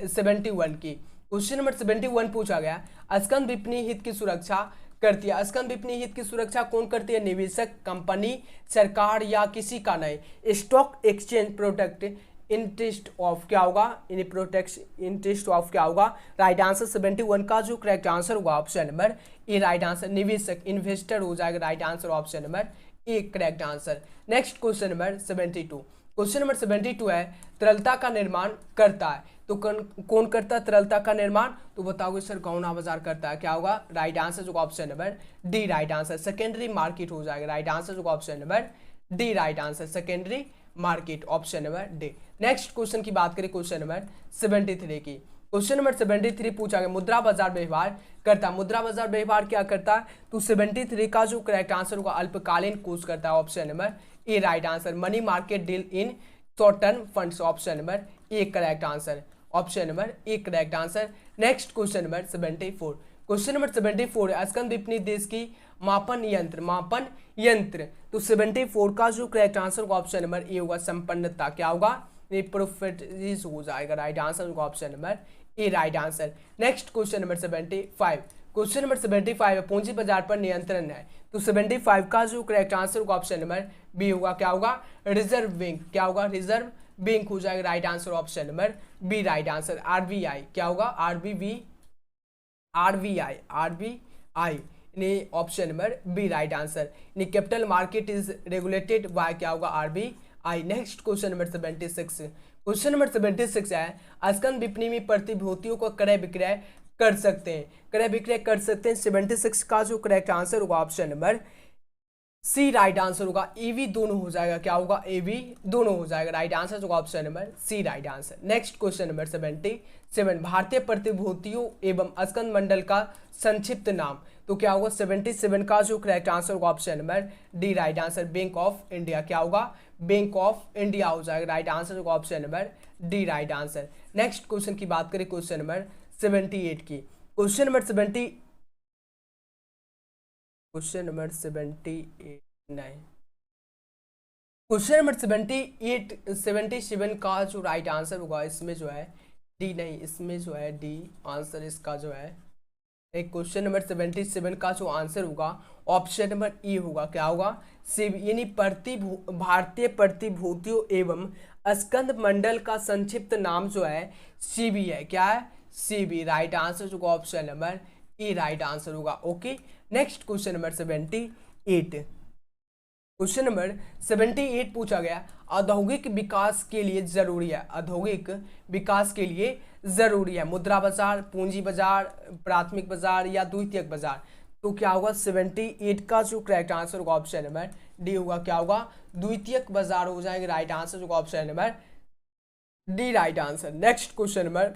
71 की। क्वेश्चन नंबर 71 पूछा गया स्कंद विपणी हित की सुरक्षा करती है, स्कंद विपणी हित की सुरक्षा कौन करती है, निवेशक, कंपनी, सरकार या किसी का नहीं। Stock exchange protect interest of, क्या होगा, इन प्रोटेक्ट इंटरेस्ट ऑफ, क्या होगा, राइट आंसर 71 का जो करेक्ट आंसर होगा option number A right answer. निवेशक, इन्वेस्टर हो जाएगा, right answer option number A correct answer. Next question number 72। Question number 72 है तरलता का निर्माण करता है। तो कौन करता है तरलता का निर्माण, तो बताओगे सर गौना बाजार करता है। क्या होगा, राइट आंसर जो option number D right answer. Secondary market हो जाएगा, राइट आंसर जो option number D right answer, secondary market, option number D. Next question की बात करें क्वेश्चन नंबर 73 की। क्वेश्चन नंबर 73 पूछा गया मुद्रा बाजार व्यवहार करता है, मुद्रा बाजार व्यवहार क्या करता है। तो 73 का जो करेक्ट आंसर होगा अल्पकालीन कोष करता है, option number A right answer. Money market deal in short term funds, option number A correct answer, option number A correct answer. Next question number 74। Question number 74 स्कंद विपणी देश की मापन यंत्र। तो 74 का जो करेक्ट आंसर होगा ऑप्शन नंबर ए होगा, संपन्नता, क्या होगा, प्रोफिट हो जाएगा, राइट आंसर होगा option number A right answer. Next question number 75। Question number 75 है पूंजी बाजार पर नियंत्रण है। तो 75 का जो करेक्ट आंसर होगा ऑप्शन नंबर बी होगा, क्या होगा, रिजर्व बैंक, क्या होगा, रिजर्व बैंक हो जाएगा, right answer option number B right answer. RBI, क्या होगा, RBI option number B right answer. Capital market is regulated by, क्या होगा, RBI. Next question number 76। Question number 76 है स्कंद विपणी में प्रतिभूतियों का क्रय विक्रय कर सकते हैं, क्रय विक्रय कर सकते हैं। 76 का जो करेक्ट आंसर होगा option number C right answer होगा। एवी दोनों हो जाएगा, क्या होगा, एवी दोनों हो जाएगा। राइट आंसर होगा option number C right answer. Next question number 77, भारतीय प्रतिभूतियों एवं स्कंद मंडल का संक्षिप्त नाम, तो क्या होगा 77 का जो करेक्ट आंसर होगा option number D right answer, bank of India, क्या होगा, बैंक ऑफ इंडिया हो जाएगा। राइट आंसर होगा option number D right answer. Next question की बात करें क्वेश्चन नंबर 78 की। क्वेश्चन नंबर 78 नहीं, क्वेश्चन नंबर 77 का जो राइट आंसर होगा इसमें जो है डी नहीं, इसमें जो है डी आंसर इसका जो है एक क्वेश्चन नंबर 77 का जो आंसर होगा ऑप्शन नंबर ई होगा, क्या होगा, सीबी, यानी भारतीय प्रतिभूतियों एवं स्कंद मंडल का संक्षिप्त नाम जो है सीबी है, क्या है, सीबी। राइट आंसर होगा option number E right answer होगा। Okay, next question number 78, question number 78 पूछा गया, औद्योगिक विकास के लिए जरूरी है, औद्योगिक विकास के लिए जरूरी है मुद्रा बाजार, पूंजी बाजार, प्राथमिक बाजार या द्वितीयक बाजार, तो क्या होगा 78 का जो करेक्ट आंसर होगा ऑप्शन नंबर डी होगा, क्या होगा, द्वितीयक बाजार हो जाएंगे। राइट आंसर होगा option number D right answer. Next question number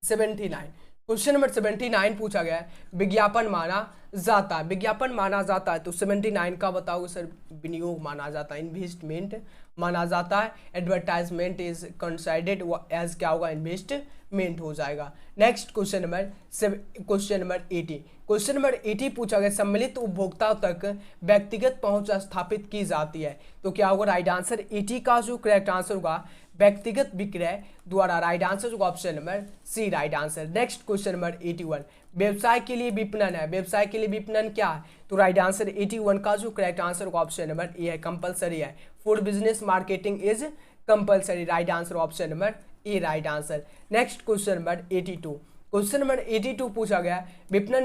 79, question number 79 पूछा गया है, विज्ञापन माना जाता है, विज्ञापन माना जाता है, तो 79 का बताओगे सर, विनियोग माना जाता है, इन्वेस्टमेंट माना जाता है, एडवर्टाइजमेंट इज कंसाइडेड एज, क्या होगा, इन्वेस्टमेंट हो जाएगा। Next question number 80, question number 80 पूछा गया, सम्मिलित उपभोक्ता तक व्यक्तिगत पहुंच स्थापित की जाती है, तो क्या होगा, राइट आंसर 80 का जो करेक्ट आंसर होगा व्यक्तिगत विक्रय द्वारा। राइट आंसर होगा option number C right answer. Next question number 81, व्यवसाय के लिए विपणन है, व्यवसाय के लिए विपणन क्या है, तो राइट आंसर 81 का जो करेक्ट आंसर होगा ऑप्शन नंबर ए है, कंपलसरी है, food business marketing is compulsory. Right answer option number A right answer. Next question number 82, question number 82 पूछा गया, विपणन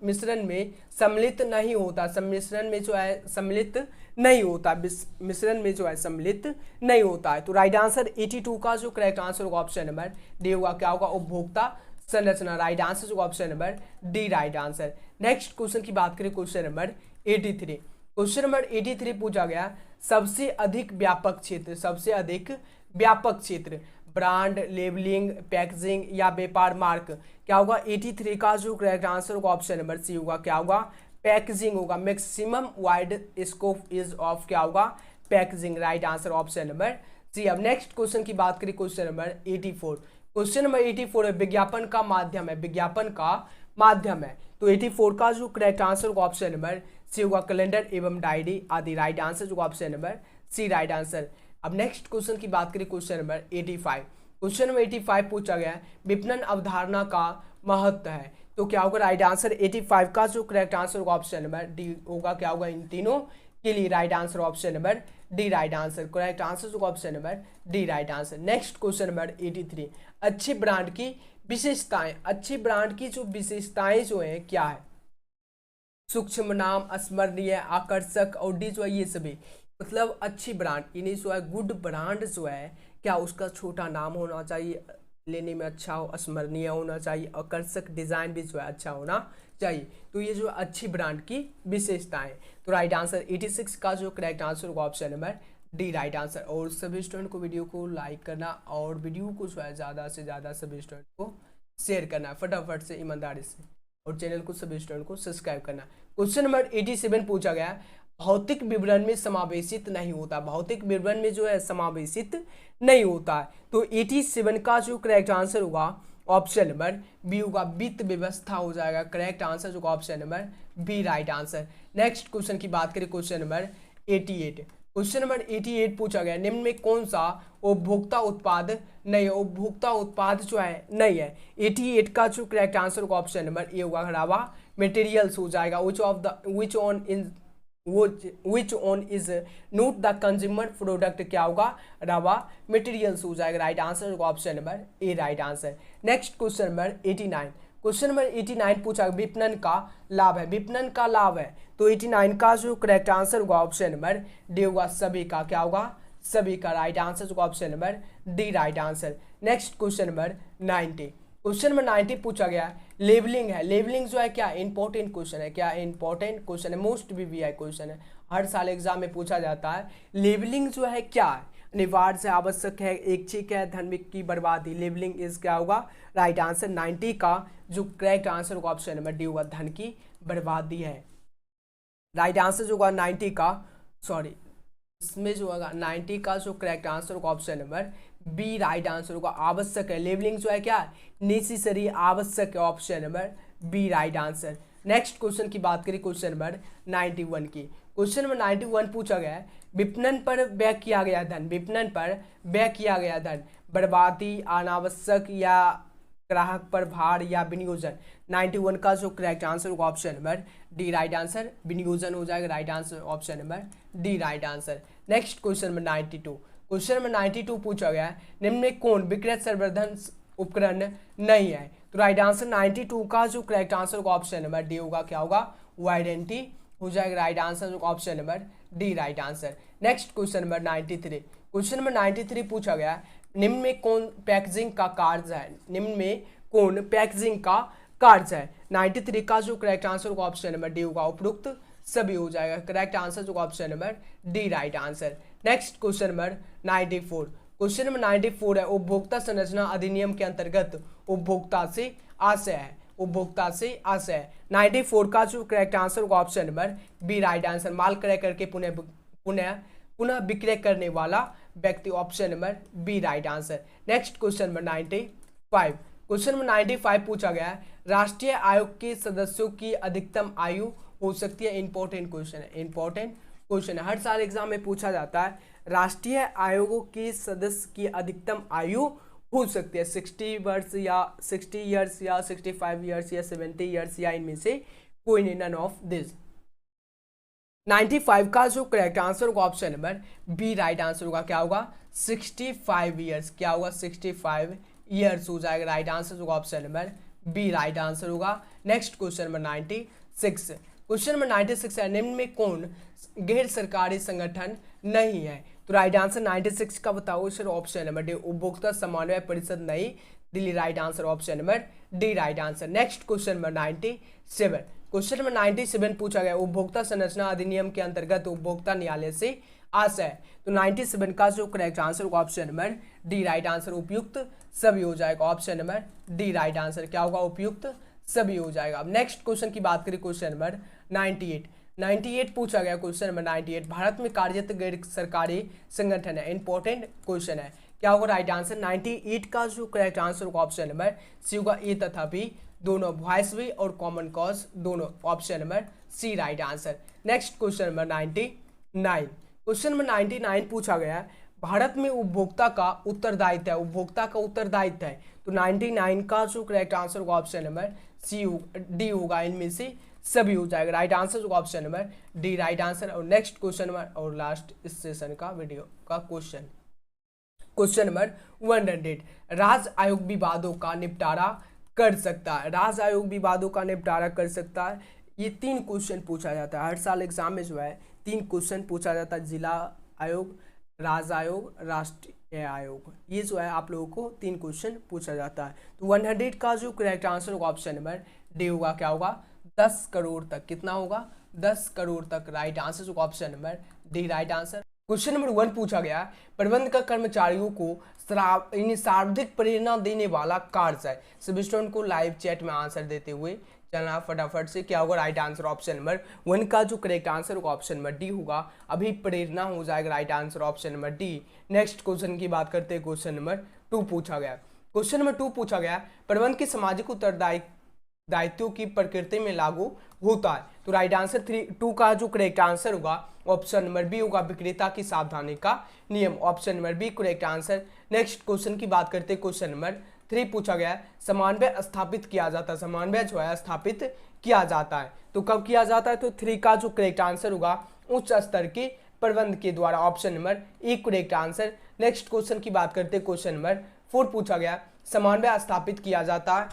मिश्रण में सम्मिलित नहीं होता, सम्मिश्रण में जो है सम्मिलित नहीं होता, मिश्रण में जो है सम्मिलित नहीं होता है, तो राइट आंसर 82 का जो करेक्ट आंसर होगा ऑप्शन नंबर डी होगा, क्या होगा, उपभोक्ता संरचना। राइट आंसर होगा option number D right answer. Next question की बात करें क्वेश्चन नंबर 83, क्वेश्चन नंबर 83 पूछा गया, सबसे अधिक व्यापक क्षेत्र, सबसे अधिक व्यापक क्षेत्र, ब्रांड, लेबलिंग, पैकेजिंग या व्यापार मार्क, क्या होगा, 83 का जो करेक्ट आंसर होगा ऑप्शन नंबर सी होगा, क्या होगा, पैकेजिंग होगा। Maximum wide scope is of, क्या होगा, packaging. Right answer option number C. अब नेक्स्ट क्वेश्चन की बात करें क्वेश्चन नंबर 84, क्वेश्चन नंबर 84 है, विज्ञापन का माध्यम है, विज्ञापन का माध्यम है, तो 84 का जो करेक्ट आंसर होगा ऑप्शन नंबर सी होगा, कैलेंडर एवं डायरी आदि। राइट आंसर होगा option number C right answer. अब नेक्स्ट क्वेश्चन की बात करें क्वेश्चन नंबर 85, क्वेश्चन नंबर 85 पूछा गया है, विपणन अवधारणा का महत्व है, तो क्या होगा, राइट आंसर 85 का जो करेक्ट आंसर होगा ऑप्शन नंबर डी होगा, क्या होगा, इन तीनों के लिए। Right answer option number D right answer, correct answer होगा option number D right answer. Next question number 83, अच्छी ब्रांड की विशेषताएं, अच्छी ब्रांड की जो विशेषताएं जो है क्या है, सूक्ष्म नाम, स्मरणीय, आकर्षक और डी जो है ये सभी, मतलब अच्छी ब्रांड, इन्हीं जो है गुड ब्रांड जो है क्या, उसका छोटा नाम होना चाहिए, लेने में अच्छा हो, स्मरणीय होना चाहिए, आकर्षक डिजाइन भी जो है अच्छा होना चाहिए, तो ये जो अच्छी ब्रांड की विशेषताएं। तो राइट आंसर 86 का जो करेक्ट आंसर होगा option number D right answer. और सभी स्टूडेंट को वीडियो को लाइक करना और वीडियो को जो है ज़्यादा से ज़्यादा सभी स्टूडेंट को शेयर करना फटाफट से, ईमानदारी से, और चैनल को सभी स्टूडेंट को सब्सक्राइब करना। क्वेश्चन नंबर 87 पूछा गया, भौतिक विवरण में समावेशित नहीं होता, भौतिक विवरण में जो है समावेशित नहीं होता है, तो 87 का जो करेक्ट आंसर होगा ऑप्शन नंबर बी होगा, वित्त व्यवस्था हो जाएगा। करेक्ट आंसर होगा option number B right answer. Next question की बात करें क्वेश्चन नंबर 88, क्वेश्चन नंबर 88 पूछा गया, निम्न में कौन सा उपभोक्ता उत्पाद नहीं है, उपभोक्ता उत्पाद जो है नहीं है। 88 का जो करेक्ट आंसर होगा ऑप्शन नंबर ए होगा, रवा मटेरियल्स हो जाएगा। Which one is not the consumer product, क्या होगा, रवा मटेरियल्स हो जाएगा। राइट आंसर होगा option number A right answer. Next question number 89, question number 89 पूछा विपणन का लाभ है, विपणन का लाभ है, तो 89 का जो करेक्ट आंसर होगा ऑप्शन नंबर डी होगा, सभी का, क्या होगा, सभी का। राइट आंसर होगा option number D right answer. Next question number 90, question number 90 पूछा गया है, लेबलिंग है। लेबलिंग जो है क्या इंपॉर्टेंट क्वेश्चन है, क्या इंपॉर्टेंट क्वेश्चन है, मोस्ट वीवीआई क्वेश्चन है, हर साल एग्जाम में पूछा जाता है। लेबलिंग जो है क्या है, अनिवार्य से आवश्यक है, ऐच्छिक है, धन की बर्बादी। लेबलिंग इज क्या होगा, राइट आंसर 90 का जो करेक्ट आंसर होगा ऑप्शन नंबर डी होगा, धन की बर्बादी है। राइट आंसर जो होगा 90 का, सॉरी इसमें जो होगा 90 का जो करेक्ट आंसर होगा option number B right answer होगा, आवश्यक है। लेबलिंग जो है क्या नेसेसरी, आवश्यक है, option number B right answer. Next question की बात करें, क्वेश्चन नंबर 91 की। क्वेश्चन नंबर 91 पूछा गया है, विपणन पर व्यय किया गया धन, विपणन पर व्यय किया गया धन बर्बादी, अनावश्यक या ग्राहक पर भार या विनियोजन। 91 का जो करेक्ट आंसर होगा option number D right answer, विनियोजन हो जाएगा right answer, option number D right answer. Next question number 92, question number 92 पूछा गया है, निम्न में कौन विक्रय संवर्धन उपकरण नहीं है। तो राइट आंसर 92 का जो करेक्ट आंसर होगा ऑप्शन नंबर डी होगा, क्या होगा वारंटी हो जाएगा right answer, option number D right answer. Next question number 93, question number 93 पूछा गया है, निम्न में कौन पैकेजिंग का कार्य है, निम्न में कौन पैकेजिंग का कार्य है। 93 का जो करेक्ट आंसर होगा ऑप्शन नंबर डी होगा, उपरोक्त सभी हो जाएगा, करेक्ट आंसर होगा option number D right answer. Next question number 94, question number 94 है, उपभोक्ता संरचना अधिनियम के अंतर्गत उपभोक्ता से आशय है, उपभोक्ता से आशय है। 94 का जो करेक्ट आंसर होगा option number B right answer, माल क्रय करके पुनः विक्रय करने वाला व्यक्ति, option number B right answer. Next question number 95, question number 95 पूछा गया है, राष्ट्रीय आयोग के सदस्यों की अधिकतम आयु हो सकती है। इंपॉर्टेंट क्वेश्चन है, इंपॉर्टेंट क्वेश्चन है, हर साल एग्जाम में पूछा जाता है। राष्ट्रीय आयोगों के सदस्य की अधिकतम आयु हो सकती है 60 वर्ष या 60 ईयर्स या 65 ईयर्स या 70 ईयर्स या इनमें से कोई नहीं, नन ऑफ दिस। 95 का जो करेक्ट आंसर होगा option number B right answer होगा, क्या होगा 65 ईयर्स, क्या होगा 65 ईयर्स हो जाएगा, राइट आंसर होगा option number B right answer होगा। Next question number 96, question number 96 है, निम्न में कौन गैर सरकारी संगठन नहीं है। तो राइट आंसर 96 का बताओ सर, ऑप्शन नंबर डी, उपभोक्ता समन्वय परिषद नई Delhi, right answer option number D right answer. Next question number 97, question number 97 पूछा गया, उपभोक्ता संरचना अधिनियम के अंतर्गत उपभोक्ता न्यायालय से आशय है। तो 97 का जो करेक्ट आंसर होगा option number D right answer, उपयुक्त सभी हो जाएगा, option number D right answer, क्या होगा उपयुक्त सभी हो जाएगा। अब नेक्स्ट क्वेश्चन की बात करें, क्वेश्चन नंबर 98 पूछा गया, क्वेश्चन नंबर 98, भारत में कार्यरत गैर सरकारी संगठन है। इंपॉर्टेंट क्वेश्चन है, क्या होगा राइट आंसर 98 का जो करेक्ट आंसर होगा ऑप्शन नंबर सी होगा, ए तथा बी दोनों, वॉइस वी और कॉमन कॉज दोनों, option number C right answer. Next question number 99, question number 99 पूछा गया है, भारत में उपभोक्ता का उत्तरदायित्व है, उपभोक्ता का उत्तरदायित्व है। तो 99 का जो करेक्ट आंसर होगा ऑप्शन नंबर सी डी होगा, इनमें से सभी हो जाएगा, राइट आंसर होगा option number D right answer. और नेक्स्ट क्वेश्चन नंबर और लास्ट इस सेशन का वीडियो का क्वेश्चन, क्वेश्चन नंबर 100, राज्य आयोग विवादों का निपटारा कर सकता है, राज्य आयोग विवादों का निपटारा कर सकता है। ये 3 क्वेश्चन पूछा जाता है हर साल एग्जाम में, जो है 3 क्वेश्चन पूछा जाता है, जिला आयोग, राज्य आयोग, राष्ट्रीय आयोग, ये जो है आप लोगों को 3 क्वेश्चन पूछा जाता है। तो 100 का जो करेक्ट आंसर होगा ऑप्शन नंबर डी होगा, क्या होगा 10 करोड़ तक, कितना होगा 10 करोड़ तक, राइट आंसर होगा option number D right answer. Question number 1 पूछा गया, प्रबंध का कर्मचारियों को सर्वाधिक प्रेरणा देने वाला कार्य है। सभी स्टूडेंट को लाइव चैट में आंसर देते हुए चलना फटाफट से, क्या होगा राइट आंसर ऑप्शन नंबर 1 का जो करेक्ट आंसर होगा ऑप्शन नंबर डी होगा, अभी प्रेरणा हो जाएगा, right answer option number D. Next question की बात करते हैं, क्वेश्चन नंबर 2 पूछा गया, क्वेश्चन नंबर 2 पूछा गया, प्रबंध के सामाजिक उत्तरदायित्वों की प्रकृति में लागू होता है। तो राइट आंसर 2 का जो करेक्ट आंसर होगा ऑप्शन नंबर बी होगा, विक्रेता की सावधानी का नियम, option number B correct answer. Next question की बात करते हैं, क्वेश्चन नंबर 3 पूछा गया, समन्वय स्थापित किया जाता है, समन्वय जो है स्थापित किया जाता है, तो कब किया जाता है। तो 3 का जो करेक्ट आंसर होगा उच्च स्तर के प्रबंध के द्वारा, option number A correct answer. Next question की बात करते हैं, क्वेश्चन नंबर 4 पूछा गया, समन्वय स्थापित किया जाता है,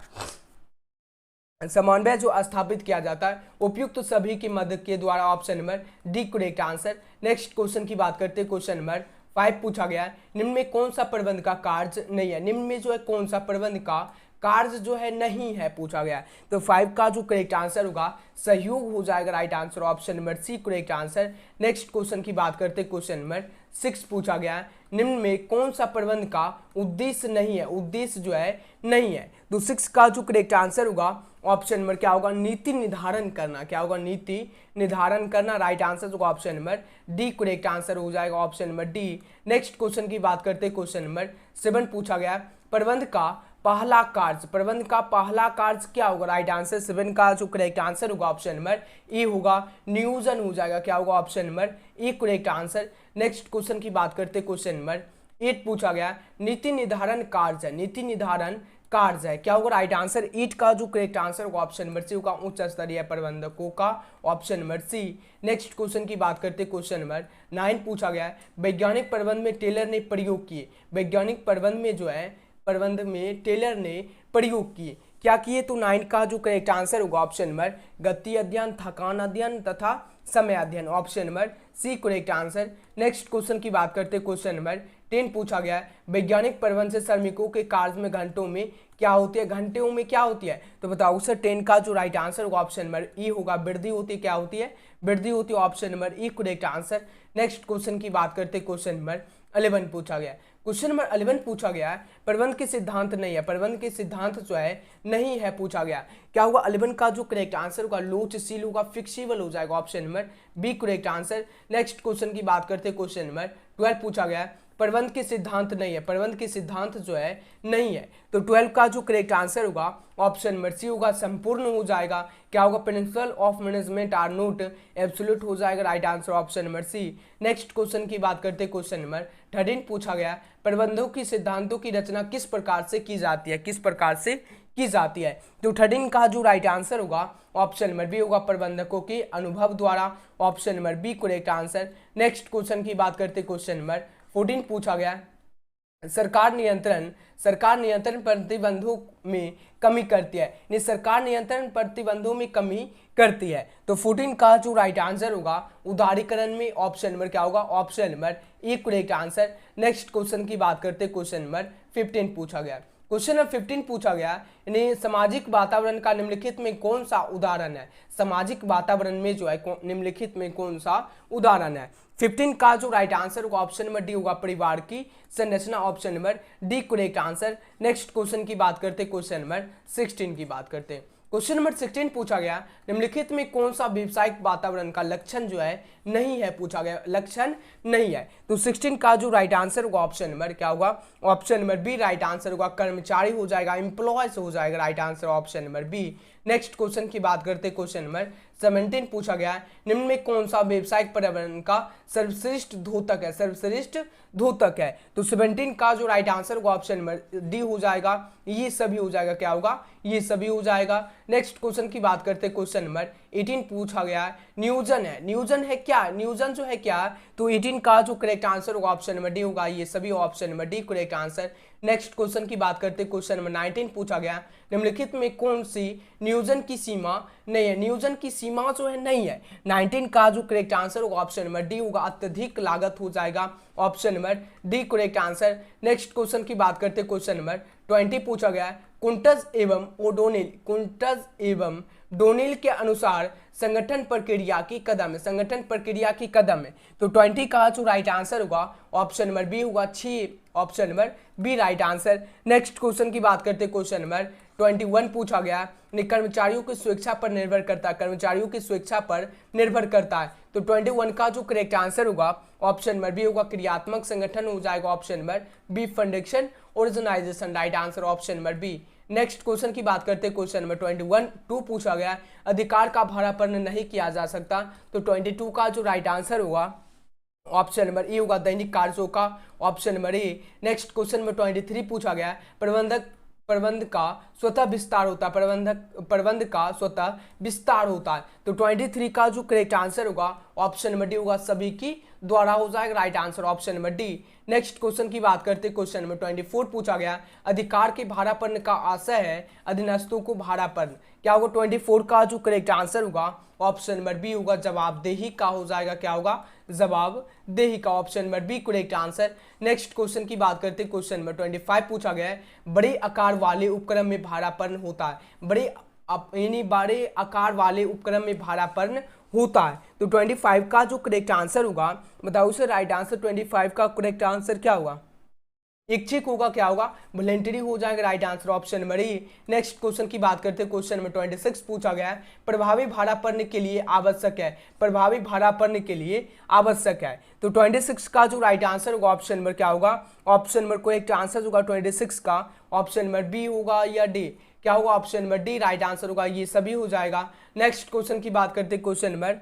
समन्वय जो स्थापित किया जाता है उपयुक्त तो सभी की मदद के द्वारा, option number D correct answer. Next question की बात करते हैं, क्वेश्चन नंबर 5 पूछा गया है, निम्न में कौन सा प्रबंध का कार्य नहीं है, निम्न में जो है कौन सा प्रबंध का कार्य जो है नहीं है पूछा गया। तो 5 का जो करेक्ट आंसर होगा सहयोग हो जाएगा right answer, option number C correct answer. Next question की बात करते हैं, क्वेश्चन नंबर 6 पूछा गया है, निम्न में कौन सा प्रबंध का उद्देश्य नहीं है, उद्देश्य जो है नहीं है। तो 6 का जो करेक्ट आंसर होगा ऑप्शन नंबर क्या होगा, नीति निर्धारण करना। क्या होगा, नीति निर्धारण करना। राइट आंसर होगा option number D correct answer हो जाएगा, option number D. Next question की बात करते हैं, क्वेश्चन नंबर 7 पूछा गया है, प्रबंध का पहला कार्य, प्रबंध का पहला कार्य क्या होगा। राइट आंसर 7 का जो करेक्ट आंसर होगा ऑप्शन नंबर ए होगा, नियोजन हो जाएगा। क्या होगा, option number A correct answer. Next question की बात करते हैं, क्वेश्चन नंबर 8 पूछा गया, नीति निर्धारण कार्य है, नीति निर्धारण कार्य है। क्या होगा, राइट आंसर 8 का जो करेक्ट आंसर होगा ऑप्शन नंबर सी होगा, उच्च स्तरीय प्रबंधकों का, option number C. Next question की बात करते हैं, क्वेश्चन नंबर 9 पूछा गया है, वैज्ञानिक प्रबंध में टेलर ने प्रयोग किए। वैज्ञानिक प्रबंध में जो है, प्रबंध में टेलर ने प्रयोग किए, क्या किए। तो 9 का जो करेक्ट आंसर होगा ऑप्शन नंबर गति अध्ययन, थकान अध्ययन तथा समय अध्ययन, option number C correct answer. Next question की बात करते हैं, क्वेश्चन नंबर 10 पूछा गया है, वैज्ञानिक प्रबंध से श्रमिकों के कार्य में घंटों में क्या होती है, घंटों में क्या होती है। तो बताओ सर 10 का जो राइट आंसर होगा ऑप्शन नंबर ई होगा, वृद्धि होती है। क्या होती है, वृद्धि होती है, option number E correct answer. Next question की बात करते हैं, क्वेश्चन नंबर 11 पूछा गया है, क्वेश्चन नंबर 11 पूछा गया है, प्रबंध के सिद्धांत नहीं है, प्रबंध के सिद्धांत जो है नहीं है पूछा गया। क्या होगा, 11 का जो करेक्ट आंसर होगा लोचशील होगा, फिक्सिबल हो जाएगा, option number B correct answer. Next question की बात करते हैं, क्वेश्चन नंबर 12 पूछा गया है, प्रबंध के सिद्धांत नहीं है, प्रबंध के सिद्धांत जो है नहीं है। तो 12 का जो करेक्ट आंसर होगा ऑप्शन नंबर सी होगा, संपूर्ण हो जाएगा। क्या होगा, principle of management are not absolute हो जाएगा, right answer option number C. Next question की बात करते हैं, क्वेश्चन नंबर 13 पूछा गया, प्रबंधों की सिद्धांतों की रचना किस प्रकार से की जाती है, किस प्रकार से की जाती है। तो 13 का जो राइट आंसर होगा ऑप्शन नंबर बी होगा, प्रबंधकों के अनुभव द्वारा, option number B correct answer. Next question की बात करते हैं, क्वेश्चन नंबर 14 पूछा गया, सरकार नियंत्रण प्रतिबंधों में कमी करती है, यानी सरकार नियंत्रण प्रतिबंधों में कमी करती है। तो 14 का जो राइट आंसर होगा उदारीकरण में, ऑप्शन नंबर क्या होगा, option number A correct answer. Next question की बात करते हैं, क्वेश्चन नंबर 15 पूछा गया, क्वेश्चन नंबर 15 पूछा गया, यानी सामाजिक वातावरण का निम्नलिखित में कौन सा उदाहरण है। सामाजिक वातावरण में जो है निम्नलिखित में कौन सा उदाहरण है। 15 का जो राइट आंसर होगा ऑप्शन नंबर डी होगा, परिवार की संरचना, option number D correct answer. Next question की बात करते हैं, क्वेश्चन नंबर 16 की बात करते हैं, क्वेश्चन नंबर 16 पूछा गया, निम्नलिखित में कौन सा व्यावसायिक वातावरण का लक्षण जो है नहीं है पूछा गया, लक्षण नहीं है। तो 16 का जो राइट आंसर होगा ऑप्शन नंबर क्या होगा, option number B right answer होगा, कर्मचारी हो जाएगा, एम्प्लॉयज हो जाएगा, right answer option number B. Next question की बात करते हैं, क्वेश्चन नंबर 17 पूछा गया है, निम्न में कौन सा व्यावसायिक पर्यावरण का सर्वश्रेष्ठ द्योतक है, सर्वश्रेष्ठ द्योतक है। तो 17 का जो राइट आंसर होगा ऑप्शन नंबर डी हो जाएगा, ये सभी हो जाएगा, क्या होगा, ये सभी हो जाएगा। नेक्स्ट क्वेश्चन की बात करते हैं, क्वेश्चन नंबर 18 पूछा गया है, नियोजन है, नियोजन है क्या, नियोजन जो है क्या। तो 18 का जो करेक्ट आंसर होगा ऑप्शन नंबर डी होगा, ये सभी option number D correct answer. Next question की बात करते हैं, क्वेश्चन नंबर 19 पूछा गया, निम्नलिखित में कौन सी नियोजन की सीमा नहीं है, नियोजन की सीमा जो है नहीं है। 19 का जो करेक्ट आंसर होगा ऑप्शन नंबर डी होगा, अत्यधिक लागत हो जाएगा, option number D correct answer. Next question की बात करते हैं, क्वेश्चन नंबर 20 पूछा गया है, कुंटज एवं ओडोनिल, कुंटज एवं डोनिल के अनुसार संगठन प्रक्रिया की कदम है, संगठन प्रक्रिया की कदम है। तो 20 का जो राइट आंसर होगा ऑप्शन नंबर बी होगा, 6 option number B right answer. Next question की बात करते हैं, क्वेश्चन नंबर 21 पूछा गया, कर्मचारियों की स्वेच्छा पर निर्भर करता है, कर्मचारियों की स्वेच्छा पर निर्भर करता है। तो 21 का जो करेक्ट आंसर होगा ऑप्शन नंबर बी होगा, क्रियात्मक संगठन हो जाएगा, option number B functional organization, right answer option number B. Next question की बात करते हैं, क्वेश्चन नंबर 21 पूछा गया, अधिकार का भारापन्न नहीं किया जा सकता। तो 22 का जो राइट आंसर होगा ऑप्शन नंबर ए होगा, दैनिक कार्यों का, ऑप्शन नंबर ए। नेक्स्ट क्वेश्चन में 23 पूछा गया, प्रबंध का स्वतः विस्तार होता है, प्रबंध का स्वतः विस्तार होता है। तो 23 का जो करेक्ट आंसर होगा ऑप्शन नंबर डी होगा, सभी की द्वारा हो जाएगा, right answer option number D. Next question की बात करते हैं, क्वेश्चन नंबर 24 पूछा गया, अधिकार के भारापन्न का आशय है अधीनस्थों को भारापन्न, क्या होगा 24 का जो करेक्ट आंसर होगा ऑप्शन नंबर बी होगा, जवाबदेही का हो जाएगा, क्या होगा जवाबदेही का, option number B correct answer. Next question की बात करते हैं, क्वेश्चन नंबर 25 पूछा गया है, बड़े आकार वाले उपकरण में भारापन होता है, बड़े आकार वाले उपकरण में भारापन होता है। तो 25 का जो करेक्ट आंसर होगा बताओ उसे, राइट आंसर 25 का करेक्ट आंसर क्या होगा, इच्छिक होगा, क्या होगा वॉलेंटरी हो जाएगा, राइट आंसर ऑप्शन नंबर ए। नेक्स्ट क्वेश्चन की बात करते हैं, क्वेश्चन नंबर 26 पूछा गया है, प्रभावी भारापन के लिए आवश्यक है, प्रभावी भारापन के लिए आवश्यक है। तो 26 का जो राइट आंसर होगा ऑप्शन नंबर क्या होगा, ऑप्शन नंबर करेक्ट आंसर होगा 26 का ऑप्शन नंबर बी होगा या डी, क्या होगा option number D right answer होगा, ये सभी हो जाएगा। नेक्स्ट क्वेश्चन की बात करते हैं, क्वेश्चन नंबर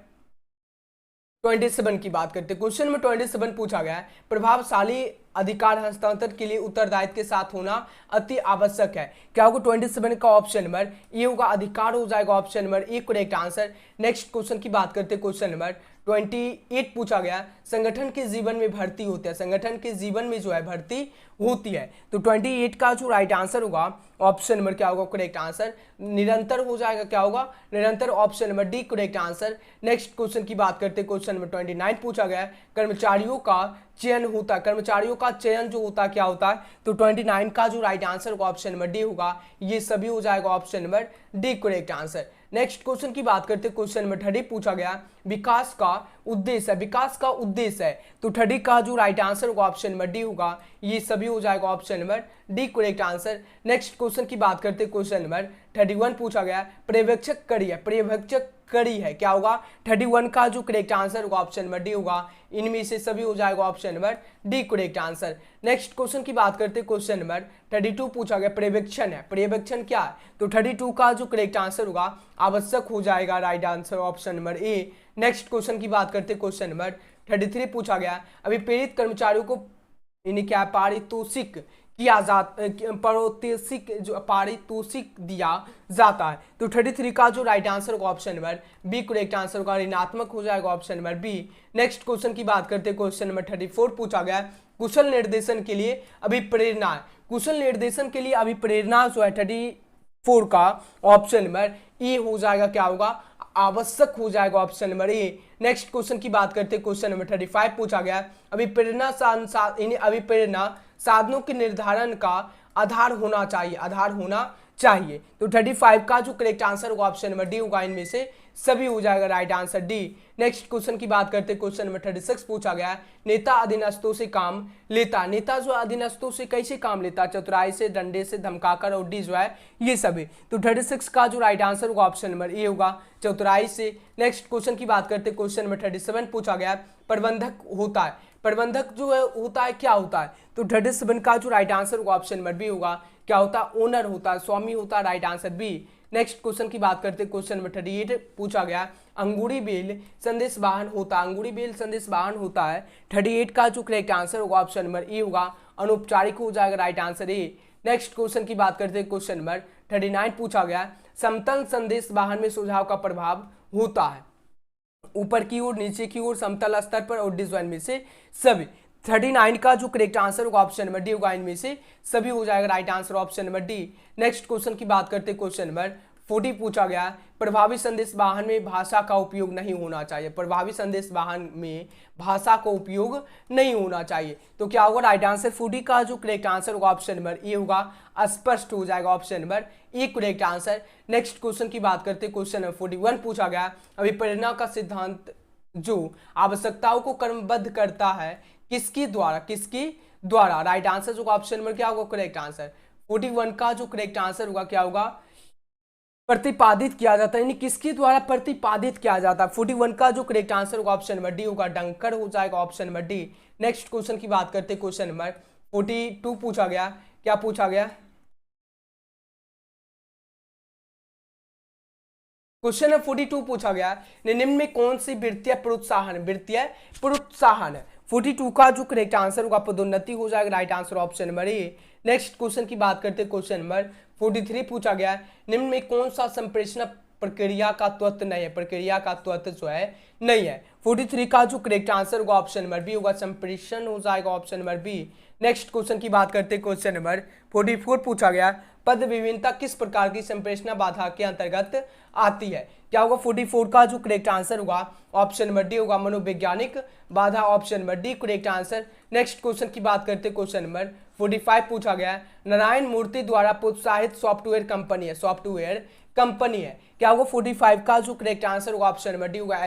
27 की बात करते हैं, क्वेश्चन नंबर 27 पूछा गया है, प्रभावशाली अधिकार हस्तांतरण के लिए उत्तरदायित्व के साथ होना अति आवश्यक है, क्या होगा 27 का ऑप्शन नंबर ये होगा, अधिकार हो जाएगा, option number A correct answer. Next question की बात करते हैं, क्वेश्चन नंबर 28 पूछा गया, संगठन के जीवन में भर्ती होती है, संगठन के जीवन में जो है भर्ती होती है। तो 28 का जो राइट आंसर होगा ऑप्शन नंबर क्या होगा करेक्ट आंसर, निरंतर हो जाएगा, क्या होगा निरंतर, option number D correct answer. Next question की बात करते हैं, क्वेश्चन नंबर 29 पूछा गया है, कर्मचारियों का चयन होता है, कर्मचारियों का चयन जो होता है क्या होता है, तो 29 का जो राइट आंसर होगा ऑप्शन नंबर डी होगा, ये सभी हो जाएगा, option number D correct answer. Next question की बात करते हैं, क्वेश्चन नंबर 30 पूछा गया, विकास का उद्देश्य है, विकास का उद्देश्य है, तो 30 का जो राइट आंसर होगा ऑप्शन नंबर डी होगा, ये सभी हो जाएगा, option number D correct answer. Next question की बात करते हैं, क्वेश्चन नंबर 31 पूछा गया, पर्यवेक्षक कड़ी है, पर्यवेक्षक कड़ी है, क्या होगा 31 का जो करेक्ट आंसर होगा ऑप्शन नंबर डी होगा, इनमें से सभी हो जाएगा, option number D correct answer. Next question की बात करते हैं, क्वेश्चन नंबर 32 पूछा गया, पर्यवेक्षण है, पर्यवेक्षण क्या है, तो 32 का जो करेक्ट आंसर होगा आवश्यक हो जाएगा, राइट आंसर ऑप्शन नंबर ए। नेक्स्ट क्वेश्चन की बात करते हैं, क्वेश्चन नंबर 33 पूछा गया, अभी प्रेरित कर्मचारियों को इन्हें क्या पारितोषिक किया जाता, पारितोषिक दिया जाता है। तो 33 का जो राइट आंसर होगा option number B correct answer होगा, ऋणात्मक हो जाएगा, option number B. Next question की बात करते हैं, क्वेश्चन नंबर 34 पूछा गया, कुशल निर्देशन के लिए अभिप्रेरणा, कुशल निर्देशन के लिए अभिप्रेरणा जो है 34 का ऑप्शन नंबर ए हो जाएगा, क्या होगा आवश्यक हो जाएगा, ऑप्शन नंबर ए। नेक्स्ट क्वेश्चन की बात करते हैं, क्वेश्चन नंबर 35 पूछा गया, अभिप्रेरणा साधनों के निर्धारण का आधार होना चाहिए, आधार होना चाहिए। तो 35 का जो करेक्ट आंसर होगा ऑप्शन नंबर डी होगा, इनमें से सभी हो जाएगा, right answer D. Next question की बात करते हैं, क्वेश्चन नंबर 36 पूछा गया, नेता अधीनस्थों से काम लेता, नेता जो अधीनस्थों से कैसे काम लेता, चतुराई से, डंडे से, धमकाकर, और डी जो है ये सभी। तो 36 का जो राइट आंसर होगा ऑप्शन नंबर ए होगा, चतुराई से। नेक्स्ट क्वेश्चन की बात करते हैं, क्वेश्चन नंबर 37 पूछा गया, प्रबंधक होता है, प्रबंधक जो है होता है क्या होता है, तो 37 का जो राइट आंसर होगा ऑप्शन नंबर बी होगा, क्या होता है ओनर होता है, स्वामी होता है, right answer B. Next question की बात करते हैं, क्वेश्चन नंबर 38 पूछा गया, अंगूरी बेल संदेश वाहन होता है, अंगूरी बेल संदेश वाहन होता है। 38 का जो करेक्ट आंसर होगा ऑप्शन नंबर ए होगा, अनौपचारिक हो जाएगा, right answer A. Next question की बात करते हैं, क्वेश्चन नंबर 39 पूछा गया, समतल संदेश वाहन में सुझाव का प्रभाव होता है, ऊपर की ओर, नीचे की ओर, समतल स्तर पर और डिजाइन में से सभी। 39 का जो करेक्ट आंसर होगा ऑप्शन नंबर डी होगा, इनमें से सभी हो जाएगा, right answer option number D. Next question की बात करते हैं, क्वेश्चन नंबर 40 पूछा गया, प्रभावी संदेश वाहन में भाषा का उपयोग नहीं होना चाहिए, प्रभावी संदेश वाहन में भाषा का उपयोग नहीं होना चाहिए। तो क्या होगा राइट आंसर 40 का जो करेक्ट आंसर होगा ऑप्शन नंबर ए होगा, स्पष्ट हो जाएगा, option number A correct answer. Next question की बात करते हैं, क्वेश्चन नंबर 41 पूछा गया, अभिप्रेरणा का सिद्धांत जो आवश्यकताओं को क्रमबद्ध करता है किसके द्वारा, किसके द्वारा, राइट आंसर जो ऑप्शन नंबर क्या होगा करेक्ट आंसर 41 का जो करेक्ट आंसर होगा क्या होगा, प्रतिपादित किया जाता है, यानी किसके द्वारा प्रतिपादित किया जाता है। 41 का जो करेक्ट आंसर होगा ऑप्शन नंबर डी होगा, डंकर हो जाएगा, option number D. Next question की बात करते हैं, क्वेश्चन नंबर 42 पूछा गया, क्या पूछा गया, क्वेश्चन नंबर 42 पूछा गया, निम्न में कौन सी वित्तीय प्रोत्साहन, वित्तीय प्रोत्साहन है। 42 का जो करेक्ट आंसर होगा पदोन्नति हो जाएगा, राइट आंसर ऑप्शन नंबर ए। नेक्स्ट क्वेश्चन की बात करते हैं, क्वेश्चन नंबर 43 पूछा गया, निम्न में कौन सा संप्रेषण प्रक्रिया का तत्व नहीं है, प्रक्रिया का तत्व जो है नहीं है। 43 का जो करेक्ट आंसर होगा ऑप्शन नंबर बी होगा, संप्रेषण हो जाएगा option number B. Next question की बात करते हैं, क्वेश्चन नंबर 44 पूछा गया, पद विभिन्नता किस प्रकार की संप्रेषणा बाधा के अंतर्गत आती है? क्या होगा 44 का जो करेक्ट आंसर होगा ऑप्शन नंबर डी होगा, मनोवैज्ञानिक बाधा option number D correct answer. Next question की बात करते हैं, क्वेश्चन नंबर 45 पूछा गया है, नारायण मूर्ति द्वारा प्रोत्साहित सॉफ्टवेयर कंपनी है, सॉफ्टवेयर कंपनी है। क्या होगा 45 का जो करेक्ट आंसर होगा ऑप्शन नंबर डी होगा,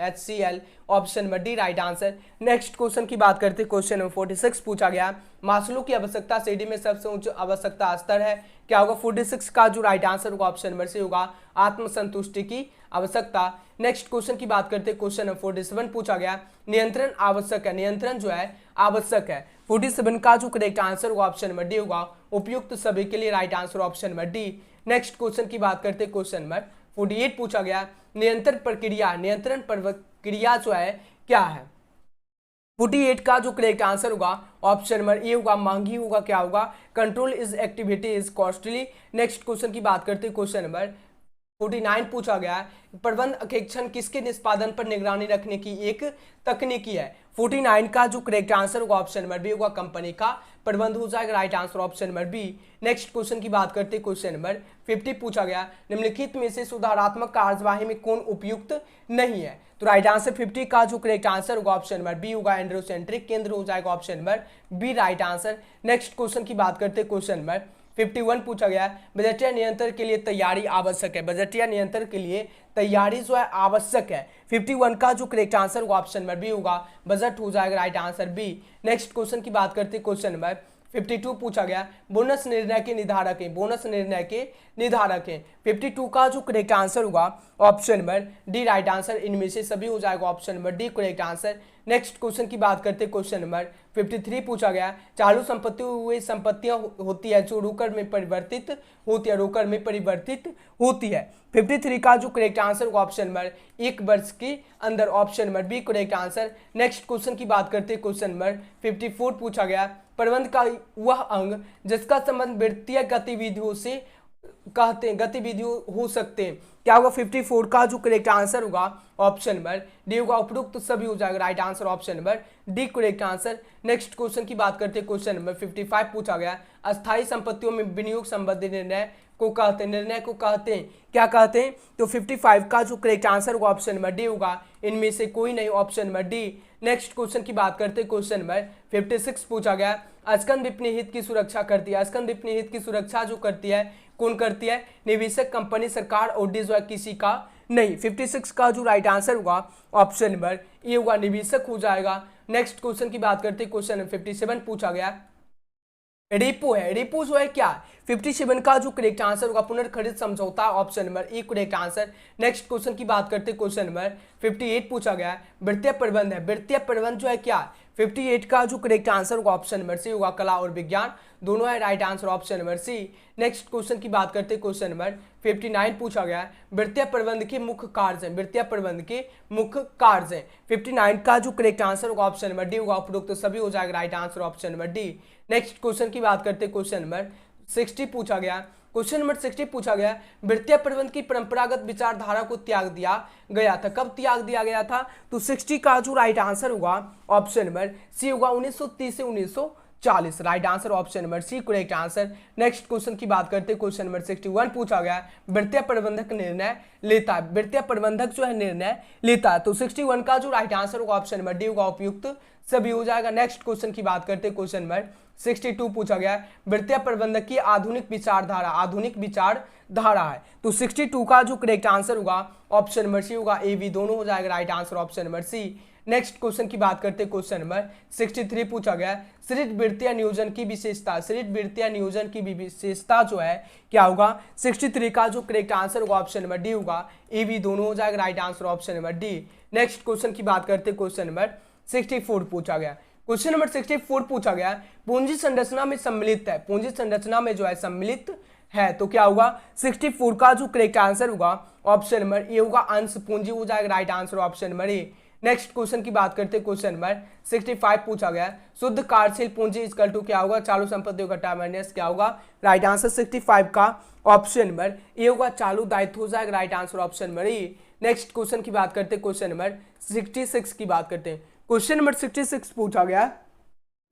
HCL option number D right answer. Next question की बात करते हैं, क्वेश्चन नंबर 46 पूछा गया, मास्लो की आवश्यकता सीढ़ी में सबसे उच्च आवश्यकता स्तर है। क्या होगा 46 का जो राइट आंसर होगा ऑप्शन नंबर सी होगा, आत्मसंतुष्टि की आवश्यकता। नेक्स्ट क्वेश्चन की बात करते हैं, क्वेश्चन नंबर 47 पूछा गया, नियंत्रण आवश्यक है, नियंत्रण जो है आवश्यक है। 47 का जो करेक्ट आंसर होगा ऑप्शन नंबर डी होगा, उपयुक्त सभी के लिए right answer option number D. Next question की बात करते हैं, क्वेश्चन नंबर 48 पूछा गया, नियंत्रण प्रक्रिया, नियंत्रण प्रक्रिया जो है क्या है? 48 का जो करेक्ट आंसर होगा ऑप्शन नंबर ए होगा, महंगी होगा। क्या होगा? Control is activity is costly. Next question की बात करते हैं, क्वेश्चन नंबर 49 पूछा गया है, प्रबंध अंकेक्षण किसके निष्पादन पर निगरानी रखने की एक तकनीकी है? 49 का जो करेक्ट आंसर होगा ऑप्शन नंबर बी होगा, कंपनी का प्रबंध हो जाएगा right answer option number B. Next question की बात करते हैं, क्वेश्चन नंबर 50 पूछा गया, निम्नलिखित में से सुधारात्मक कार्यवाही में कौन उपयुक्त नहीं है? तो राइट आंसर 50 का जो करेक्ट आंसर होगा ऑप्शन नंबर बी होगा, एंड्रोसेंट्रिक केंद्र हो जाएगा option number B right answer. Next question की बात करते हैं, क्वेश्चन नंबर 51 पूछा गया, बजटीय नियंत्रण के लिए तैयारी आवश्यक है, बजटीय नियंत्रण के लिए तैयारी जो है आवश्यक है। 51 का जो करेक्ट आंसर होगा ऑप्शन नंबर बी होगा, बजट हो जाएगा right answer B. Next question की बात करते हैं, क्वेश्चन नंबर 52 पूछा गया, बोनस निर्णय के निधारक है, बोनस निर्णय के निधारक है। 52 का जो करेक्ट आंसर होगा option number D right answer, इनमें से सभी हो जाएगा option number D correct answer. Next question की बात करते हैं, क्वेश्चन नंबर 53 पूछा गया, चालू संपत्ति वे संपत्तियां होती है जो रोकड़ में परिवर्तित होती है, रोकड़ में परिवर्तित होती है। 53 का जो करेक्ट आंसर होगा ऑप्शन नंबर 1 वर्ष के अंदर option number B correct answer. Next question की बात करते हैं, क्वेश्चन नंबर 54 पूछा गया, प्रबंध का वह अंग जिसका संबंध वित्तीय गतिविधियों से कहते हैं, गतिविधियों हो सकते हैं। क्या होगा 54 का जो करेक्ट आंसर होगा ऑप्शन नंबर डी होगा, उपरोक्त सभी हो जाएगा right answer option number D correct answer. Next question की बात करते हैं, क्वेश्चन नंबर 55 पूछा गया, अस्थायी संपत्तियों में विनियोग संबंधी निर्णय को कहते हैं, निर्णय को कहते हैं, क्या कहते हैं? तो 55 का जो करेक्ट आंसर होगा ऑप्शन नंबर डी होगा, इनमें से कोई नहीं option number D. Next question की बात करते हैं, क्वेश्चन नंबर 56 पूछा गया, अस्कंद विपणी हित की सुरक्षा करती है, अस्कंद विपणी हित की सुरक्षा जो करती है कौन करती है? निवेशक, कंपनी, सरकार और किसी का नहीं। 56 का जो राइट आंसर होगा ऑप्शन नंबर ए होगा, निवेशक हो जाएगा। नेक्स्ट क्वेश्चन की बात करते हैं, क्वेश्चन नंबर 57 पूछा गया, रेपो है, रेपो जो है क्या? 57 का जो करेक्ट आंसर होगा पुनर्खरीद समझौता option number A correct answer. Next question की बात करते हैं, क्वेश्चन नंबर 58 पूछा गया, वित्तीय प्रबंध है, वित्तीय प्रबंध जो है क्या? 58 का जो करेक्ट आंसर होगा ऑप्शन नंबर सी होगा, कला और विज्ञान दोनों है right answer option number C. Next question की बात करते हैं, क्वेश्चन नंबर 59 पूछा गया, वित्तीय प्रबंध के मुख्य कार्य हैं, वित्तीय प्रबंध के मुख्य कार्य हैं। 59 का जो करेक्ट आंसर होगा ऑप्शन नंबर डी होगा, उपरोक्त तो सभी हो जाएगा right answer option number D. Next question की बात करते हैं, क्वेश्चन नंबर 60 पूछा गया, क्वेश्चन नंबर 60 पूछा गया, वित्तीय प्रबंध की परंपरागत विचारधारा को त्याग दिया गया था, कब त्याग दिया गया था? तो 60 का जो राइट आंसर होगा ऑप्शन नंबर सी होगा, 1930 से 1940 right answer option number C correct answer. Next question की बात करते हैं, क्वेश्चन नंबर 61 पूछा गया, वित्तीय प्रबंधक निर्णय लेता है, वित्तीय प्रबंधक जो है निर्णय लेता है। तो 61 का जो राइट आंसर होगा ऑप्शन नंबर डी होगा, उपयुक्त सभी हो जाएगा। नेक्स्ट क्वेश्चन की बात करते हैं, क्वेश्चन नंबर 62 पूछा गया, वित्तीय प्रबंधक की आधुनिक विचारधारा, आधुनिक विचारधारा है। तो 62 का जो करेक्ट आंसर होगा ऑप्शन नंबर सी होगा, ए बी दोनों हो जाएगा right answer option number C. Next question की बात करते हैं, क्वेश्चन नंबर 63 पूछा गया, सृजित वित्तीय नियोजन की विशेषता, सृजित वित्तीय नियोजन की विशेषता जो है क्या होगा? 63 का जो करेक्ट आंसर होगा ऑप्शन नंबर डी होगा, ए बी दोनों हो जाएगा right answer option number D. Next question की बात करते हैं, क्वेश्चन नंबर 64 पूछा गया, क्वेश्चन नंबर 64 पूछा गया, पूंजी संरचना में सम्मिलित है, पूंजी संरचना में जो है सम्मिलित है। तो क्या होगा 64 का जो करेक्ट आंसर होगा ऑप्शन नंबर ए होगा, अंश पूंजी हो जाएगा राइट आंसर ऑप्शन नंबर ए। नेक्स्ट क्वेश्चन की बात करते हैं, क्वेश्चन नंबर 65 पूछा गया है, शुद्ध कार्यशील पूंजी इक्वल टू क्या होगा, चालू संपत्तियों का घटा माइनस क्या होगा। राइट आंसर 65 का ऑप्शन नंबर ए होगा, चालू दायित्व हो जाएगा। राइट आंसर ऑप्शन नंबर ए। नेक्स्ट क्वेश्चन की बात करते हैं, क्वेश्चन नंबर 66 की बात करते हैं। क्वेश्चन नंबर 66 पूछा गया,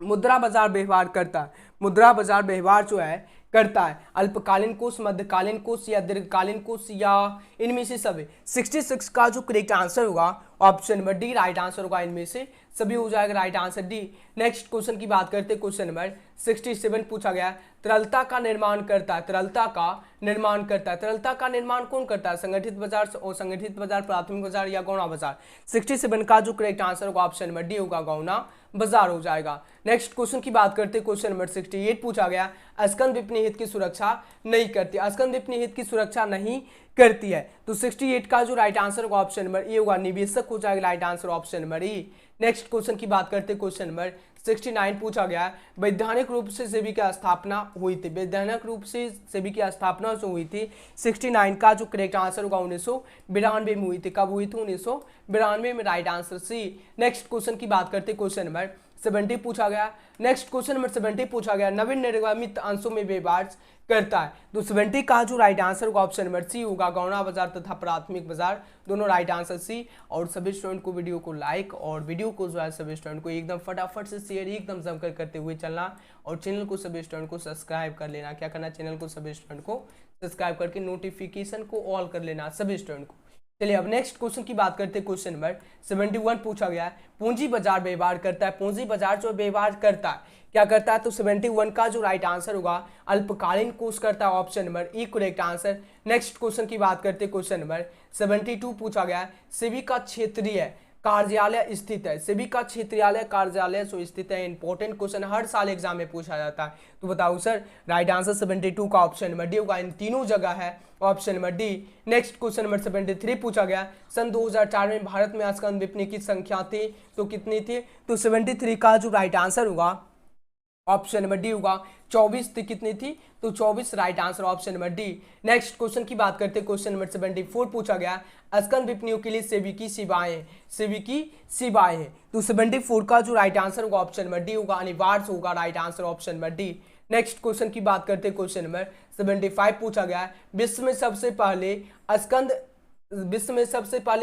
मुद्रा बाजार व्यवहार करता है, मुद्रा बाजार व्यवहार जो है करता है अल्पकालीन कोष, मध्यकालीन कोष या दीर्घकालीन कोष या इनमें से सभी। 66 का जो करेक्ट आंसर होगा option number D right answer होगा, इनमें से सभी हो जाएगा। Right answer D. Next question की बात करते हैं, क्वेश्चन नंबर 67 पूछा गया, तरलता का निर्माण करता है, तरलता का निर्माण करता है, तरलता का निर्माण कौन करता है, संगठित बाजार, असंगठित बाजार, प्राथमिक बाजार या गौण बाजार। 67 का जो करेक्ट आंसर होगा ऑप्शन नंबर डी होगा, गौण बाजार हो जाएगा। नेक्स्ट क्वेश्चन की बात करते हैं, क्वेश्चन नंबर 68 पूछा गया, स्कंद विपणन हित की सुरक्षा नहीं करती, स्कंद विपणन हित की सुरक्षा नहीं करती है। तो 68 का जो राइट आंसर होगा ऑप्शन नंबर ए होगा, निवेशक हो जाएगा। राइट आंसर ऑप्शन नंबर ए। नेक्स्ट क्वेश्चन की बात करते हैं, क्वेश्चन नंबर 69 पूछा गया है, वैधानिक रूप से सेबी की स्थापना हुई थी, वैधानिक रूप से सेबी की स्थापना जो हुई थी 69 का जो करेक्ट आंसर होगा 1992 में हुई थी। कब हुई थी, 1992 में। Right answer C. Next question की बात करते हैं, क्वेश्चन नंबर 70 पूछा गया। नेक्स्ट क्वेश्चन नंबर 70 पूछा गया, नवीन निर्गमित अंशों में व्यवहार करता है। तो 70 का जो राइट आंसर होगा ऑप्शन नंबर सी होगा, गौण बाजार तथा प्राथमिक बाजार, दोनों राइट आंसर सी। और सभी स्टूडेंट को वीडियो को लाइक और वीडियो को जो है सभी स्टूडेंट को एकदम फटाफट से शेयर एकदम जमकर करते हुए चलना, और चैनल को सभी स्टूडेंट को सब्सक्राइब कर लेना। क्या करना, चैनल को सभी स्टूडेंट को सब्सक्राइब करके नोटिफिकेशन को ऑल कर लेना सभी स्टूडेंट को। चलिए अब नेक्स्ट क्वेश्चन की बात करते हैं, क्वेश्चन नंबर 71 पूछा गया है, पूंजी बाजार व्यवहार करता है, पूंजी बाजार जो व्यवहार करता है क्या करता है। तो 71 का जो राइट आंसर होगा अल्पकालीन कोष करता है, option number E correct answer. Next question की बात करते हैं, क्वेश्चन नंबर 72 पूछा गया है, सेबी का क्षेत्रीय कार्यालय स्थित है, सेबी का क्षेत्रीय कार्यालय जो स्थित है। इंपॉर्टेंट क्वेश्चन हर साल एग्जाम में पूछा जाता है। तो बताओ सर, राइट आंसर 72 का ऑप्शन नंबर डी होगा, इन तीनों जगह है, option number D. Next question number 73 पूछा गया, सन 2004 में भारत में स्कंद विपणन की संख्या थी तो कितनी थी। तो 73 का जो राइट आंसर होगा ऑप्शन नंबर डी होगा, 24 थी। कितनी थी, तो 24। Right answer option number D. Next question की बात करते हैं, क्वेश्चन नंबर 74 पूछा गया, स्कंद विपणियों के लिए सेबी की सेवाएं, सेबी की सेवाएं हैं। तो 74 का जो राइट आंसर होगा ऑप्शन नंबर डी होगा, अनिवार्य होगा। Right answer option number D. Next question की बात करते हैं, क्वेश्चन नंबर 75 पूछा गया, विश्व में सबसे पहले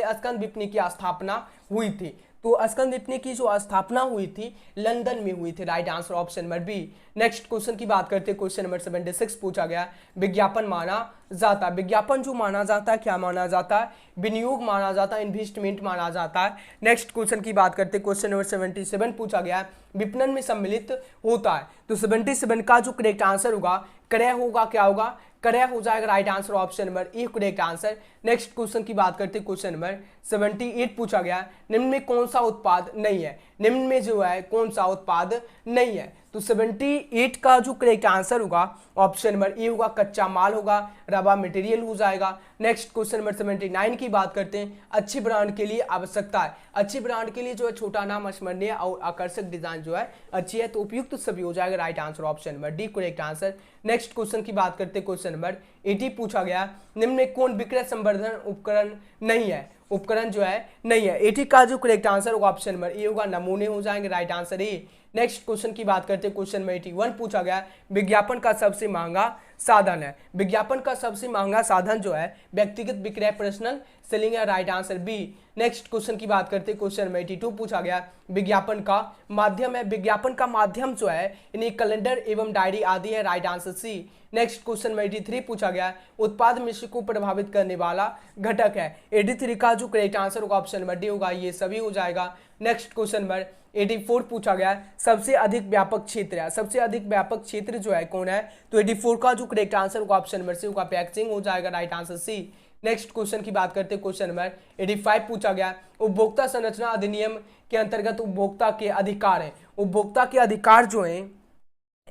स्कंद विपणन की स्थापना हुई थी। तो स्कंद विपणन की जो स्थापना हुई थी लंदन में हुई थी। Right answer option number B. Next question की बात करते हैं, क्वेश्चन नंबर 76 पूछा गया, विज्ञापन माना जाता है, विज्ञापन जो माना जाता है क्या माना जाता है, विनियोग माना जाता है, इन्वेस्टमेंट माना जाता है। नेक्स्ट क्वेश्चन की बात करते हैं, क्वेश्चन नंबर 77 पूछा गया, विपणन में सम्मिलित होता है। तो 77 का जो करेक्ट आंसर होगा क्रय होगा, क्या होगा, क्रय हो जाएगा। Right answer option number A correct answer. Next question की बात करते हैं, क्वेश्चन नंबर 78 पूछा गया, निम्न में कौन सा उत्पाद नहीं है, निम्न में जो है कौन सा उत्पाद नहीं है। तो 78 का जो करेक्ट आंसर होगा ऑप्शन नंबर ए होगा, कच्चा माल होगा, रवा मटेरियल हो जाएगा। नेक्स्ट क्वेश्चन नंबर 79 की बात करते हैं, अच्छी ब्रांड के लिए आवश्यकता है, अच्छी ब्रांड के लिए जो है छोटा नाम, स्मरणीय और आकर्षक डिजाइन जो है अच्छी है। तो उपयुक्त सभी हो जाएगा। Right answer option number D correct answer. Next question की बात करते हैं, क्वेश्चन नंबर 80 पूछा गया, निम्न में कौन विक्रय संवर्धन उपकरण नहीं है, उपकरण जो है नहीं है। 80 का जो करेक्ट आंसर होगा ऑप्शन नंबर ए होगा, नमूने हो जाएंगे। Right answer A. Next question की बात करते हैं, क्वेश्चन नंबर 81 पूछा गया, विज्ञापन का सबसे महंगा साधन है, विज्ञापन का सबसे महंगा साधन जो है व्यक्तिगत विक्रय, पर्सनल सेलिंग है। Right answer B. Next question की बात करते हैं, क्वेश्चन नंबर 82 पूछा गया, विज्ञापन का माध्यम है, विज्ञापन का माध्यम जो है इन्हें कैलेंडर एवं डायरी आदि है। Right answer C. Next question number 83 पूछा गया, उत्पाद मिश्र को प्रभावित करने वाला घटक है। 83 का जो करेक्ट आंसर होगा ऑप्शन नंबर डी होगा, ये सभी हो जाएगा। नेक्स्ट क्वेश्चन नंबर 84 पूछा गया, सबसे अधिक व्यापक क्षेत्र है, सबसे अधिक व्यापक क्षेत्र जो है कौन है। तो 84 का जो करेक्ट आंसर होगा ऑप्शन नंबर सी होगा, पैकेजिंग हो जाएगा। Right answer C. Next question की बात करते हैं, क्वेश्चन नंबर 85 पूछा गया, उपभोक्ता संरचना अधिनियम के अंतर्गत उपभोक्ता के अधिकार है, उपभोक्ता के अधिकार जो है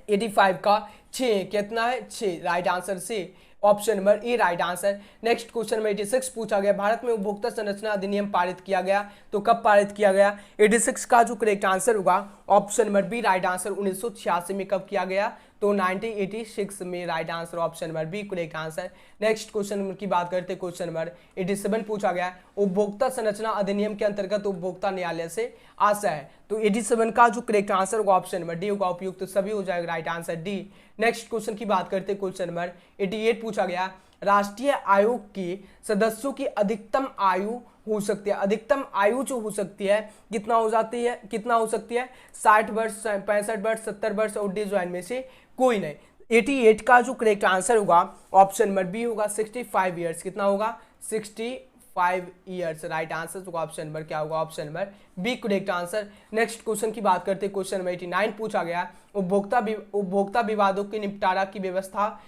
85 का 6, कितना है 6। Right answer C option number A right answer. Next question number 86 पूछा गया, भारत में उपभोक्ता संरचना अधिनियम पारित किया गया, तो कब पारित किया गया। 86 का जो करेक्ट आंसर होगा option number B right answer, 1986 में कब किया गया, तो 1986 में right answer option number B correct answer. Next question की बात करते हैं, क्वेश्चन नंबर 87 पूछा गया उपभोक्ता संरचना अधिनियम के अंतर्गत उपभोक्ता न्यायालय से आशय है। तो 87 का जो करेक्ट आंसर होगा ऑप्शन नंबर डी होगा, उपयुक्त तो सभी हो जाएगा right answer D. Next question की बात करते हैं, क्वेश्चन नंबर 88 पूछा गया राष्ट्रीय आयोग के सदस्यों की अधिकतम आयु हो सकती है, अधिकतम आयु जो हो सकती है कितना हो सकती है 60 वर्ष, 65 वर्ष, 70 वर्ष और डी जो इनमें से कोई नहीं। 88 का जो करेक्ट आंसर होगा ऑप्शन नंबर बी होगा 65 ईयर्स। कितना होगा 65 ईयर्स राइट आंसर होगा ऑप्शन नंबर क्या होगा option number B correct answer. Next question की बात करते हैं, क्वेश्चन नंबर 89 पूछा गया उपभोक्ता विवादों के निपटारा की व्यवस्था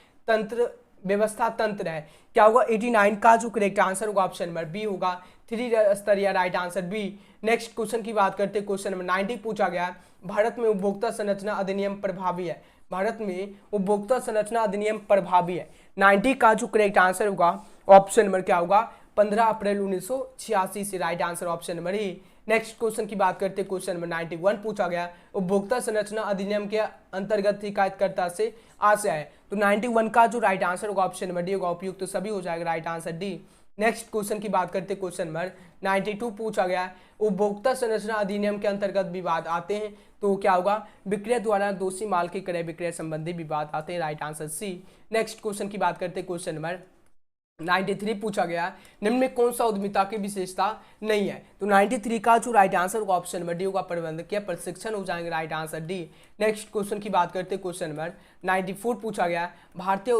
तंत्र है। क्या होगा 89 का जो करेक्ट आंसर होगा ऑप्शन नंबर बी होगा 3 स्तरीय right answer B. Next question की बात करते हैं, क्वेश्चन नंबर 90 पूछा गया भारत में उपभोक्ता संरचना अधिनियम प्रभावी है। भारत में उपभोक्ता संरचना अधिनियम प्रभावी है। 90 का जो करेक्ट आंसर होगा ऑप्शन नंबर क्या होगा 15 अप्रैल 1986 से राइट आंसर ऑप्शन नंबर ए। नेक्स्ट क्वेश्चन की बात करते हैं, क्वेश्चन नंबर 91 पूछा गया उपभोक्ता संरचना अधिनियम के अंतर्गत शिकायतकर्ता से आशय है। तो 91 का जो राइट आंसर होगा ऑप्शन नंबर डी होगा, उपयुक्त तो सभी हो जाएगा right answer D. Next question की बात करते हैं, क्वेश्चन नंबर 92 पूछा गया उपभोक्ता संरचना अधिनियम के अंतर्गत विवाद आते हैं। तो क्या होगा विक्रय द्वारा दोषी माल के क्रय विक्रय संबंधी विवाद आते हैं right answer C. Next question की बात करते हैं, क्वेश्चन नंबर 93 पूछा गया निम्न में कौन सा उद्यमिता की विशेषता नहीं है। तो 93 का जो राइट आंसर होगा ऑप्शन नंबर डी होगा प्रबंधकीय प्रशिक्षण हो जाएंगे right answer D. Next question की बात करते हैं, क्वेश्चन नंबर 94 पूछा गया भारतीय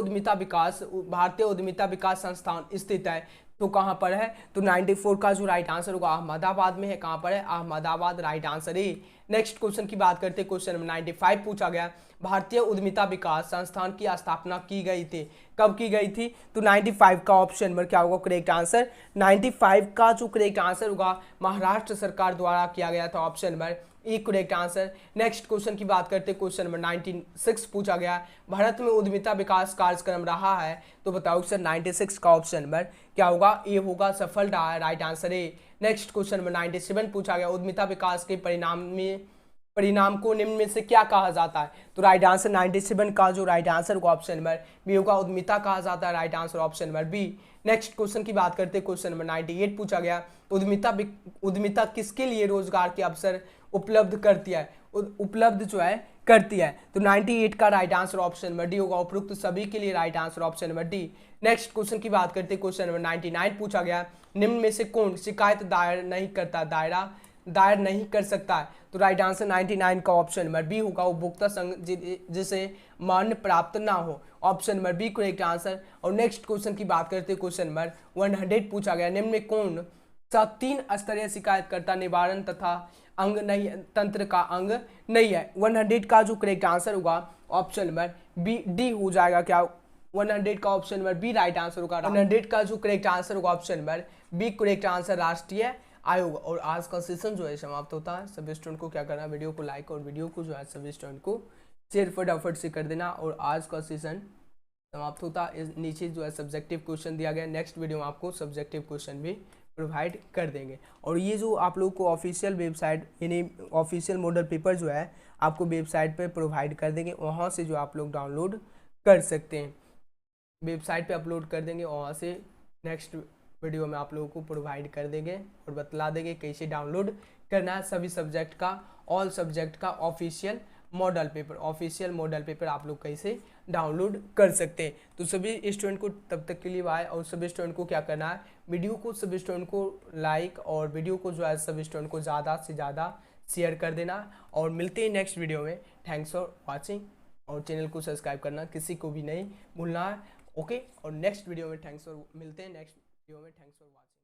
उद्यमिता विकास संस्थान स्थित है। तो कहाँ पर है। तो 94 का जो राइट आंसर होगा अहमदाबाद में है। कहाँ पर है Ahmedabad right answer A. Next question की बात करते हैं, क्वेश्चन नंबर 95 पूछा गया भारतीय उद्यमिता विकास संस्थान की स्थापना की गई थी। कब की गई थी। तो 95 का ऑप्शन नंबर क्या होगा करेक्ट आंसर। 95 का जो करेक्ट आंसर होगा महाराष्ट्र सरकार द्वारा किया गया था option number E correct answer. Next question की बात करते हैं, क्वेश्चन नंबर 96 पूछा गया भारत में उद्यमिता विकास कार्यक्रम रहा है। तो बताओ सर 96 का ऑप्शन नंबर क्या होगा ए होगा सफल रहा है right answer A. Next question number 97 पूछा गया उद्यमिता विकास के परिणाम को निम्न में से क्या कहा जाता है। तो राइट आंसर 97 का जो राइट आंसर होगा ऑप्शन नंबर बी होगा उद्यमिता कहा जाता है right answer option number B. Next question की बात करते हैं, क्वेश्चन नंबर 98 पूछा गया उद्यमिता किसके लिए रोजगार के अवसर उपलब्ध करती है करती है। तो 98 का right answer option number D होगा, उपरोक्त सभी के लिए right answer option number D. Next question की बात करते हैं, क्वेश्चन नंबर 99 पूछा गया निम्न में से कौन शिकायत दायर नहीं कर सकता है। तो राइट आंसर 99 का ऑप्शन नंबर बी होगा उपभोक्ता संघ जिसे मान्य प्राप्त ना हो option number B correct answer. और नेक्स्ट क्वेश्चन की बात करते हैं, क्वेश्चन नंबर 100 पूछा गया निम्न में कौन सा 3 स्तरीय शिकायतकर्ता निवारण तथा अंग नहीं तंत्र का अंग नहीं है। 100 का जो करेक्ट आंसर होगा ऑप्शन नंबर बी डी हो जाएगा। क्या 100 का option number B right answer होगा। 100 का जो करेक्ट आंसर होगा option number B correct answer राष्ट्रीय आयोग। और आज का सेशन जो है समाप्त होता है। सभी स्टूडेंट को क्या करना है वीडियो को लाइक और वीडियो को जो है सभी स्टूडेंट को शेयर फटाफट से कर देना। और आज का सेशन समाप्त होता है। नीचे जो है सब्जेक्टिव क्वेश्चन दिया गया, नेक्स्ट वीडियो में आपको सब्जेक्टिव क्वेश्चन भी प्रोवाइड कर देंगे। और ये जो आप लोग को ऑफिशियल वेबसाइट यानी ऑफिशियल मॉडल पेपर जो है आपको वेबसाइट पे प्रोवाइड कर देंगे, वहाँ से जो आप लोग डाउनलोड कर सकते हैं। वेबसाइट पे अपलोड कर देंगे, वहाँ से नेक्स्ट वीडियो में आप लोगों को प्रोवाइड कर देंगे और बतला देंगे कैसे डाउनलोड करना है सभी सब्जेक्ट का, ऑल सब्जेक्ट का ऑफिशियल मॉडल पेपर आप लोग कैसे डाउनलोड कर सकते हैं। तो सभी स्टूडेंट को तब तक के लिए बाय। और सभी स्टूडेंट को क्या करना है वीडियो को सभी स्टूडेंट को लाइक और वीडियो को जो है सभी स्टूडेंट को ज़्यादा से ज़्यादा शेयर कर देना। और मिलते हैं नेक्स्ट वीडियो में। थैंक्स फॉर वॉचिंग और चैनल को सब्सक्राइब करना किसी को भी नहीं भूलना है। ओके और नेक्स्ट वीडियो में मिलते हैं नेक्स्ट वीडियो में। Thanks for watching.